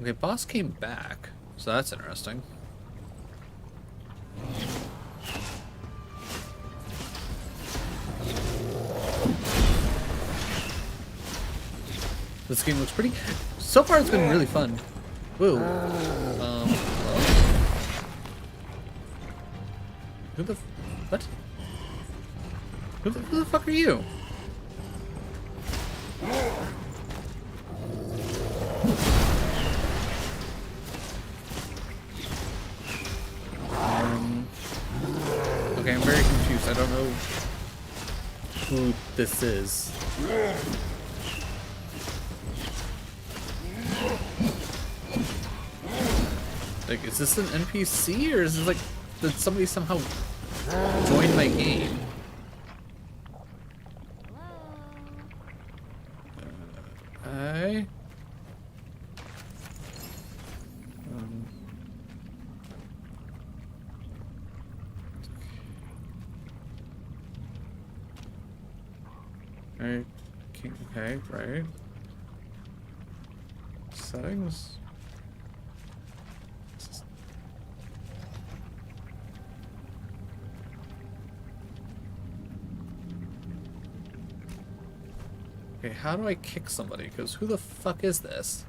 Okay, boss came back, so that's interesting. This game looks pretty... So far it's been really fun. Whoa. Who the... What? Who the fuck are you? Okay, I'm very confused. I don't know who this is. Like, is this an NPC or is this like, did somebody somehow join my game? I... Okay, right. Settings. Okay, how do I kick somebody? Because who the fuck is this?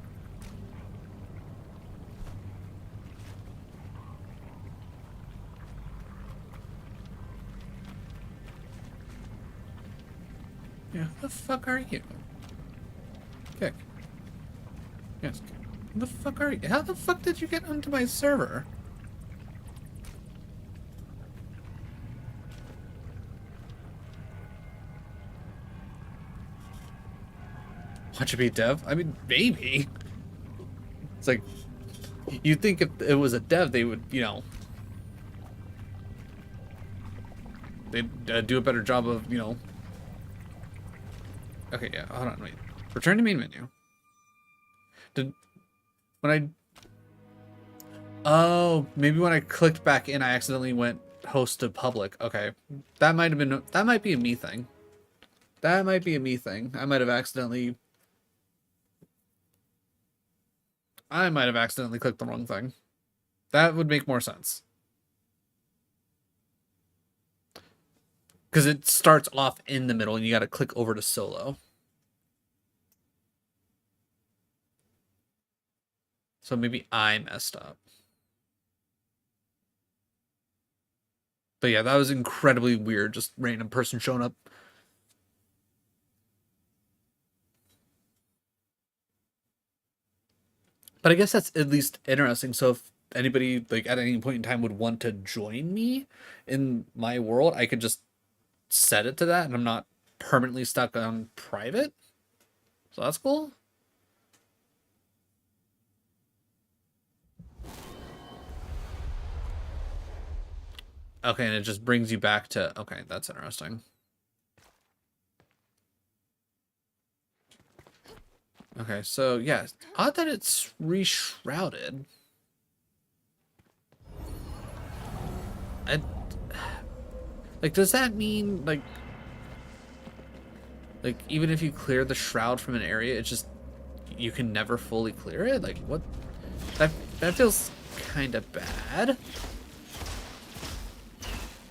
Yeah, who the fuck are you? Kick. Yes. Who the fuck are you? How the fuck did you get onto my server? Watch it be dev? I mean, maybe. It's like, you'd think if it was a dev, they would, you know, they'd do a better job of, you know. Okay, yeah, hold on, wait. Return to main menu. Oh, maybe when I clicked back in, I accidentally went host to public. Okay, that might be a me thing. That might be a me thing. I might have accidentally clicked the wrong thing. That would make more sense. Because it starts off in the middle and you got to click over to solo. So maybe I messed up. But yeah, that was incredibly weird. Just random person showing up. But I guess that's at least interesting. So if anybody, like, at any point in time would want to join me in my world, I could just set it to that and I'm not permanently stuck on private. So that's cool. Okay, and it just brings you back to... Okay, that's interesting. Okay, so yeah, odd that it's re-shrouded. Like, does that mean, like, even if you clear the shroud from an area, it's just, you can never fully clear it? Like, what? That feels kind of bad.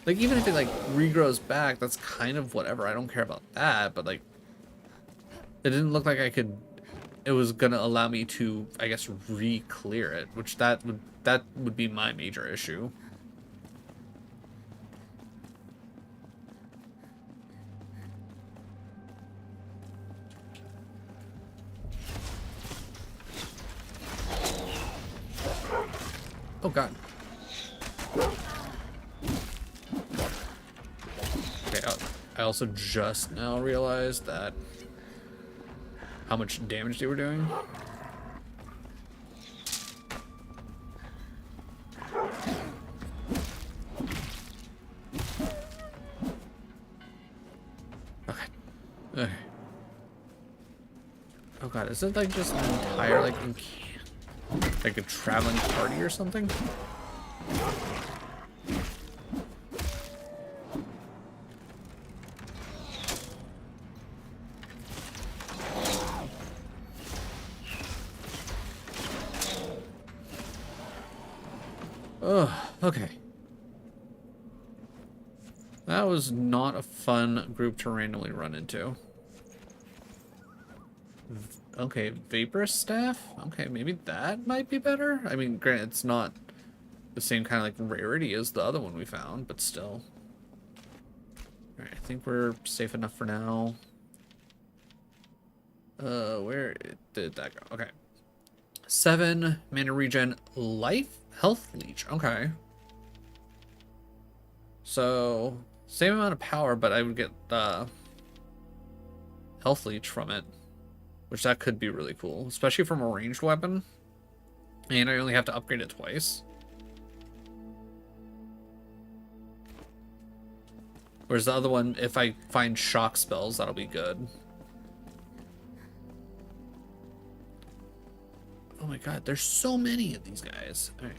Like, even if it, like, regrows back, that's kind of whatever. I don't care about that, but, like, it didn't look like it was gonna allow me to, I guess, re-clear it, which that would be my major issue. Oh god. Okay, I also just now realized that how much damage they were doing. Okay. Oh god, is it like just an entire like a traveling party or something? Oh, okay. That was not a fun group to randomly run into. Okay, Vaporous Staff? Okay, maybe that might be better? I mean, granted, it's not the same kind of, like, rarity as the other one we found, but still. Alright, I think we're safe enough for now. Where did that go? Okay. 7 mana regen, health leech. Okay. So, same amount of power, but I would get health leech from it. Which that could be really cool, especially from a ranged weapon. And I only have to upgrade it twice. Whereas the other one, if I find shock spells, that'll be good. Oh my god, there's so many of these guys. Alright,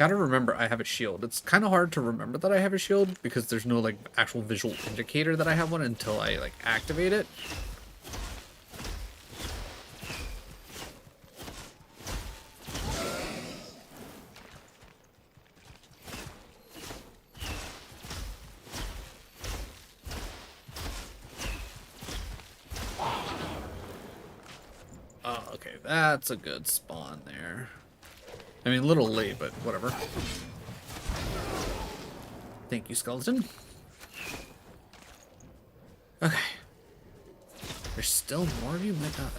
gotta remember I have a shield. It's kind of hard to remember that I have a shield because there's no like actual visual indicator that I have one until I like activate it. Oh, okay, that's a good spawn there. I mean, a little late, but whatever. Thank you, skeleton. Okay. There's still more of you? My god.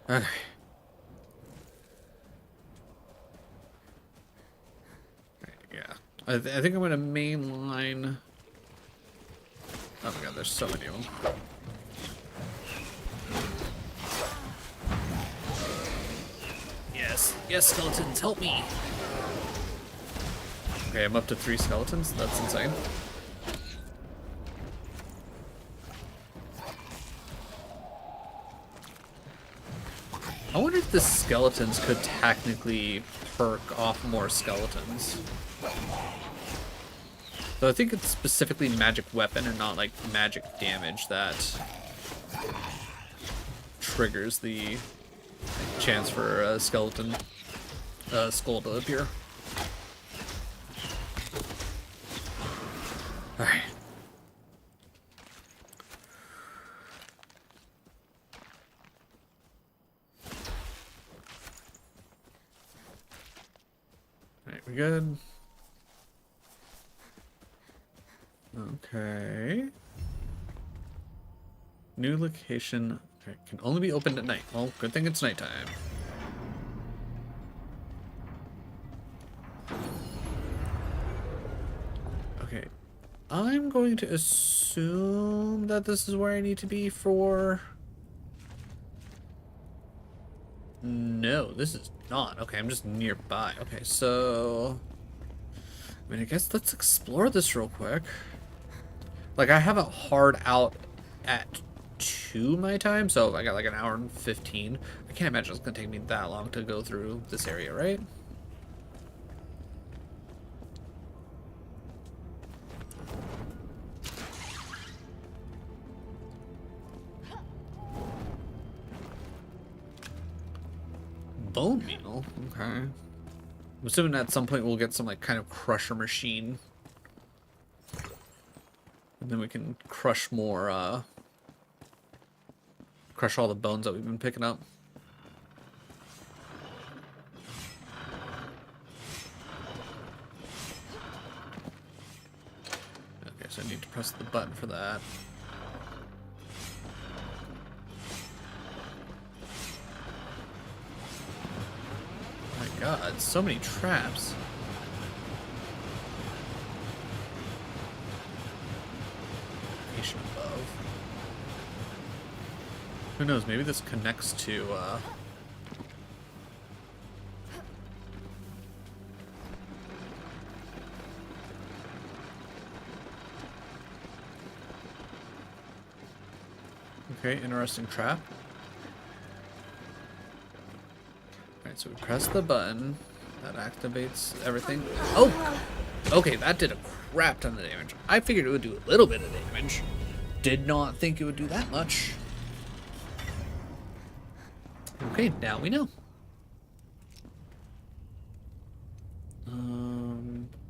Okay. Yeah. I think I'm gonna mainline... Oh my god, there's so many of them. Yes! Yes, skeletons, help me! Okay, I'm up to 3 skeletons. That's insane. I wonder if the skeletons could technically perk off more skeletons. So I think it's specifically magic weapon and not like magic damage that triggers the chance for a skeleton skull to appear. Alright. Alright, we good? Okay. New location. Okay, can only be opened at night. Well, good thing it's nighttime. Okay. I'm going to assume that this is where I need to be for... No, this is not. Okay, I'm just nearby. Okay, so... I mean, I guess let's explore this real quick. Like, I have it hard out at 2 my time, so I got like an hour and 15. I can't imagine it's gonna take me that long to go through this area, right? Bone meal? Okay. I'm assuming at some point we'll get some like kind of crusher machine. And then we can crush more, crush all the bones that we've been picking up. Okay, so I need to press the button for that. Oh my god, so many traps. Above. Who knows, maybe this connects to okay, interesting trap. Alright, so we press the button. That activates everything. Oh! Okay, that did a crap ton of damage. I figured it would do a little bit of damage. Did not think it would do that much. Okay, now we know.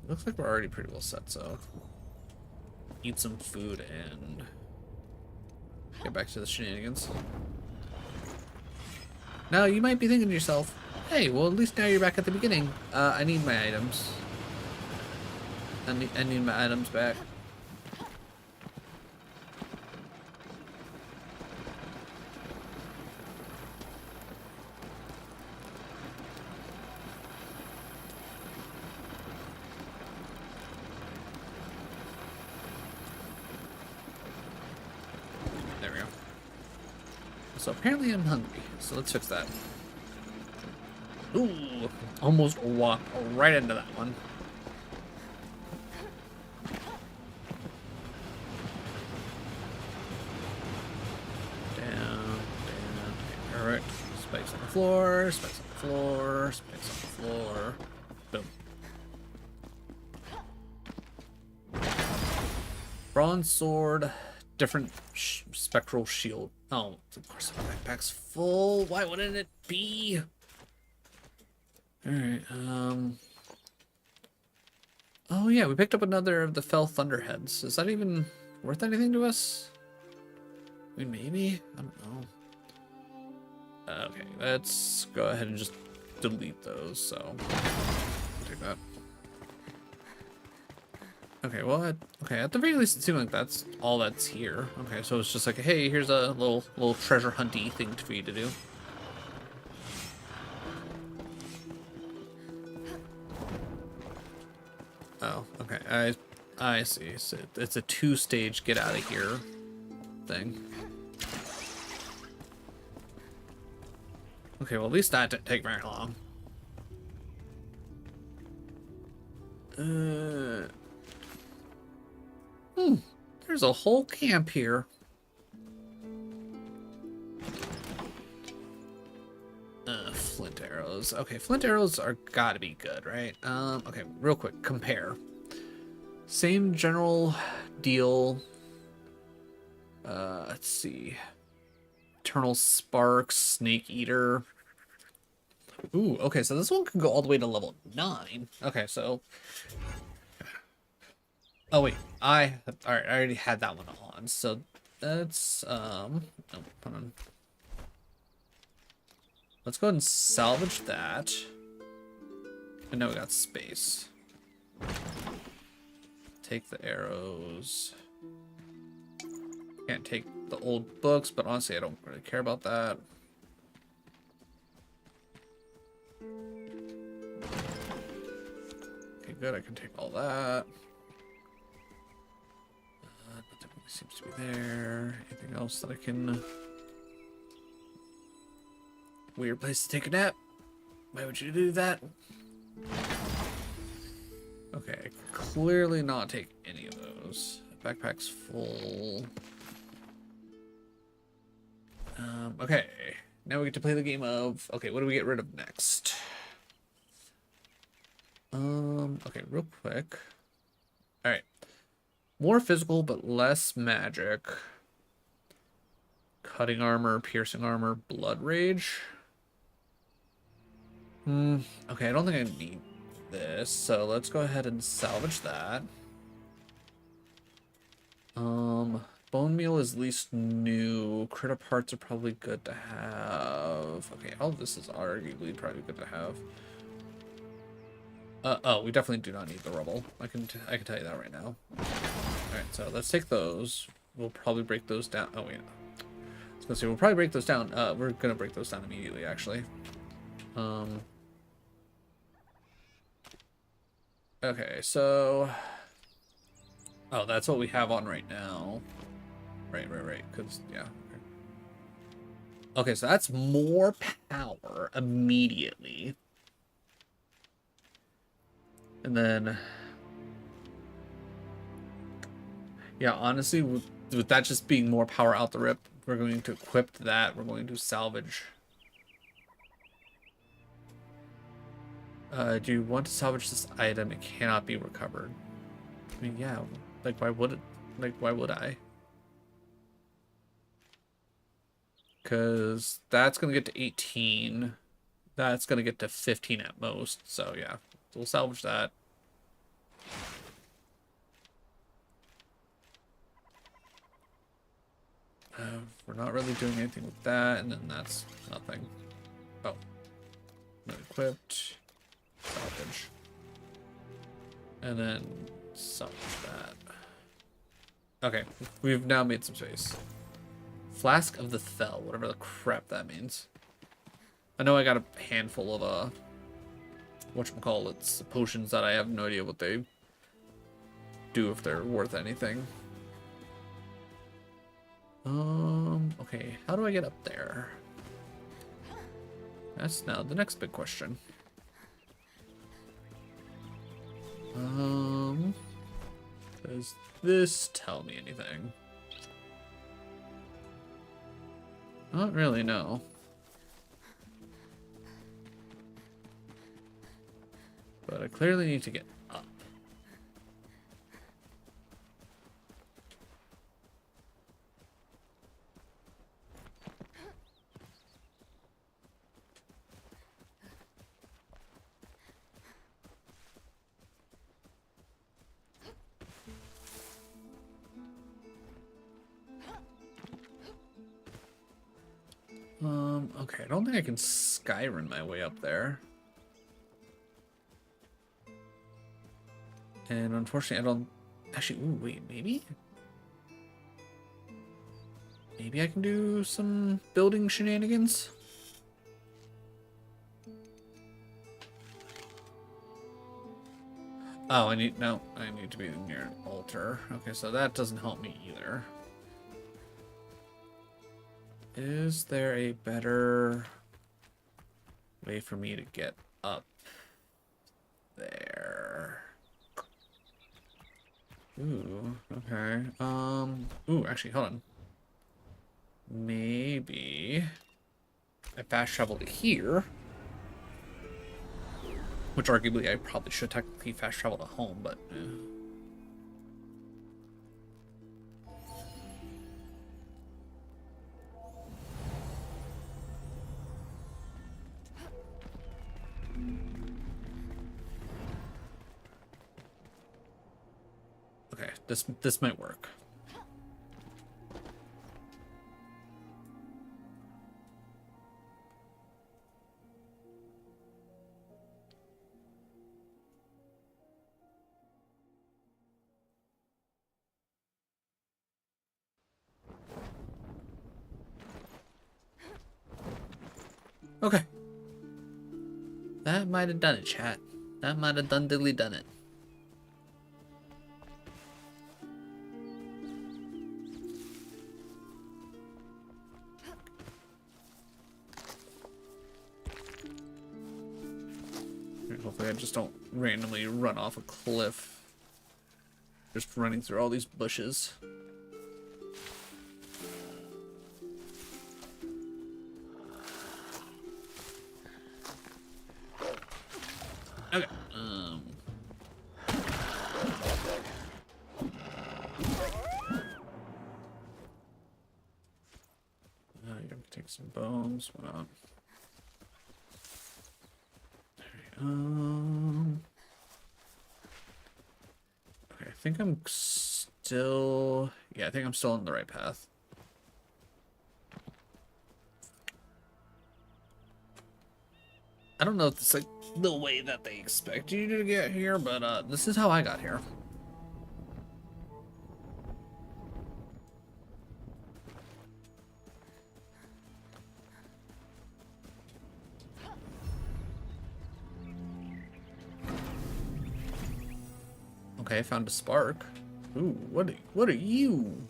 Looks like we're already pretty well set, so eat some food and get back to the shenanigans. Now you might be thinking to yourself, hey, well at least now you're back at the beginning. I need my items. I need my items back. There we go. So apparently I'm hungry, so let's fix that. Ooh, almost walked right into that one. Alright, spikes on the floor, spikes on the floor, spikes on the floor. Boom. Bronze sword, different spectral shield. Oh, of course the backpack's full. Why wouldn't it be? Alright, oh yeah, we picked up another of the fell thunderheads. Is that even worth anything to us? I mean, maybe? I don't know. Okay, let's go ahead and just delete those, so I'll take that. Okay, well, at the very least, it seems like that's all that's here. Okay, so it's just like, hey, here's a little treasure hunty thing for you to do. Oh, okay, I see. So it's a 2-stage get out of here thing. Okay, well, at least that didn't take very long. There's a whole camp here. Flint arrows. Okay, flint arrows are gotta be good, right? Okay, real quick, compare. Same general deal. Let's see. Eternal Sparks, Snake Eater. Ooh, okay, so this one can go all the way to level 9. Okay, so... Oh, wait. Alright, I already had that one on, so that's, oh, hold on. Let's go ahead and salvage that. And now we got space. Take the arrows. Can't take the old books, but honestly, I don't really care about that. Okay, good. I can take all that. Nothing really seems to be there. Anything else that I can... Weird place to take a nap. Why would you do that? Okay, clearly not take any of those. Backpack's full. Okay, now we get to play the game of, okay, what do we get rid of next? Okay, real quick. All right, more physical but less magic. Cutting armor, piercing armor, blood rage. Okay, I don't think I need this, so let's go ahead and salvage that. Bone meal is least new. Critter parts are probably good to have. Okay, all of this is arguably probably good to have. Oh, we definitely do not need the rubble. I can tell you that right now. Alright, so let's take those. We'll probably break those down. Oh, wait. I was gonna say, we'll probably break those down. We're gonna break those down immediately, actually. Okay, so... Oh, that's what we have on right now. Right, because, yeah. Okay, so that's more power immediately. And then... Yeah, honestly, with that just being more power out the rip, we're going to equip that. We're going to salvage... do you want to salvage this item? It cannot be recovered. I mean, yeah, like, why would it? Like, why would I? Because that's going to get to 18. That's going to get to 15 at most. So, yeah, we'll salvage that. We're not really doing anything with that. And then that's nothing. Oh. Not equipped. Salvage. And then salvage that. Okay, we've now made some space. Flask of the Thel, whatever the crap that means. I know I got a handful of whatchamacallits, potions that I have no idea what they do, if they're worth anything. Okay, how do I get up there? That's now the next big question. Does this tell me anything? Not really, no. But I clearly need to get up. Okay, I don't think I can Skyrim my way up there. And unfortunately, I don't... Actually, ooh, wait, maybe? Maybe I can do some building shenanigans? Oh, I need to be near an altar. Okay, so that doesn't help me either. Is there a better way for me to get up there? Ooh, okay. Ooh, actually, hold on. Maybe I fast travel to here, which arguably I probably should technically fast travel to home, but okay, this might work. Okay. That might have done it, chat. That might have done diddly done it. Hopefully I just don't randomly run off a cliff. Just running through all these bushes. Okay. You're gonna take some bones. Why not? Okay, I think I'm still... Yeah, I think I'm still on the right path. I don't know if it's like the way that they expect you to get here, but this is how I got here. Okay, I found a spark. Ooh, what are you?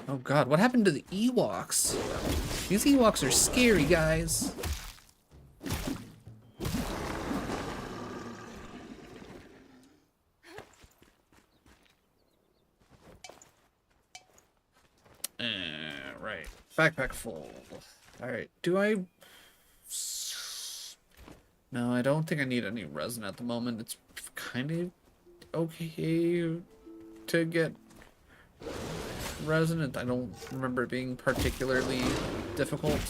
Oh god, what happened to the Ewoks? These Ewoks are scary, guys. Right. Backpack full. Alright, do I... No, I don't think I need any resin at the moment. It's kind of okay to get resin. I don't remember it being particularly difficult.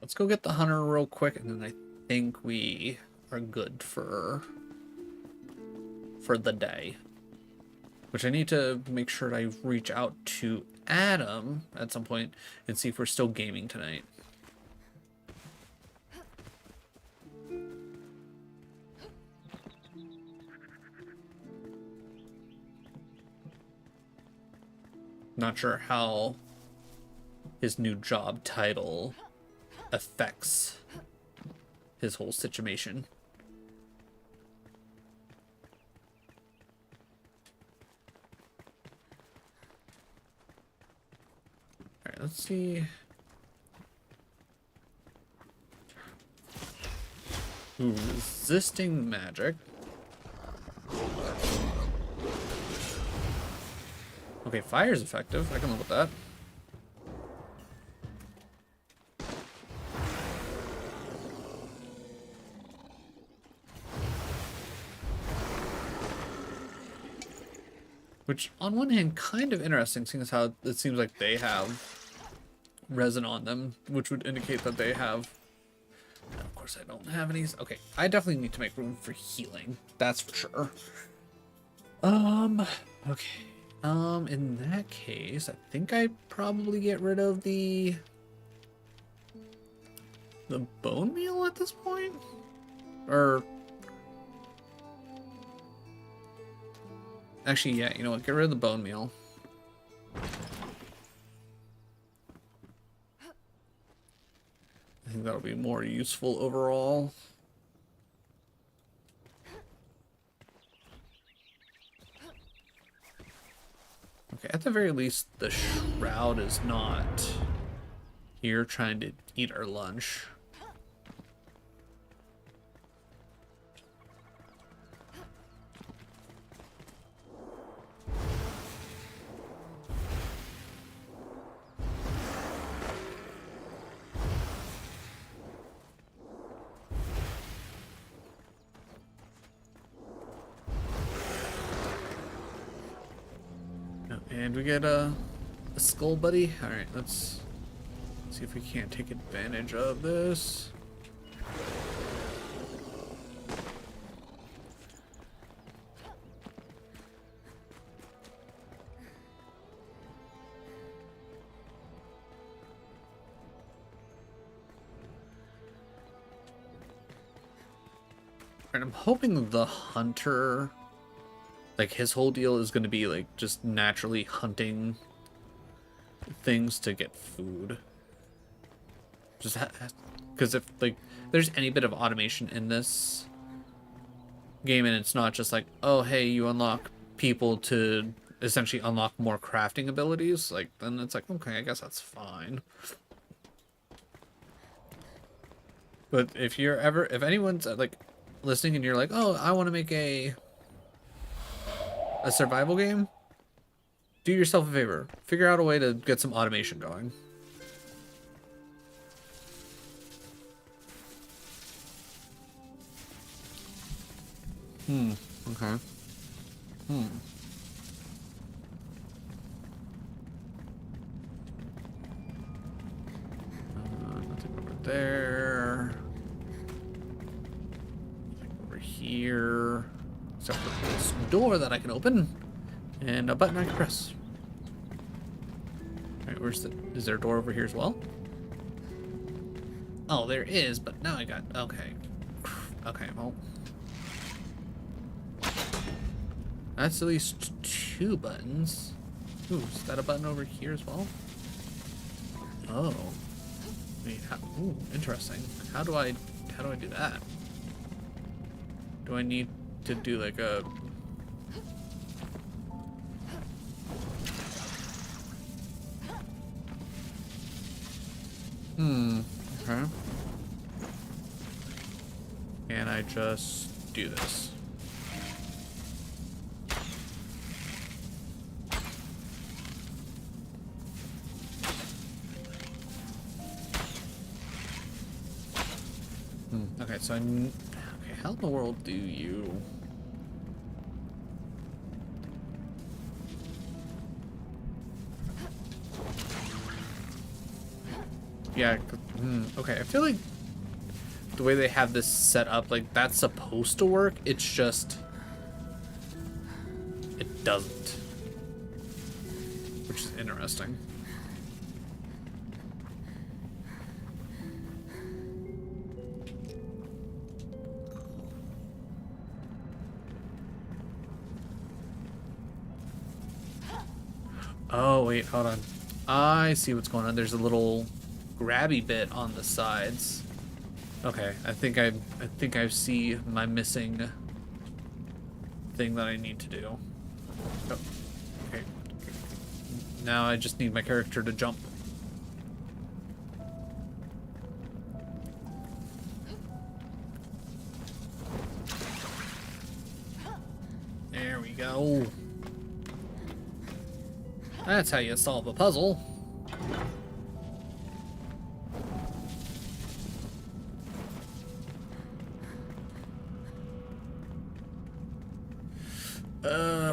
Let's go get the hunter real quick, and then I think we are good for the day. Which I need to make sure I reach out to Adam at some point and see if we're still gaming tonight. Not sure how his new job title affects his whole situation. Alright, let's see. Ooh, resisting magic. Okay, fire's effective. I can live with that. Which, on one hand, kind of interesting, seeing as how it seems like they have resin on them, which would indicate that they have... Of course, I don't have any... Okay, I definitely need to make room for healing. That's for sure. Okay. In that case, I think I probably get rid of the bone meal at this point? Or... Actually, yeah, you know what? Get rid of the bone meal. I think that'll be more useful overall. Okay, at the very least, the shroud is not here trying to eat our lunch. And we get a skull buddy. All right, let's see if we can't take advantage of this. And I'm hoping the hunter, like his whole deal is going to be like just naturally hunting things to get food. Just because if like there's any bit of automation in this game and it's not just like, oh hey, you unlock people to essentially unlock more crafting abilities, like then it's like, okay, I guess that's fine. But if anyone's like listening and you're like, oh, I want to make a survival game, do yourself a favor. Figure out a way to get some automation going. Okay. Nothing over there. Nothing over here. Except for this door that I can open. And a button I can press. Alright, is there a door over here as well? Oh, there is, but now I got, okay. Okay, well. That's at least 2 buttons. Ooh, is that a button over here as well? Oh. Wait, ooh, interesting. How do I do that? Do I need to do like a... Okay. Can I just do this? Okay, so okay, how in the world do you... Yeah, okay, I feel like the way they have this set up, like, that's supposed to work, it's just... it doesn't. Which is interesting. Oh, wait, hold on. I see what's going on. There's a little grabby bit on the sides. Okay, I think I see my missing thing that I need to do. Oh, okay. Now I just need my character to jump. There we go. That's how you solve a puzzle.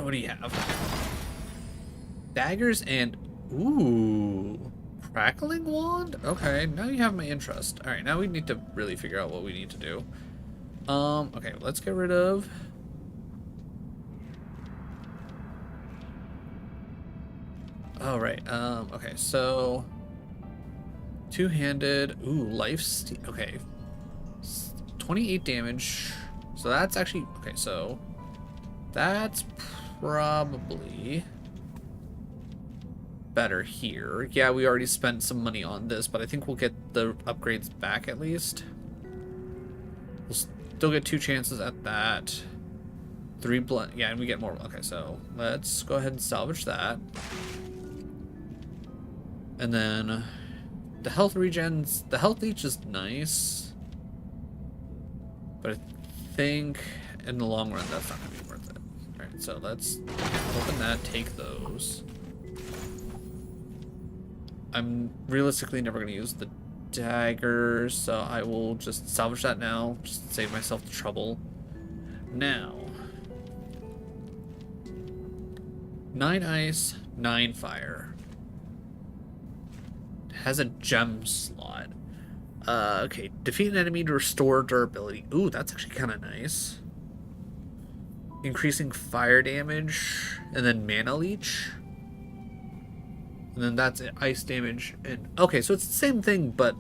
What do you have? Daggers and... ooh. Crackling wand? Okay, now you have my interest. Alright, now we need to really figure out what we need to do. Okay, let's get rid of... oh, right. Okay, so... two-handed... ooh, life steal... okay. 28 damage. So that's actually... okay, so... that's... probably better here. Yeah, we already spent some money on this, but I think we'll get the upgrades back at least. We'll still get 2 chances at that. 3 blood. Yeah, and we get more. Okay, so let's go ahead and salvage that. And then the health regens, the health leech is nice, but I think in the long run that's not going to be worth it. All right, so let's open that, take those. I'm realistically never going to use the daggers, so I will just salvage that now, just save myself the trouble. Now, 9 ice, 9 fire. Has a gem slot. Okay, defeat an enemy to restore durability. Ooh, that's actually kind of nice. Increasing fire damage, and then mana leech. And then that's it, ice damage. And okay, so it's the same thing, but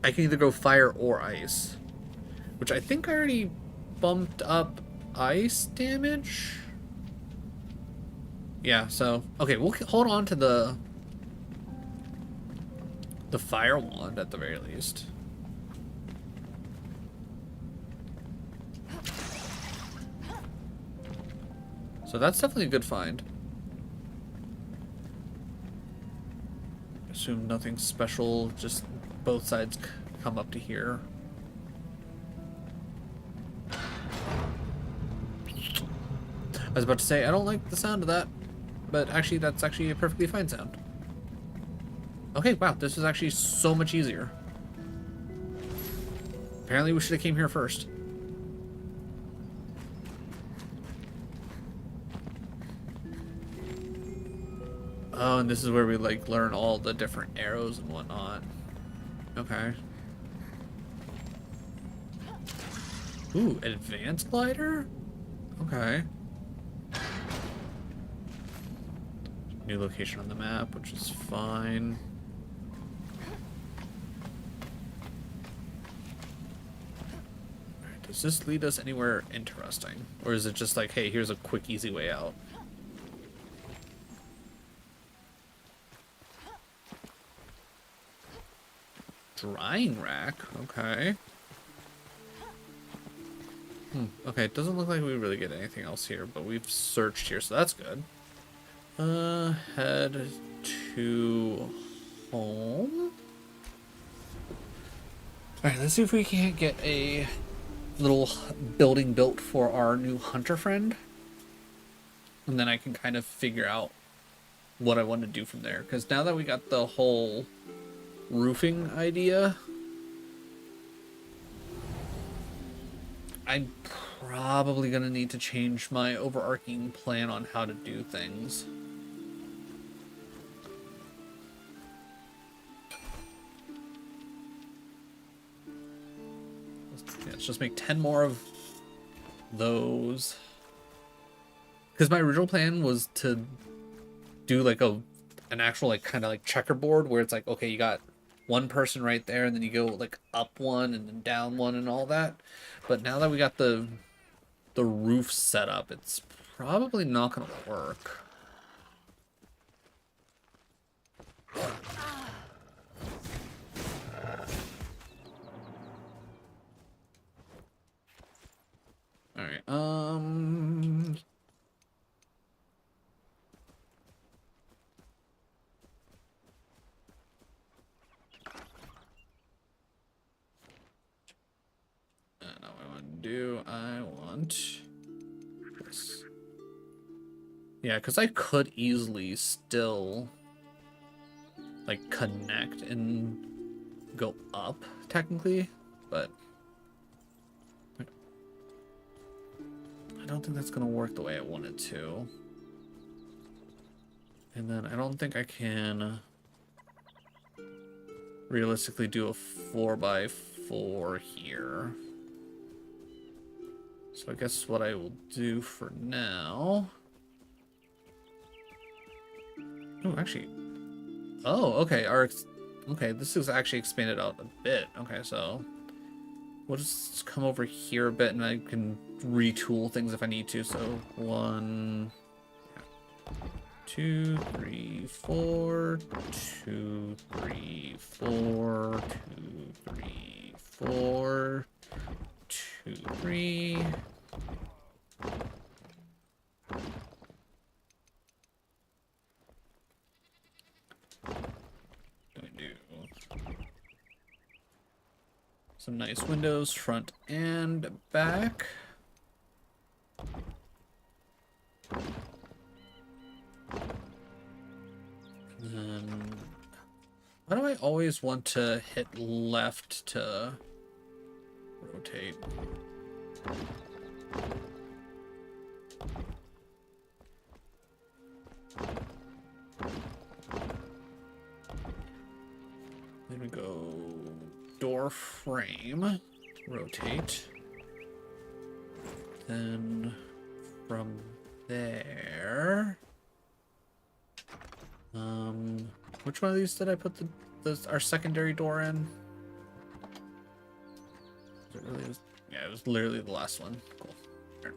I can either go fire or ice. Which I think I already bumped up ice damage. Yeah, so okay, we'll hold on to the fire wand at the very least. So that's definitely a good find. Assume nothing special, just both sides come up to here. I was about to say, I don't like the sound of that, but actually that's actually a perfectly fine sound. Okay, wow, this is actually so much easier. Apparently we should have came here first. Oh, and this is where we like learn all the different arrows and whatnot. Okay. Ooh, advanced glider? Okay. New location on the map, which is fine. Alright, does this lead us anywhere interesting? Or is it just like, hey, here's a quick, easy way out? Drying rack, okay. Okay, it doesn't look like we really get anything else here, but we've searched here, so that's good. Head to home. Alright, let's see if we can't get a little building built for our new hunter friend. And then I can kind of figure out what I want to do from there. Because now that we got the whole roofing idea, I'm probably going to need to change my overarching plan on how to do things. Let's just make 10 more of those. Because my original plan was to do like an actual like kind of like checkerboard where it's like, okay, you got one person right there and then you go like up one and then down one and all that. But now that we got the roof set up, it's probably not going to work. All right. Now what I want to do, I want this. Yeah, because I could easily still like connect and go up technically, but I don't think that's gonna work the way I want it to. And then I don't think I can realistically do a 4x4 here. So I guess what I will do for now. Oh, actually. Oh, okay. Okay, this is actually expanded out a bit. Okay, so we'll just come over here a bit and I can retool things if I need to. So 1, 2, 3, 4. 2, 3, 4. 2, 3, 4. 2, 3. Do some nice windows, front and back. Why do I always want to hit left to rotate? Then we go door frame, rotate. Then from there, which one of these did I put our secondary door in? Was it really? Yeah, it was literally the last one. Cool. Here.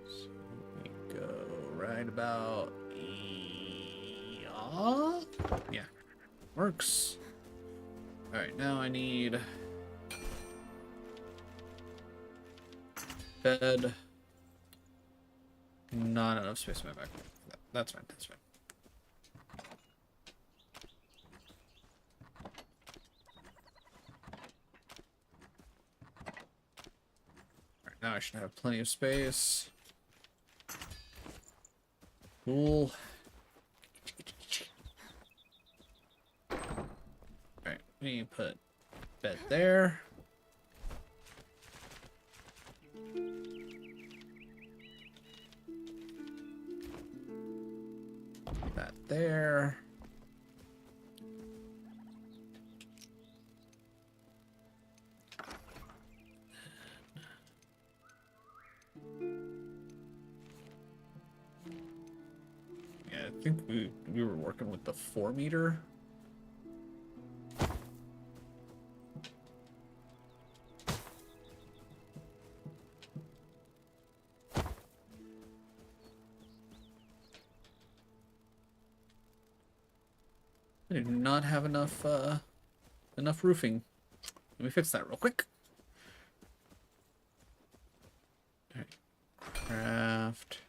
So we go right about. Yeah, works. All right, now I need bed. Not enough space in my back. That's fine. That's fine. All right, now I should have plenty of space. Cool. All right, we need to put bed there. That there. Yeah, I think we were working with the 4 meter. I do not have enough roofing. Let me fix that real quick. All right. Craft.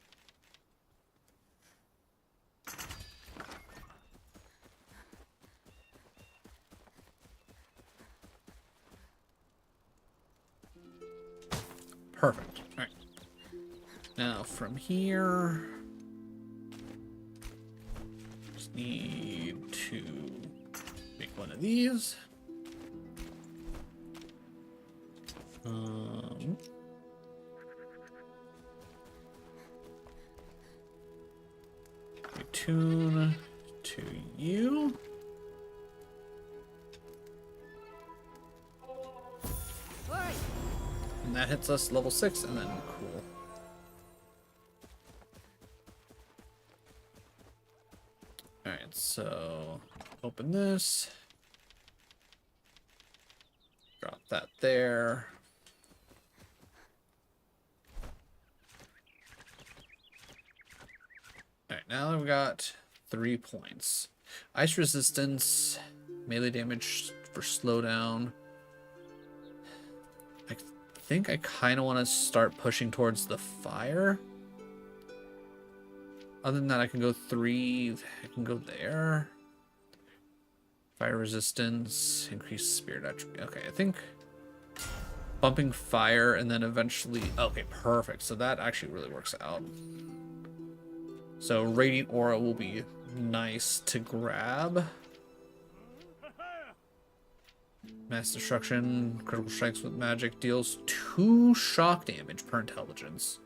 Perfect. All right. Now from here, just need to make one of these. Tune to you. And that hits us level 6, and then cool. Alright, so open this. Drop that there. Alright, now we've got 3 points. Ice resistance, melee damage for slowdown. I think I kind of want to start pushing towards the fire. Other than that, I can go 3. I can go there. Fire resistance, increased spirit attribute. Okay, I think bumping fire and then eventually. Okay, perfect. So that actually really works out. So radiant aura will be nice to grab. Mass destruction, critical strikes with magic deals 2 shock damage per intelligence.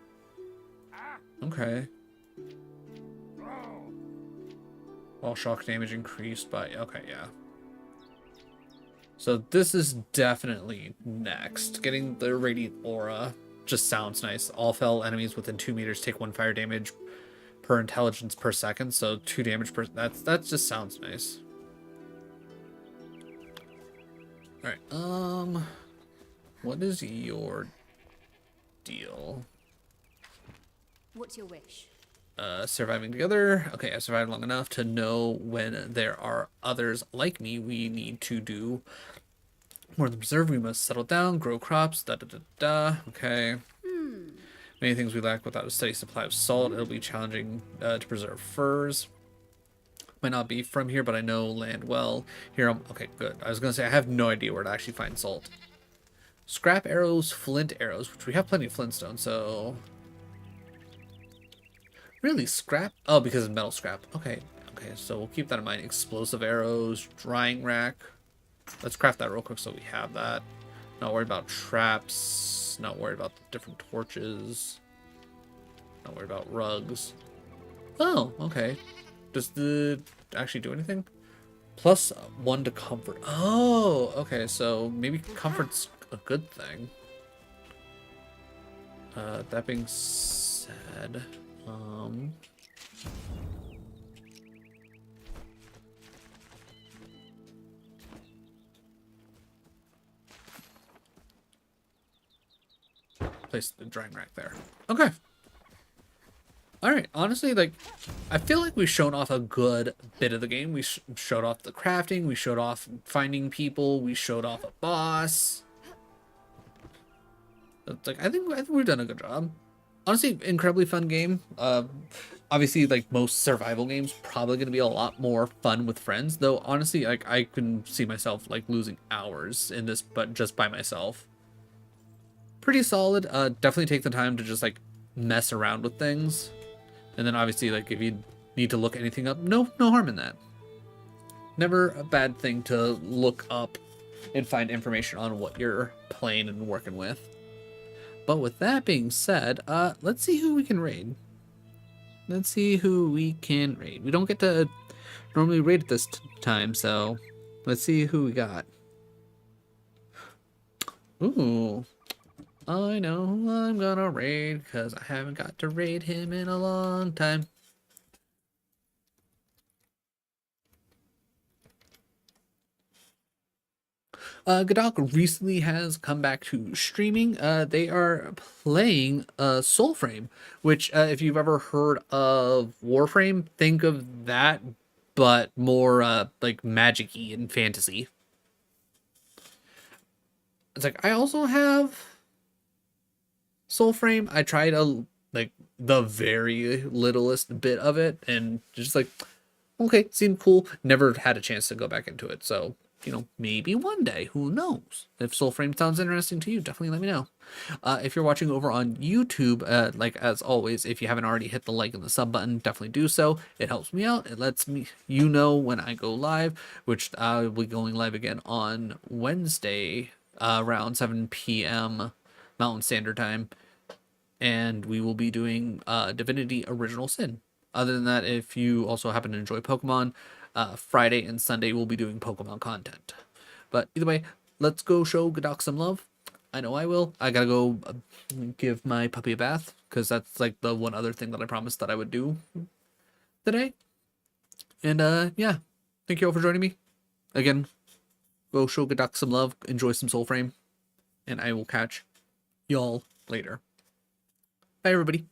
Okay. All shock damage increased by. Okay, yeah. So this is definitely next. Getting the radiant aura just sounds nice. All fell enemies within 2 meters take 1 fire damage per intelligence per second. So 2 damage per. That just sounds nice. All right. What is your deal? What's your wish? Surviving together. Okay, I survived long enough to know when there are others like me. We need to do more than preserve. We must settle down, grow crops. Da da da da. Okay. Many things we lack without a steady supply of salt. It'll be challenging to preserve furs. Might not be from here, but I know land well. Here, okay, good. I was gonna say I have no idea where to actually find salt. Scrap arrows, flint arrows, which we have plenty of flintstone, so... Really, scrap? Oh, because of metal scrap. Okay, okay, so we'll keep that in mind. Explosive arrows, drying rack. Let's craft that real quick so we have that. Not worried about traps. Not worried about the different torches. Not worried about rugs. Oh, okay. Does the actually do anything? +1 to comfort. Oh, okay, so maybe comfort's a good thing. That being said, place the drying rack there. Okay. Alright, honestly, like, I feel like we've shown off a good bit of the game. We showed off the crafting, we showed off finding people, we showed off a boss. It's like, I think we've done a good job. Honestly, incredibly fun game. Obviously, like most survival games, probably going to be a lot more fun with friends. Though, honestly, like I can see myself like losing hours in this, but just by myself. Pretty solid. Definitely take the time to just like mess around with things. And then obviously, like, if you need to look anything up, no harm in that. Never a bad thing to look up and find information on what you're playing and working with. But with that being said, let's see who we can raid. Let's see who we can raid. We don't get to normally raid at this time, so let's see who we got. Ooh. I know I'm gonna raid because I haven't got to raid him in a long time. Godok recently has come back to streaming. They are playing Soulframe, which if you've ever heard of Warframe, think of that, but more like magic-y and fantasy. It's like I also have Soulframe. I tried like the very littlest bit of it and just like, okay, seemed cool. Never had a chance to go back into it. So, you know, maybe one day, who knows? If Soulframe sounds interesting to you, definitely let me know. If you're watching over on YouTube, like as always, if you haven't already hit the like and the sub button, definitely do so. It helps me out. It lets me, you know, when I go live, which I will be going live again on Wednesday, around 7 p.m. Mountain Standard Time. And we will be doing Divinity Original Sin. Other than that, if you also happen to enjoy Pokemon, Friday and Sunday we'll be doing Pokemon content. But either way, let's go show Godok some love. I know I will. I gotta go give my puppy a bath, because that's like the one other thing that I promised that I would do today. And yeah, thank you all for joining me. Again, go show Godok some love, enjoy some Soulframe, and I will catch y'all later. Bye, everybody.